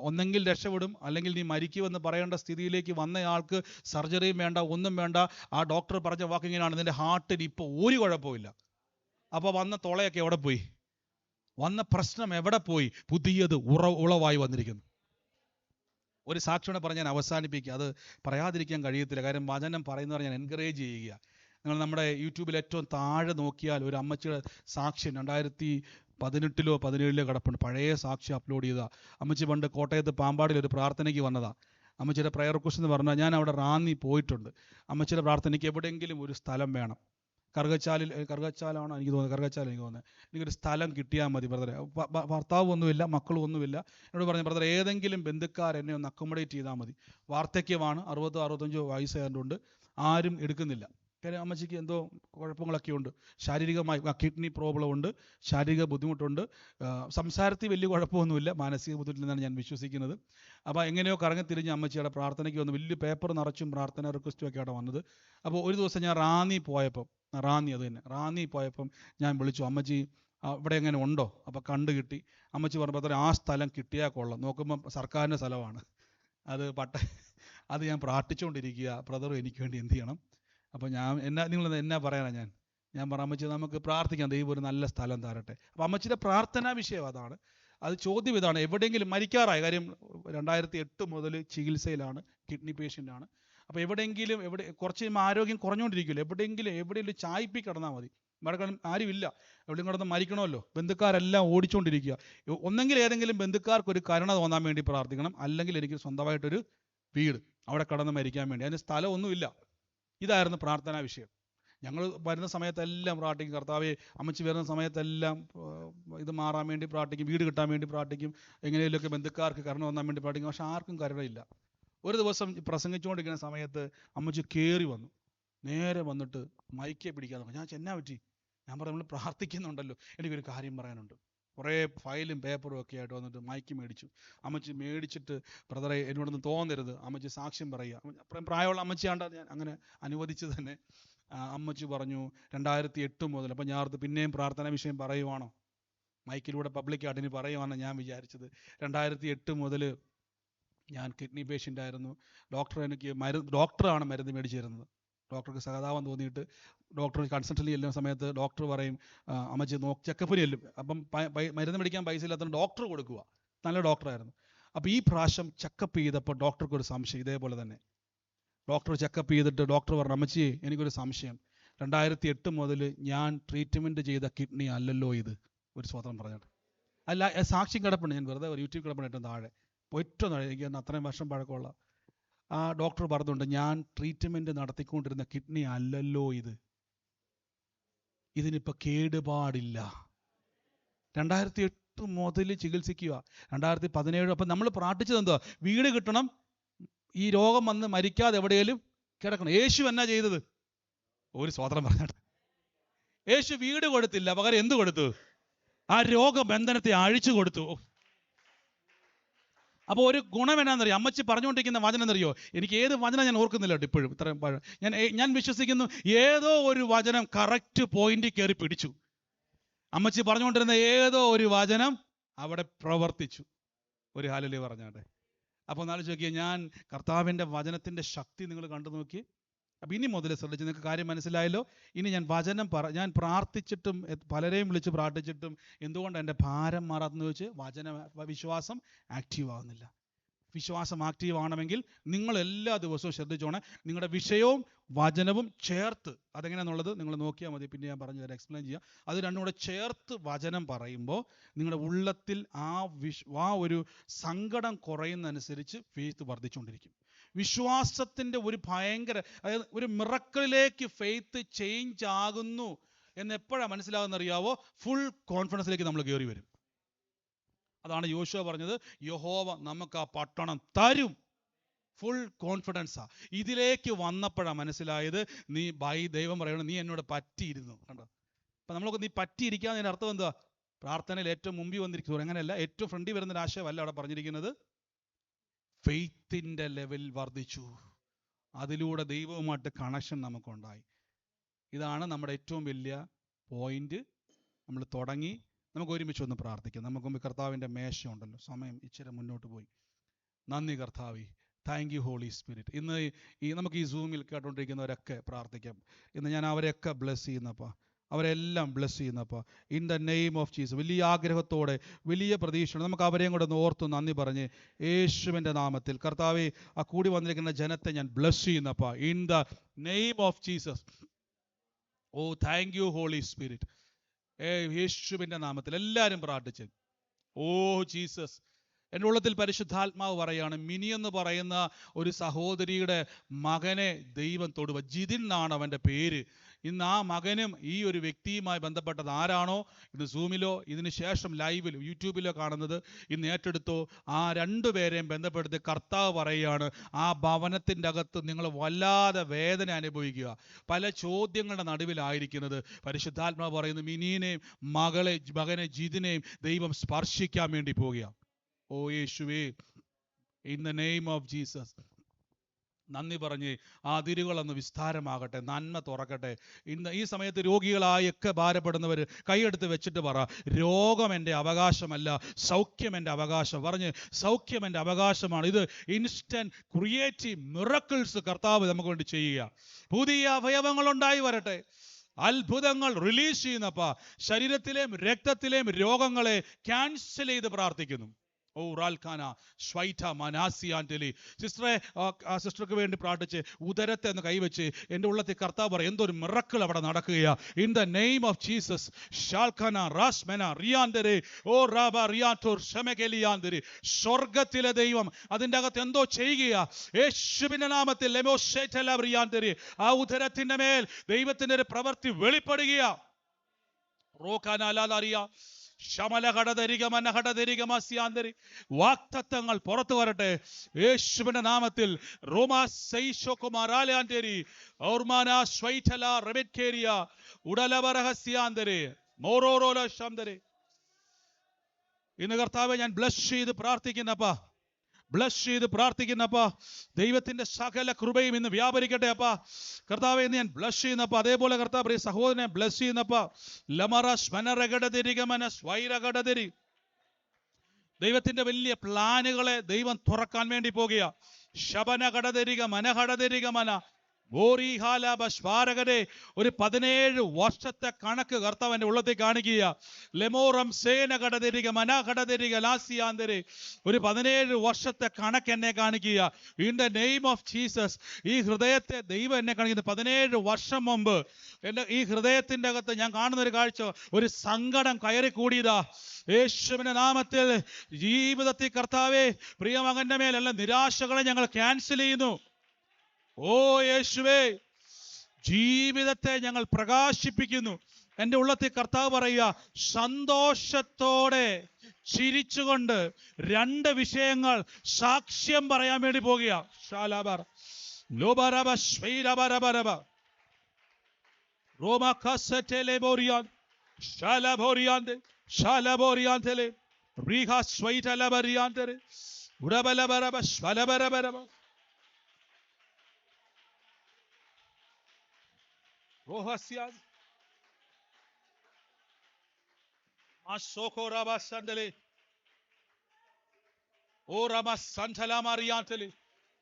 ഒന്നെങ്കിൽ രക്ഷപ്പെടും അല്ലെങ്കിൽ നീ മരിക്കുമെന്ന് പറയേണ്ട സ്ഥിതിയിലേക്ക് വന്നയാൾക്ക് സർജറിയും വേണ്ട, ഒന്നും വേണ്ട. ആ ഡോക്ടർ പറഞ്ഞ വാക്കിങ്ങനെയാണ്, നിന്റെ ഹാർട്ടിന് ഇപ്പോൾ ഒരു കുഴപ്പമില്ല. അപ്പോൾ വന്ന തുളയൊക്കെ എവിടെ പോയി? വന്ന പ്രശ്നം എവിടെ പോയി? പുതിയത് ഉളവായി വന്നിരിക്കുന്നു. ഒരു സാക്ഷിയോടെ പറഞ്ഞ് ഞാൻ അവസാനിപ്പിക്കുക. അത് പറയാതിരിക്കാൻ കഴിയത്തില്ല. കാര്യം വചനം പറയുന്നവർ ഞാൻ എൻകറേജ് ചെയ്യുക. നിങ്ങൾ നമ്മുടെ യൂട്യൂബിൽ ഏറ്റവും താഴെ നോക്കിയാൽ ഒരു അമ്മച്ചിയുടെ സാക്ഷ്യം 2018 17 കിടപ്പുണ്ട്. പഴയ സാക്ഷി അപ്ലോഡ് ചെയ്താൽ. അമ്മച്ചി പണ്ട് കോട്ടയത്ത് പാമ്പാടിൽ ഒരു പ്രാർത്ഥനയ്ക്ക് വന്നതാണ്. അമ്മച്ചിയുടെ പ്രയർ റിക്വസ്റ്റ് എന്ന് പറഞ്ഞാൽ, ഞാൻ അവിടെ റാന്നി പോയിട്ടുണ്ട്. അമ്മച്ചിയുടെ പ്രാർത്ഥനയ്ക്ക് എവിടെയെങ്കിലും ഒരു സ്ഥലം വേണം. കറുകച്ചാലാണോ എനിക്ക് തോന്നുന്നത്, എനിക്കൊരു സ്ഥലം കിട്ടിയാൽ മതി ബ്രദറെ. ഭർത്താവ് ഒന്നുമില്ല, മക്കളും ഒന്നുമില്ല. എന്നോട് പറഞ്ഞു, ബ്രദർ ഏതെങ്കിലും ബന്ധുക്കാർ എന്നെ ഒന്ന് അക്കോമഡേറ്റ് ചെയ്താൽ മതി. വാർദ്ധക്യമാണ്, 60-65 വയസ്സായതുകൊണ്ട് ആരും എടുക്കുന്നില്ല. കാര്യം അമ്മച്ചിക്ക് എന്തോ കുഴപ്പങ്ങളൊക്കെ ഉണ്ട്. ശാരീരികമായി കിഡ്നി പ്രോബ്ലം ഉണ്ട്, ശാരീരിക ബുദ്ധിമുട്ടുണ്ട്. സംസാരത്തിൽ വലിയ കുഴപ്പമൊന്നുമില്ല, മാനസിക ബുദ്ധിമുട്ടില്ലെന്നാണ് ഞാൻ വിശ്വസിക്കുന്നത്. അപ്പോൾ എങ്ങനെയോ കറങ്ങിത്തിരിഞ്ഞ് അമ്മച്ചിയുടെ പ്രാർത്ഥനയ്ക്ക് വന്ന് വലിയ പേപ്പർ നിറച്ചും പ്രാർത്ഥന റിക്വസ്റ്റും ഒക്കെ അവിടെ വന്നത്. അപ്പോൾ ഒരു ദിവസം ഞാൻ റാന്നി പോയപ്പം ഞാൻ വിളിച്ചു, അമ്മച്ചി ഇവിടെ എങ്ങനെ ഉണ്ടോ? അപ്പോൾ കണ്ടു കിട്ടി. അമ്മച്ചി പറഞ്ഞപ്പോൾ ആ സ്ഥലം കിട്ടിയാൽ കൊള്ളാം. നോക്കുമ്പം സർക്കാരിൻ്റെ സ്ഥലമാണ് അത് ഞാൻ പ്രാർത്ഥിച്ചുകൊണ്ടിരിക്കുക, ബ്രദർ എനിക്ക് വേണ്ടി എന്ത് ചെയ്യണം? അപ്പോൾ നിങ്ങൾ എന്നാ പറയാനാ? ഞാൻ പറഞ്ഞു, അമ്മച്ചി നമുക്ക് പ്രാർത്ഥിക്കാം, ദൈവം ഒരു നല്ല സ്ഥലം തരട്ടെ. അപ്പോൾ അമ്മച്ചിയുടെ പ്രാർത്ഥനാ വിഷയം അതാണ്. അത് ചോദ്യം ഇതാണ്, എവിടെയെങ്കിലും മരിക്കാറായ കാര്യം 2008 മുതൽ ചികിത്സയിലാണ്, കിഡ്നി പേഷ്യൻ്റാണ്. അപ്പോൾ എവിടെയെങ്കിലും കുറച്ച് ആരോഗ്യം കുറഞ്ഞുകൊണ്ടിരിക്കുമല്ലോ, എവിടെയെങ്കിലും ചായ്പി കിടന്നാൽ മതി. ഇവിടെ ആരുമില്ല, എവിടെയും കിടന്ന് മരിക്കണമല്ലോ. ബന്ധുക്കാരെല്ലാം ഓടിച്ചുകൊണ്ടിരിക്കുക. ഒന്നെങ്കിൽ ഏതെങ്കിലും ബന്ധുക്കാർക്ക് ഒരു കരുണ തോന്നാൻ വേണ്ടി പ്രാർത്ഥിക്കണം, അല്ലെങ്കിൽ എനിക്ക് സ്വന്തമായിട്ടൊരു വീട് അവിടെ കിടന്ന് മരിക്കാൻ വേണ്ടി. അതിന് സ്ഥലമൊന്നുമില്ല. ഇതായിരുന്നു പ്രാർത്ഥനാ വിഷയം. ഞങ്ങൾ വരുന്ന സമയത്തെല്ലാം പ്രാർത്ഥിക്കും, കർത്താവേ. അമ്മച്ചി വരുന്ന സമയത്തെല്ലാം ഇത് മാറാൻ വേണ്ടി പ്രാർത്ഥിക്കും, വീട് കിട്ടാൻ വേണ്ടി പ്രാർത്ഥിക്കും, എങ്ങനെയൊക്കെ ബന്ധുക്കാർക്ക് കരുണ വന്നാൻ വേണ്ടി പ്രാർത്ഥിക്കും. പക്ഷെ ആർക്കും കരുണയില്ല. ഒരു ദിവസം പ്രസംഗിച്ചുകൊണ്ടിരിക്കുന്ന സമയത്ത് അമ്മച്ചി കയറി വന്നു, നേരെ വന്നിട്ട് മൈക്കെ പിടിക്കാൻ നോക്കാം. ഞാൻ എന്നാ പറ്റി? ഞാൻ പറഞ്ഞു, നമ്മൾ പ്രാർത്ഥിക്കുന്നുണ്ടല്ലോ, എനിക്കൊരു കാര്യം പറയാനുണ്ട്. കുറേ ഫയലും പേപ്പറും ഒക്കെ ആയിട്ട് വന്നിട്ട് മൈക്ക് മേടിച്ചു. അമ്മച്ചി മേടിച്ചിട്ട്, ബ്രദറെ എന്നോടൊന്നും തോന്നരുത്, അമ്മച്ചി സാക്ഷ്യം പറയുക. അത്രയും പ്രായമുള്ള അമ്മച്ചിയാണ്ടാ ഞാൻ അങ്ങനെ അനുവദിച്ച് തന്നെ. അമ്മച്ചി പറഞ്ഞു 2008 മുതൽ. അപ്പം ഞാൻ പിന്നെയും പ്രാർത്ഥന വിഷയം പറയുവാണോ, മൈക്കിലൂടെ പബ്ലിക്കായിട്ട് ഇനി പറയുവാണെന്ന് ഞാൻ വിചാരിച്ചത്. 2008 മുതൽ ഞാൻ കിഡ്നി പേഷ്യൻ്റ് ആയിരുന്നു. ഡോക്ടറാണ് മരുന്ന് മേടിച്ചു തരുന്നത്. ഡോക്ടർക്ക് സഹതാപം തോന്നിയിട്ട് ഡോക്ടർ കൺസൾട്ടൻ്റ് ചെല്ലുന്ന സമയത്ത് ഡോക്ടർ പറയും, അമ്മച്ചി ചെക്കപ്പിന് ചെല്ലും. അപ്പം മരുന്ന് മേടിക്കാൻ പൈസ ഇല്ലാത്ത ഡോക്ടർ കൊടുക്കുക. നല്ല ഡോക്ടറായിരുന്നു. അപ്പോൾ ഈ പ്രാവശ്യം ചെക്കപ്പ് ചെയ്തപ്പോൾ ഡോക്ടർക്ക് ഒരു സംശയം. ഇതേപോലെ തന്നെ ഡോക്ടർ ചെക്കപ്പ് ചെയ്തിട്ട് ഡോക്ടർ പറഞ്ഞു, അമ്മച്ചി എനിക്കൊരു സംശയം, 2008 മുതൽ ഞാൻ ട്രീറ്റ്മെൻറ്റ് ചെയ്ത കിഡ്നി അല്ലല്ലോ ഇത്. ഒരു സ്വതന്ത്രം പറഞ്ഞിട്ട് അല്ല, സാക്ഷ്യം കിടപ്പുണ്ട്. ഞാൻ വെറുതെ ഒരു യൂട്യൂബ് കിടപ്പുണ്ട് ഏറ്റവും താഴെ, ഏറ്റവും താഴെ. എനിക്ക് അത്രയും വർഷം പഴക്കമുള്ള ആ ഡോക്ടർ പറഞ്ഞുണ്ട്, ഞാൻ ട്രീറ്റ്മെൻറ്റ് നടത്തിക്കൊണ്ടിരുന്ന കിഡ്നി അല്ലല്ലോ ഇത്, ഇതിനിപ്പോൾ കേടുപാടില്ല. 2008 മുതൽ ചികിത്സിക്കുക, 2017. അപ്പം നമ്മൾ പ്രാർത്ഥിച്ചത് എന്താ? വീട് കിട്ടണം, ഈ രോഗം വന്ന് മരിക്കാതെ എവിടെയെങ്കിലും കിടക്കണം. യേശു എന്നാ ചെയ്തത്? ഒരു സ്വതന്ത്രം പറഞ്ഞിട്ട് യേശു വീട് കൊടുത്തില്ല, പകരം എന്ത് കൊടുത്തു? ആ രോഗബന്ധനത്തെ അഴിച്ചു കൊടുത്തു. അപ്പോൾ ഒരു ഗുണം എന്നാന്നറിയോ? അമ്മച്ചി പറഞ്ഞുകൊണ്ടിരിക്കുന്ന വചനം എന്നറിയോ? എനിക്ക് ഏത് വചനം ഞാൻ ഓർക്കുന്നില്ല കേട്ടോ ഇപ്പോഴും. ഇത്രയും ഞാൻ വിശ്വസിക്കുന്നു ഏതോ ഒരു വചനം കറക്റ്റ് പോയിന്റ് കയറി പിടിച്ചു. അമ്മച്ചി പറഞ്ഞുകൊണ്ടിരുന്ന ഏതോ ഒരു വചനം അവിടെ പ്രവർത്തിച്ചു. ഒരു ഹല്ലേലൂയ പറഞ്ഞാട്ടെ. അപ്പോൾ നാളെ നോക്കിയാൽ, ഞാൻ കർത്താവിൻ്റെ വചനത്തിൻ്റെ ശക്തി നിങ്ങൾ കണ്ടു നോക്കി. അപ്പം ഇനി മുതൽ ശ്രദ്ധിച്ച് നിങ്ങൾക്ക് കാര്യം മനസ്സിലായല്ലോ. ഇനി ഞാൻ വചനം ഞാൻ പ്രാർത്ഥിച്ചിട്ടും പലരെയും വിളിച്ച് പ്രാർത്ഥിച്ചിട്ടും എന്തുകൊണ്ട് എൻ്റെ ഭാരം മാറാത്തെന്ന് ചോദിച്ച് വിശ്വാസം ആക്റ്റീവ് ആകുന്നില്ല. വിശ്വാസം ആക്റ്റീവ് ആവണമെങ്കിൽ നിങ്ങൾ എല്ലാ ദിവസവും ശ്രദ്ധിച്ചോണേ, നിങ്ങളുടെ വിഷയവും വചനവും ചേർത്ത്. അതെങ്ങനെയാണെന്നുള്ളത് നിങ്ങൾ നോക്കിയാൽ മതി, പിന്നെ ഞാൻ പറഞ്ഞു തരാം, എക്സ്പ്ലെയിൻ ചെയ്യാം. അത് രണ്ടും കൂടെ ചേർത്ത് വചനം പറയുമ്പോൾ നിങ്ങളുടെ ഉള്ളത്തിൽ ആ ഒരു സങ്കടം കുറയുന്നതനുസരിച്ച് ഫെയ്ത്ത് വർദ്ധിച്ചുകൊണ്ടിരിക്കും. വിശ്വാസത്തിൻ്റെ ഒരു ഭയങ്കര, അതായത് ഒരു മിറക്കിളിലേക്ക് ഫെയ്ത്ത് ചേഞ്ച് ആകുന്നു എന്ന് എപ്പോഴാണ് മനസ്സിലാകുന്നറിയാവോ? ഫുൾ കോൺഫിഡൻസിലേക്ക് നമ്മൾ കയറി വരും. അതാണ് യോശുവ പറഞ്ഞത്, യഹോവ നമുക്ക് ആ പട്ടണം തരും. ഫുൾ കോൺഫിഡൻസാ. ഇതിലേക്ക് വന്നപ്പോഴാണ് മനസ്സിലായത്, ദൈവം പറയണം, നീ എന്നോട് പറ്റിയിരുന്നു. കണ്ടോ? അപ്പം നമ്മളൊക്കെ നീ പറ്റിയിരിക്കാന്നതിൻ്റെ അർത്ഥം എന്താ? പ്രാർത്ഥനയിൽ ഏറ്റവും മുമ്പിൽ വന്നിരിക്കുന്നു. അങ്ങനെയല്ല, ഏറ്റവും ഫ്രണ്ടിൽ വരുന്നൊരു ആശയമല്ല അവിടെ പറഞ്ഞിരിക്കുന്നത്. ഫെയ്ത്തിൻ്റെ ലെവൽ വർദ്ധിച്ചു, അതിലൂടെ ദൈവവുമായിട്ട് കണക്ഷൻ നമുക്കുണ്ടായി. ഇതാണ് നമ്മുടെ ഏറ്റവും വലിയ പോയിന്റ്. നമ്മൾ തുടങ്ങി, നമുക്ക് ഒരുമിച്ച് ഒന്ന് പ്രാർത്ഥിക്കാം. നമുക്ക് മുമ്പ് കർത്താവിൻ്റെ മേശ ഉണ്ടല്ലോ, സമയം ഇച്ചിരി മുന്നോട്ട് പോയി. നന്ദി കർത്താവേ, താങ്ക് യു ഹോളി സ്പിരിറ്റ്. ഇന്ന് നമുക്ക് ഈ സൂമിൽ കേട്ടുകൊണ്ടിരിക്കുന്നവരൊക്കെ പ്രാർത്ഥിക്കാം. ഇന്ന് ഞാൻ അവരെയൊക്കെ ബ്ലെസ് ചെയ്യുന്നപ്പാ, അവരെല്ലാം ബ്ലെസ് ചെയ്യുന്നപ്പാ, in the name of Jesus. വലിയ ആഗ്രഹത്തോടെ, വലിയ പ്രതീക്ഷയോടെ നമുക്ക് അവരെയും കൂടെ ഒന്ന് ഓർത്ത് നന്ദി പറഞ്ഞ് യേശുവിൻ്റെ നാമത്തിൽ കർത്താവേ, ആ കൂടി വന്നിരിക്കുന്ന ജനത്തെ ഞാൻ ബ്ലെസ് ചെയ്യുന്നപ്പാ, in the name of Jesus. Oh thank you holy spirit. യേശുവിൻ്റെ നാമത്തിൽ എല്ലാവരും പ്രാർത്ഥിച്ച്. Oh Jesus. എൻ്റെ ഉള്ളത്തിൽ പരിശുദ്ധാത്മാവ് പറയാണ്, മിനി എന്ന് പറയുന്ന ഒരു സഹോദരിയുടെ മകനെ ദൈവം തൊടുക. ജിതിൻ എന്നാണ് അവൻ്റെ പേര്. ഇന്ന് ആ മകനും ഈ ഒരു വ്യക്തിയുമായി ബന്ധപ്പെട്ടത് ആരാണോ ഇത് സൂമിലോ ഇതിന് ശേഷം ലൈവിലോ യൂട്യൂബിലോ കാണുന്നത്, ഇന്ന് ഏറ്റെടുത്തോ. ആ രണ്ടുപേരെയും ബന്ധപ്പെടുത്തി കർത്താവ് പറയുകയാണ്, ആ ഭവനത്തിൻ്റെ അകത്ത് നിങ്ങൾ വല്ലാതെ വേദന അനുഭവിക്കുക, പല ചോദ്യങ്ങളുടെ നടുവിലായിരിക്കുന്നത്. പരിശുദ്ധാത്മാവ് പറയുന്നു, മിനിയെയും മകനെ ജിതിനെയും ദൈവം സ്പർശിക്കാൻ വേണ്ടി പോവുക. ഓ യേശുവേ, in the name of Jesus. നന്ദി പറഞ്ഞ് ആ അതിരുകളൊന്ന് വിസ്താരമാകട്ടെ, നന്മ തുറക്കട്ടെ. ഇന്ന് ഈ സമയത്ത് രോഗികളായൊക്കെ ഭാരപ്പെടുന്നവർ കൈയെടുത്ത് വെച്ചിട്ട് പറ, രോഗം എൻ്റെ അവകാശമല്ല, സൗഖ്യം എൻ്റെ അവകാശം. പറഞ്ഞ് സൗഖ്യം എൻ്റെ അവകാശമാണ്. ഇത് ഇൻസ്റ്റന്റ് ക്രിയേറ്റീവ് മിറക്കിൾസ് കർത്താവ് നമുക്ക് വേണ്ടി ചെയ്യുക. പുതിയ അവയവങ്ങൾ ഉണ്ടായി വരട്ടെ, അത്ഭുതങ്ങൾ റിലീസ് ചെയ്യുന്നപ്പാ. ശരീരത്തിലെയും രക്തത്തിലെയും രോഗങ്ങളെ ക്യാൻസൽ ചെയ്ത് പ്രാർത്ഥിക്കുന്നു. ഓ റാൽഖാന സ്വൈറ്റ മനാസിയാൻറ്റലി. സിസ്റ്റർക്ക് വേണ്ടി പ്രാർത്ഥിച്ച് ഉദരത്തെ ഒന്ന് കൈവച്ച് എൻ്റെ ഉള്ളത്തിൽ കർത്താവ് പറയും, എന്തൊരു മിറക്കിൾ അവിടെ നടക്കുകയാ. In the name of Jesus. ഷാൽഖാന റാസ്മെന റിയാന്തരെ ഓ റാബ റിയാറ്റോർ ഷമകെലിയാന്തരെ. സ്വർഗത്തിലെ ദൈവം അതിൻ്റെ അകത്ത് എന്തോ ചെയ്യുകയാ. യേശുവിൻ്റെ നാമത്തിൽ ലെമോഷേറ്റല റിയാന്തരെ. ആ ഉദരത്തിൻ്റെ മേൽ ദൈവത്തിൻ്റെ ഒരു പ്രവൃത്തി വെളിപ്പെടുകയാ. റോഖാനാലാറിയ വാക്തത്വങ്ങൾ പുറത്തു വരട്ടെ യേശുവിന്റെ നാമത്തിൽ. ഇന്ന് കർത്താവെ ഞാൻ ബ്ലസ് ചെയ്ത് പ്രാർത്ഥിക്കുന്നപ്പാ, ബ്ലസ് ചെയ്ത് പ്രാർത്ഥിക്കുന്നപ്പാ. ദൈവത്തിന്റെ സകല കൃപയും ഇന്ന് വ്യാപരിക്കട്ടെ അപ്പാ. കർത്താവെ ഇന്ന് ഞാൻ ബ്ലസ് ചെയ്യുന്നപ്പാ. അതേപോലെ കർത്താവ് സഹോദരനെ ബ്ലസ് ചെയ്യുന്നപ്പാ. ലമറസ് മനരകടതിരികമന സ്വൈരകടതിരി ദൈവത്തിന്റെ വലിയ പ്ലാനുകളെ ദൈവം തുറക്കാൻ വേണ്ടി പോകുക. ശബന കടതരിക മനഹടതരിക മന ഒരു 17 വർഷത്തെ കണക്ക് കർത്താവിന്റെ ഉള്ളത്തിൽ കാണിക്കുക. ലെമോറം സേന കടതരിക മന കടതരിക ലാസിയാന്തരെ ഒരു 17 വർഷത്തെ കണക്ക് എന്നെ കാണിക്കുക. In the name of Jesus. ഈ ഹൃദയത്തെ ദൈവം എന്നെ കാണിക്കുന്നത് 17 വർഷം മുമ്പ് എൻ്റെ ഈ ഹൃദയത്തിൻ്റെ അകത്ത് ഞാൻ കാണുന്ന ഒരു കാഴ്ച, ഒരു സങ്കടം കയറി കൂടിയതാ. യേശുവിന്റെ നാമത്തിൽ ജീവിതത്തിൽ കർത്താവേ, പ്രിയമകന്റെ മേലുള്ള നിരാശകളെ ഞങ്ങൾ ക്യാൻസൽ ചെയ്യുന്നു. ഓ യേശുവേ, ജീവിതത്തെ ഞങ്ങൾ പ്രകാശിപ്പിക്കുന്നു. എൻ്റെ ഉള്ളത്തിൽ കർത്താവ് പറയുക, സന്തോഷത്തോടെ ചിരിച്ചുകൊണ്ട് 2 വിഷയങ്ങൾ സാക്ഷ്യം പറയാൻ വേണ്ടി പോകുക.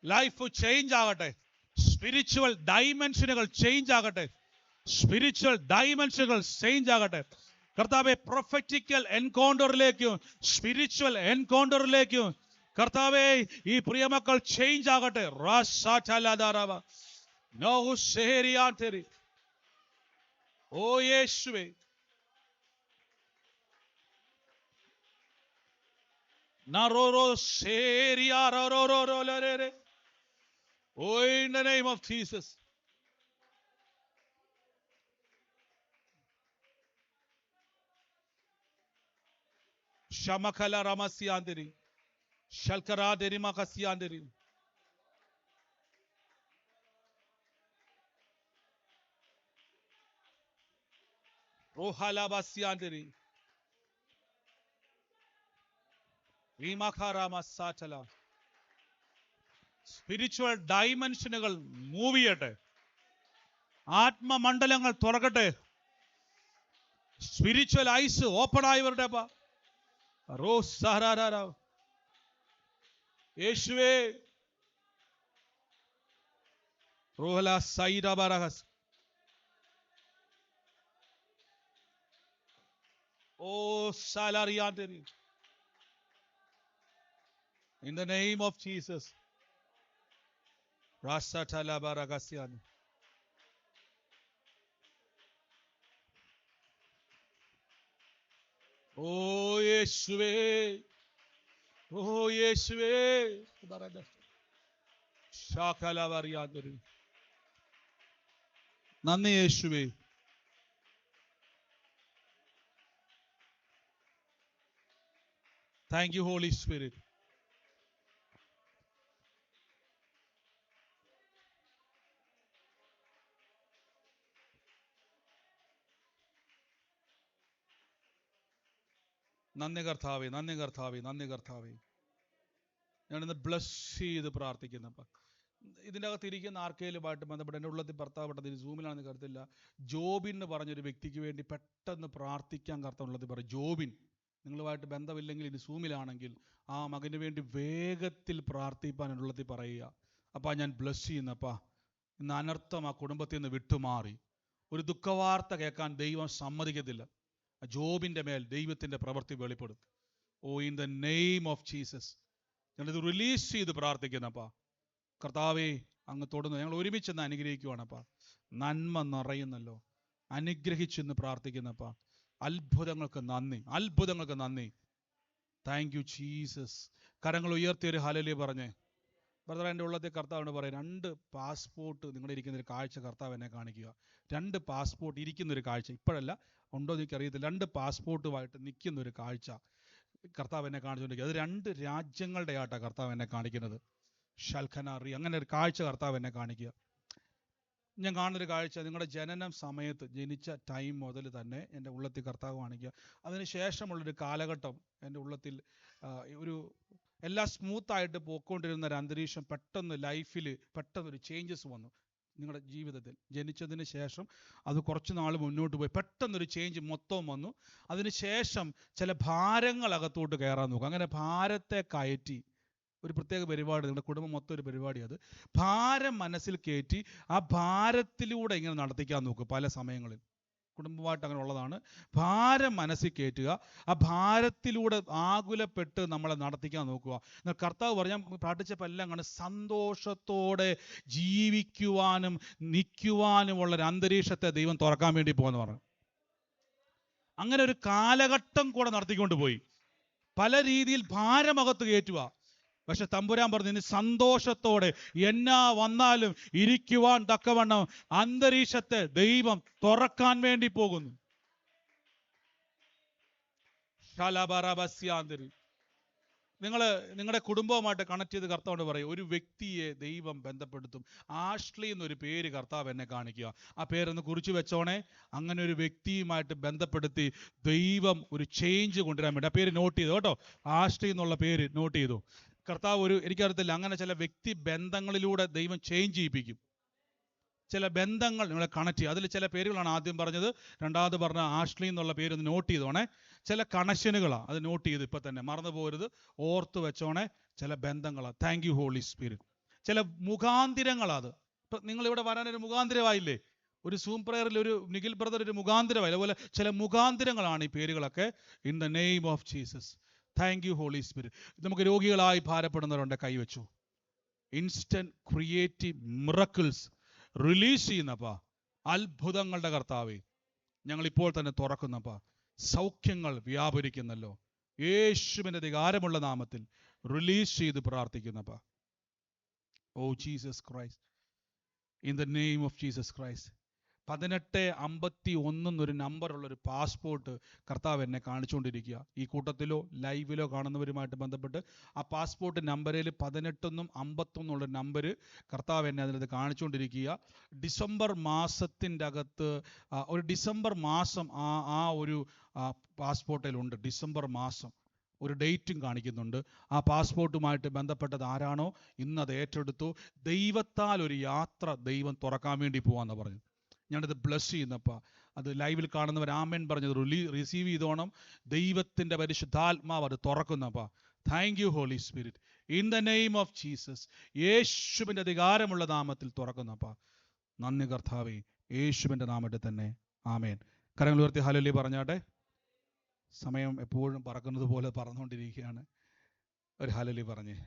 ലൈഫ് ചേഞ്ച് ആകട്ടെ. സ്പിരിച്വൽ ഡൈമെൻഷനുകൾ ചേഞ്ച് ആകട്ടെ. സ്പിരിച്വൽ ഡൈമെൻഷനുകൾ ചേഞ്ച് ആകട്ടെ. കർത്താവെ, പ്രൊഫറ്റിക്കൽ എൻകൗണ്ടറിലേക്കും സ്പിരിച്വൽ എൻകൗണ്ടറിലേക്കും കർത്താവെ ഈ പ്രിയമക്കൾ ചേഞ്ച് ആകട്ടെ. ഓ യേശുവേ, oh, in the name of Jesus. Shamakala Ramasiandiri, Shalkara Derimakasiandiri. Rohala Basiandiri. Vimakarama spiritual ഡൈമെൻഷനുകൾ മൂവ് ചെയ്യട്ടെ. ആത്മമണ്ഡലങ്ങൾ തുറക്കട്ടെ. സ്പിരിച്വൽ ഐസ് ഓപ്പൺ ആയി വരട്ടെ. യേശുവേ, ഓ സാലറിയാന്തരി. In the name of Jesus. Rasatala Baragasian. Oh Yeshua. Oh Yeshua. Shakala Variadri. Nani Yeshua. Thank you, Holy Spirit. നന്ദി കർത്താവേ, നന്ദി കർത്താവേ, നന്ദി കർത്താവേ. ഞാനിന്ന് ബ്ലസ് ചെയ്ത് പ്രാർത്ഥിക്കുന്നപ്പം ഇതിൻ്റെ അകത്ത് ഇരിക്കുന്ന ആർക്കെങ്കിലുമായിട്ട് ബന്ധപ്പെട്ട് എൻ്റെ ഉള്ളത്തിൽ ഭർത്താവപ്പെട്ടത് ഇത് സൂമിലാണെന്ന് കരുത്തില്ല. ജോബിൻ എന്ന് പറഞ്ഞൊരു വ്യക്തിക്ക് വേണ്ടി പെട്ടെന്ന് പ്രാർത്ഥിക്കാൻ കർത്താവുള്ളത് പറയും. ജോബിൻ, നിങ്ങളുമായിട്ട് ബന്ധമില്ലെങ്കിൽ ഇനി സൂമിലാണെങ്കിൽ ആ മകന് വേണ്ടി വേഗത്തിൽ പ്രാർത്ഥിപ്പാൻ എൻ്റെ ഉള്ളത്തിൽ പറയുക. അപ്പം ഞാൻ ബ്ലസ് ചെയ്യുന്നപ്പാ, ഇന്ന് അനർത്ഥം ആ കുടുംബത്തിൽ നിന്ന് വിട്ടുമാറി. ഒരു ദുഃഖവാർത്ത കേൾക്കാൻ ദൈവം സമ്മതിക്കത്തില്ല. ജോബിൻ്റെ മേൽ ദൈവത്തിൻ്റെ പ്രവൃത്തി വെളിപ്പെടും. Oh, in the name of Jesus ഞാനിത് റിലീസ് ചെയ്ത് പ്രാർത്ഥിക്കുന്നപ്പാ. കർത്താവേ, അങ്ങ് തൊടുന്നു. ഞങ്ങൾ ഒരുമിച്ചെന്ന് അനുഗ്രഹിക്കുവാണപ്പാ. നന്മ നിറയുന്നല്ലോ. അനുഗ്രഹിച്ചെന്ന് പ്രാർത്ഥിക്കുന്നപ്പാ. അത്ഭുതങ്ങൾക്ക് നന്ദി, അത്ഭുതങ്ങൾക്ക് നന്ദി. Thank you Jesus. കരങ്ങൾ ഉയർത്തിയൊരു ഹല്ലേലൂയ പറഞ്ഞേ. ബ്രദർ, എൻ്റെ ഉള്ളത്തെ കർത്താവിനോട് പറയും, 2 പാസ്പോർട്ട് നിങ്ങളുടെ ഇരിക്കുന്നൊരു കാഴ്ച കർത്താവ് എന്നെ കാണിക്കുക. 2 പാസ്പോർട്ട് ഇരിക്കുന്നൊരു കാഴ്ച, ഇപ്പോഴല്ല, ഉണ്ടോ എന്ന് എനിക്കറിയത്തില്ല. 2 പാസ്പോർട്ടുമായിട്ട് നിൽക്കുന്നൊരു കാഴ്ച കർത്താവ് എന്നെ കാണിച്ചുകൊണ്ടിരിക്കുക. അത് 2 രാജ്യങ്ങളുടെ ആയിട്ടാണ് കർത്താവ് എന്നെ കാണിക്കുന്നത്. ഷൽഖനാറി, അങ്ങനെ ഒരു കാഴ്ച കർത്താവ് എന്നെ കാണിക്കുക. ഞാൻ കാണുന്നൊരു കാഴ്ച, നിങ്ങളുടെ ജനനം സമയത്ത് ജനിച്ച ടൈം മുതൽ തന്നെ എൻ്റെ ഉള്ളത്തിൽ കർത്താവ് കാണിക്കുക. അതിന് ശേഷമുള്ളൊരു കാലഘട്ടം എൻ്റെ ഉള്ളത്തിൽ ഒരു എല്ലാം സ്മൂത്തായിട്ട് പോയിക്കൊണ്ടിരുന്ന ഒരു അന്തരീക്ഷം പെട്ടെന്ന് ലൈഫിൽ പെട്ടെന്നൊരു ചേഞ്ചസ് വന്നു. നിങ്ങളുടെ ജീവിതത്തിൽ ജനിച്ചതിന് ശേഷം അത് കുറച്ച് നാൾ മുന്നോട്ട് പോയി പെട്ടെന്നൊരു ചേഞ്ച് മൊത്തം വന്നു. അതിന് ശേഷം ചില ഭാരങ്ങൾ അകത്തോട്ട് കയറാൻ നോക്കും. അങ്ങനെ ഭാരത്തെ കയറ്റി ഒരു പ്രത്യേക പരിപാടി, നിങ്ങളുടെ കുടുംബം മൊത്തം ഒരു പരിപാടി, അത് ഭാരം മനസ്സിൽ കയറ്റി ആ ഭാരത്തിലൂടെ ഇങ്ങനെ നടത്തിക്കാൻ നോക്കും. പല സമയങ്ങളിൽ കുടുംബമായിട്ട് അങ്ങനെ ഉള്ളതാണ്. ഭാരം മനസ്സിൽ കയറ്റുക, ആ ഭാരത്തിലൂടെ ആകുലപ്പെട്ട് നമ്മളെ നടത്തിക്കാൻ നോക്കുക. എന്നാൽ കർത്താവ് പറഞ്ഞാൽ പ്രാർത്ഥിച്ചപ്പോൾ എല്ലാം കാണും, സന്തോഷത്തോടെ ജീവിക്കുവാനും നിൽക്കുവാനുമുള്ള ഒരു അന്തരീക്ഷത്തെ ദൈവം തുറക്കാൻ വേണ്ടി പോകുമെന്ന് പറഞ്ഞു. അങ്ങനെ ഒരു കാലഘട്ടം കൂടെ നടത്തിക്കൊണ്ട് പോയി. പല രീതിയിൽ ഭാരമകത്ത് കയറ്റുക. പക്ഷെ തമ്പുരാൻ പറഞ്ഞു, ഇനി സന്തോഷത്തോടെ എന്നാ വന്നാലും ഇരിക്കുവാൻ തക്കവണ്ണം അന്തരീക്ഷത്തെ ദൈവം തുറക്കാൻ വേണ്ടി പോകുന്നു. നിങ്ങളുടെ കുടുംബവുമായിട്ട് കണക്ട് ചെയ്ത് കർത്താവോട് പറയും, ഒരു വ്യക്തിയെ ദൈവം ബന്ധപ്പെടുത്തും. ആഷ്ലി എന്നൊരു പേര് കർത്താവ് എന്നെ കാണിക്കുക, ആ പേരൊന്ന് കുറിച്ച് വെച്ചോണേ. അങ്ങനെ ഒരു വ്യക്തിയുമായിട്ട് ബന്ധപ്പെടുത്തി ദൈവം ഒരു ചേഞ്ച് കൊണ്ടുവരാൻ വേണ്ടി ആ പേര് നോട്ട് ചെയ്തു കേട്ടോ. ആഷ്ലി എന്നുള്ള പേര് നോട്ട് ചെയ്തു. കർത്താവ് എനിക്കറിയത്തില്ല, അങ്ങനെ ചില വ്യക്തി ബന്ധങ്ങളിലൂടെ ദൈവം ചേഞ്ച് ചെയ്യിപ്പിക്കും. ചില ബന്ധങ്ങൾ നിങ്ങളെ കണക്ട് ചെയ്യും. അതിൽ ചില പേരുകളാണ് ആദ്യം പറഞ്ഞത്. രണ്ടാമത് പറഞ്ഞ ആഷ്ലി എന്നുള്ള പേര് ഒന്ന് നോട്ട് ചെയ്തോണേ. ചില കണക്ഷനുകളാണ്, അത് നോട്ട് ചെയ്ത് ഇപ്പം തന്നെ മറന്നു പോകരുത്, ഓർത്ത് വെച്ചോണേ. ചില ബന്ധങ്ങളാണ്. Thank you holy spirit. ചില മുഖാന്തിരങ്ങളാണ്. ഇപ്പം നിങ്ങളിവിടെ വരാനൊരു മുഖാന്തിരമായില്ലേ? ഒരു സൂം പ്രയറിൽ ഒരു നിഖിൽ ബ്രദർ ഒരു മുഖാന്തിരമായി. അതുപോലെ ചില മുഖാന്തിരങ്ങളാണ് ഈ പേരുകളൊക്കെ. In the name of Jesus. Thank you holy spirit. നമുക്ക് രോഗികളായി ഭാരപ്പെടുന്നവരുണ്ട്, കൈവച്ചു. ഇൻസ്റ്റന്റ് ക്രിയേറ്റീവ് മിറക്കിൾസ് റിലീസ് ചെയ്യുന്നപ്പാ. അത്ഭുതങ്ങളുടെ കർത്താവേ, ഞങ്ങൾ ഇപ്പോൾ തന്നെ തുറക്കുന്നപ്പാ. സൗഖ്യങ്ങൾ വ്യാപരിക്കുന്നല്ലോ. യേശുവിൻ്റെ അധികാരമുള്ള നാമത്തിൽ റിലീസ് ചെയ്ത് പ്രാർത്ഥിക്കുന്നപ്പാ. Oh Jesus Christ, in the name of Jesus Christ. 1851 എന്നൊരു നമ്പറുള്ളൊരു പാസ്പോർട്ട് കർത്താവ് എന്നെ കാണിച്ചുകൊണ്ടിരിക്കുക. ഈ കൂട്ടത്തിലോ ലൈവിലോ കാണുന്നവരുമായിട്ട് ബന്ധപ്പെട്ട് ആ പാസ്പോർട്ട് നമ്പറിൽ 18 എന്നും 51 എന്നുള്ള നമ്പർ കർത്താവ് എന്നെ അതിനകത്ത് കാണിച്ചുകൊണ്ടിരിക്കുക. ഡിസംബർ മാസത്തിൻ്റെ അകത്ത് ഒരു ഡിസംബർ മാസം ആ ഒരു പാസ്പോർട്ടിലുണ്ട്. ഡിസംബർ മാസം ഒരു ഡേറ്റും കാണിക്കുന്നുണ്ട്. ആ പാസ്പോർട്ടുമായിട്ട് ബന്ധപ്പെട്ടത് ആരാണോ ഇന്നത് ഏറ്റെടുത്തു. ദൈവത്താൽ ഒരു യാത്ര ദൈവം തുറക്കാൻ വേണ്ടി പോകാമെന്ന് പറഞ്ഞു. ഞാനത് ബ്ലസ് ചെയ്യുന്നപ്പോൾ അത് ലൈവിൽ കാണുന്നവർ ആമേൻ പറഞ്ഞത് റിസീവ് ചെയ്തോണം. ദൈവത്തിൻ്റെ പരിശുദ്ധാത്മാവ് അത് തുറക്കുന്നപ്പോൾ thank you holy spirit. In the name of Jesus, യേശുവിൻ്റെ അധികാരമുള്ള നാമത്തിൽ തുറക്കുന്നപ്പോൾ നന്ദി കർത്താവേ, യേശുവിൻ്റെ നാമത്തിൽ തന്നെ ആമേൻ. കരങ്ങൾ ഉയർത്തി ഹല്ലേലൂയ പറഞ്ഞാട്ടെ. സമയം എപ്പോഴും പറക്കുന്നത് പോലെ പറന്നുകൊണ്ടിരിക്കുകയാണ്. ഒരു ഹല്ലേലൂയ പറഞ്ഞേ.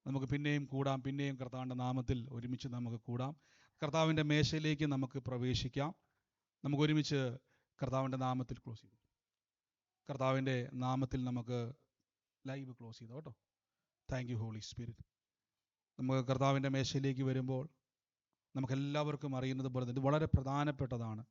നമുക്ക് പിന്നെയും കൂടാം, പിന്നെയും കർത്താവിൻ്റെ നാമത്തിൽ ഒരുമിച്ച് നമുക്ക് കൂടാം. കർത്താവിൻ്റെ മേശയിലേക്ക് നമുക്ക് പ്രവേശിക്കാം. നമുക്ക് ഒരുമിച്ച് കർത്താവിൻ്റെ നാമത്തിൽ ക്ലോസ് ചെയ്തു. കർത്താവിൻ്റെ നാമത്തിൽ നമുക്ക് ലൈവ് ക്ലോസ് ചെയ്തു കേട്ടോ. Thank you holy spirit. നമുക്ക് കർത്താവിൻ്റെ മേശയിലേക്ക് വരുമ്പോൾ നമുക്കെല്ലാവർക്കും അറിയുന്നത് പോലെ ഇത് വളരെ പ്രധാനപ്പെട്ടതാണ്.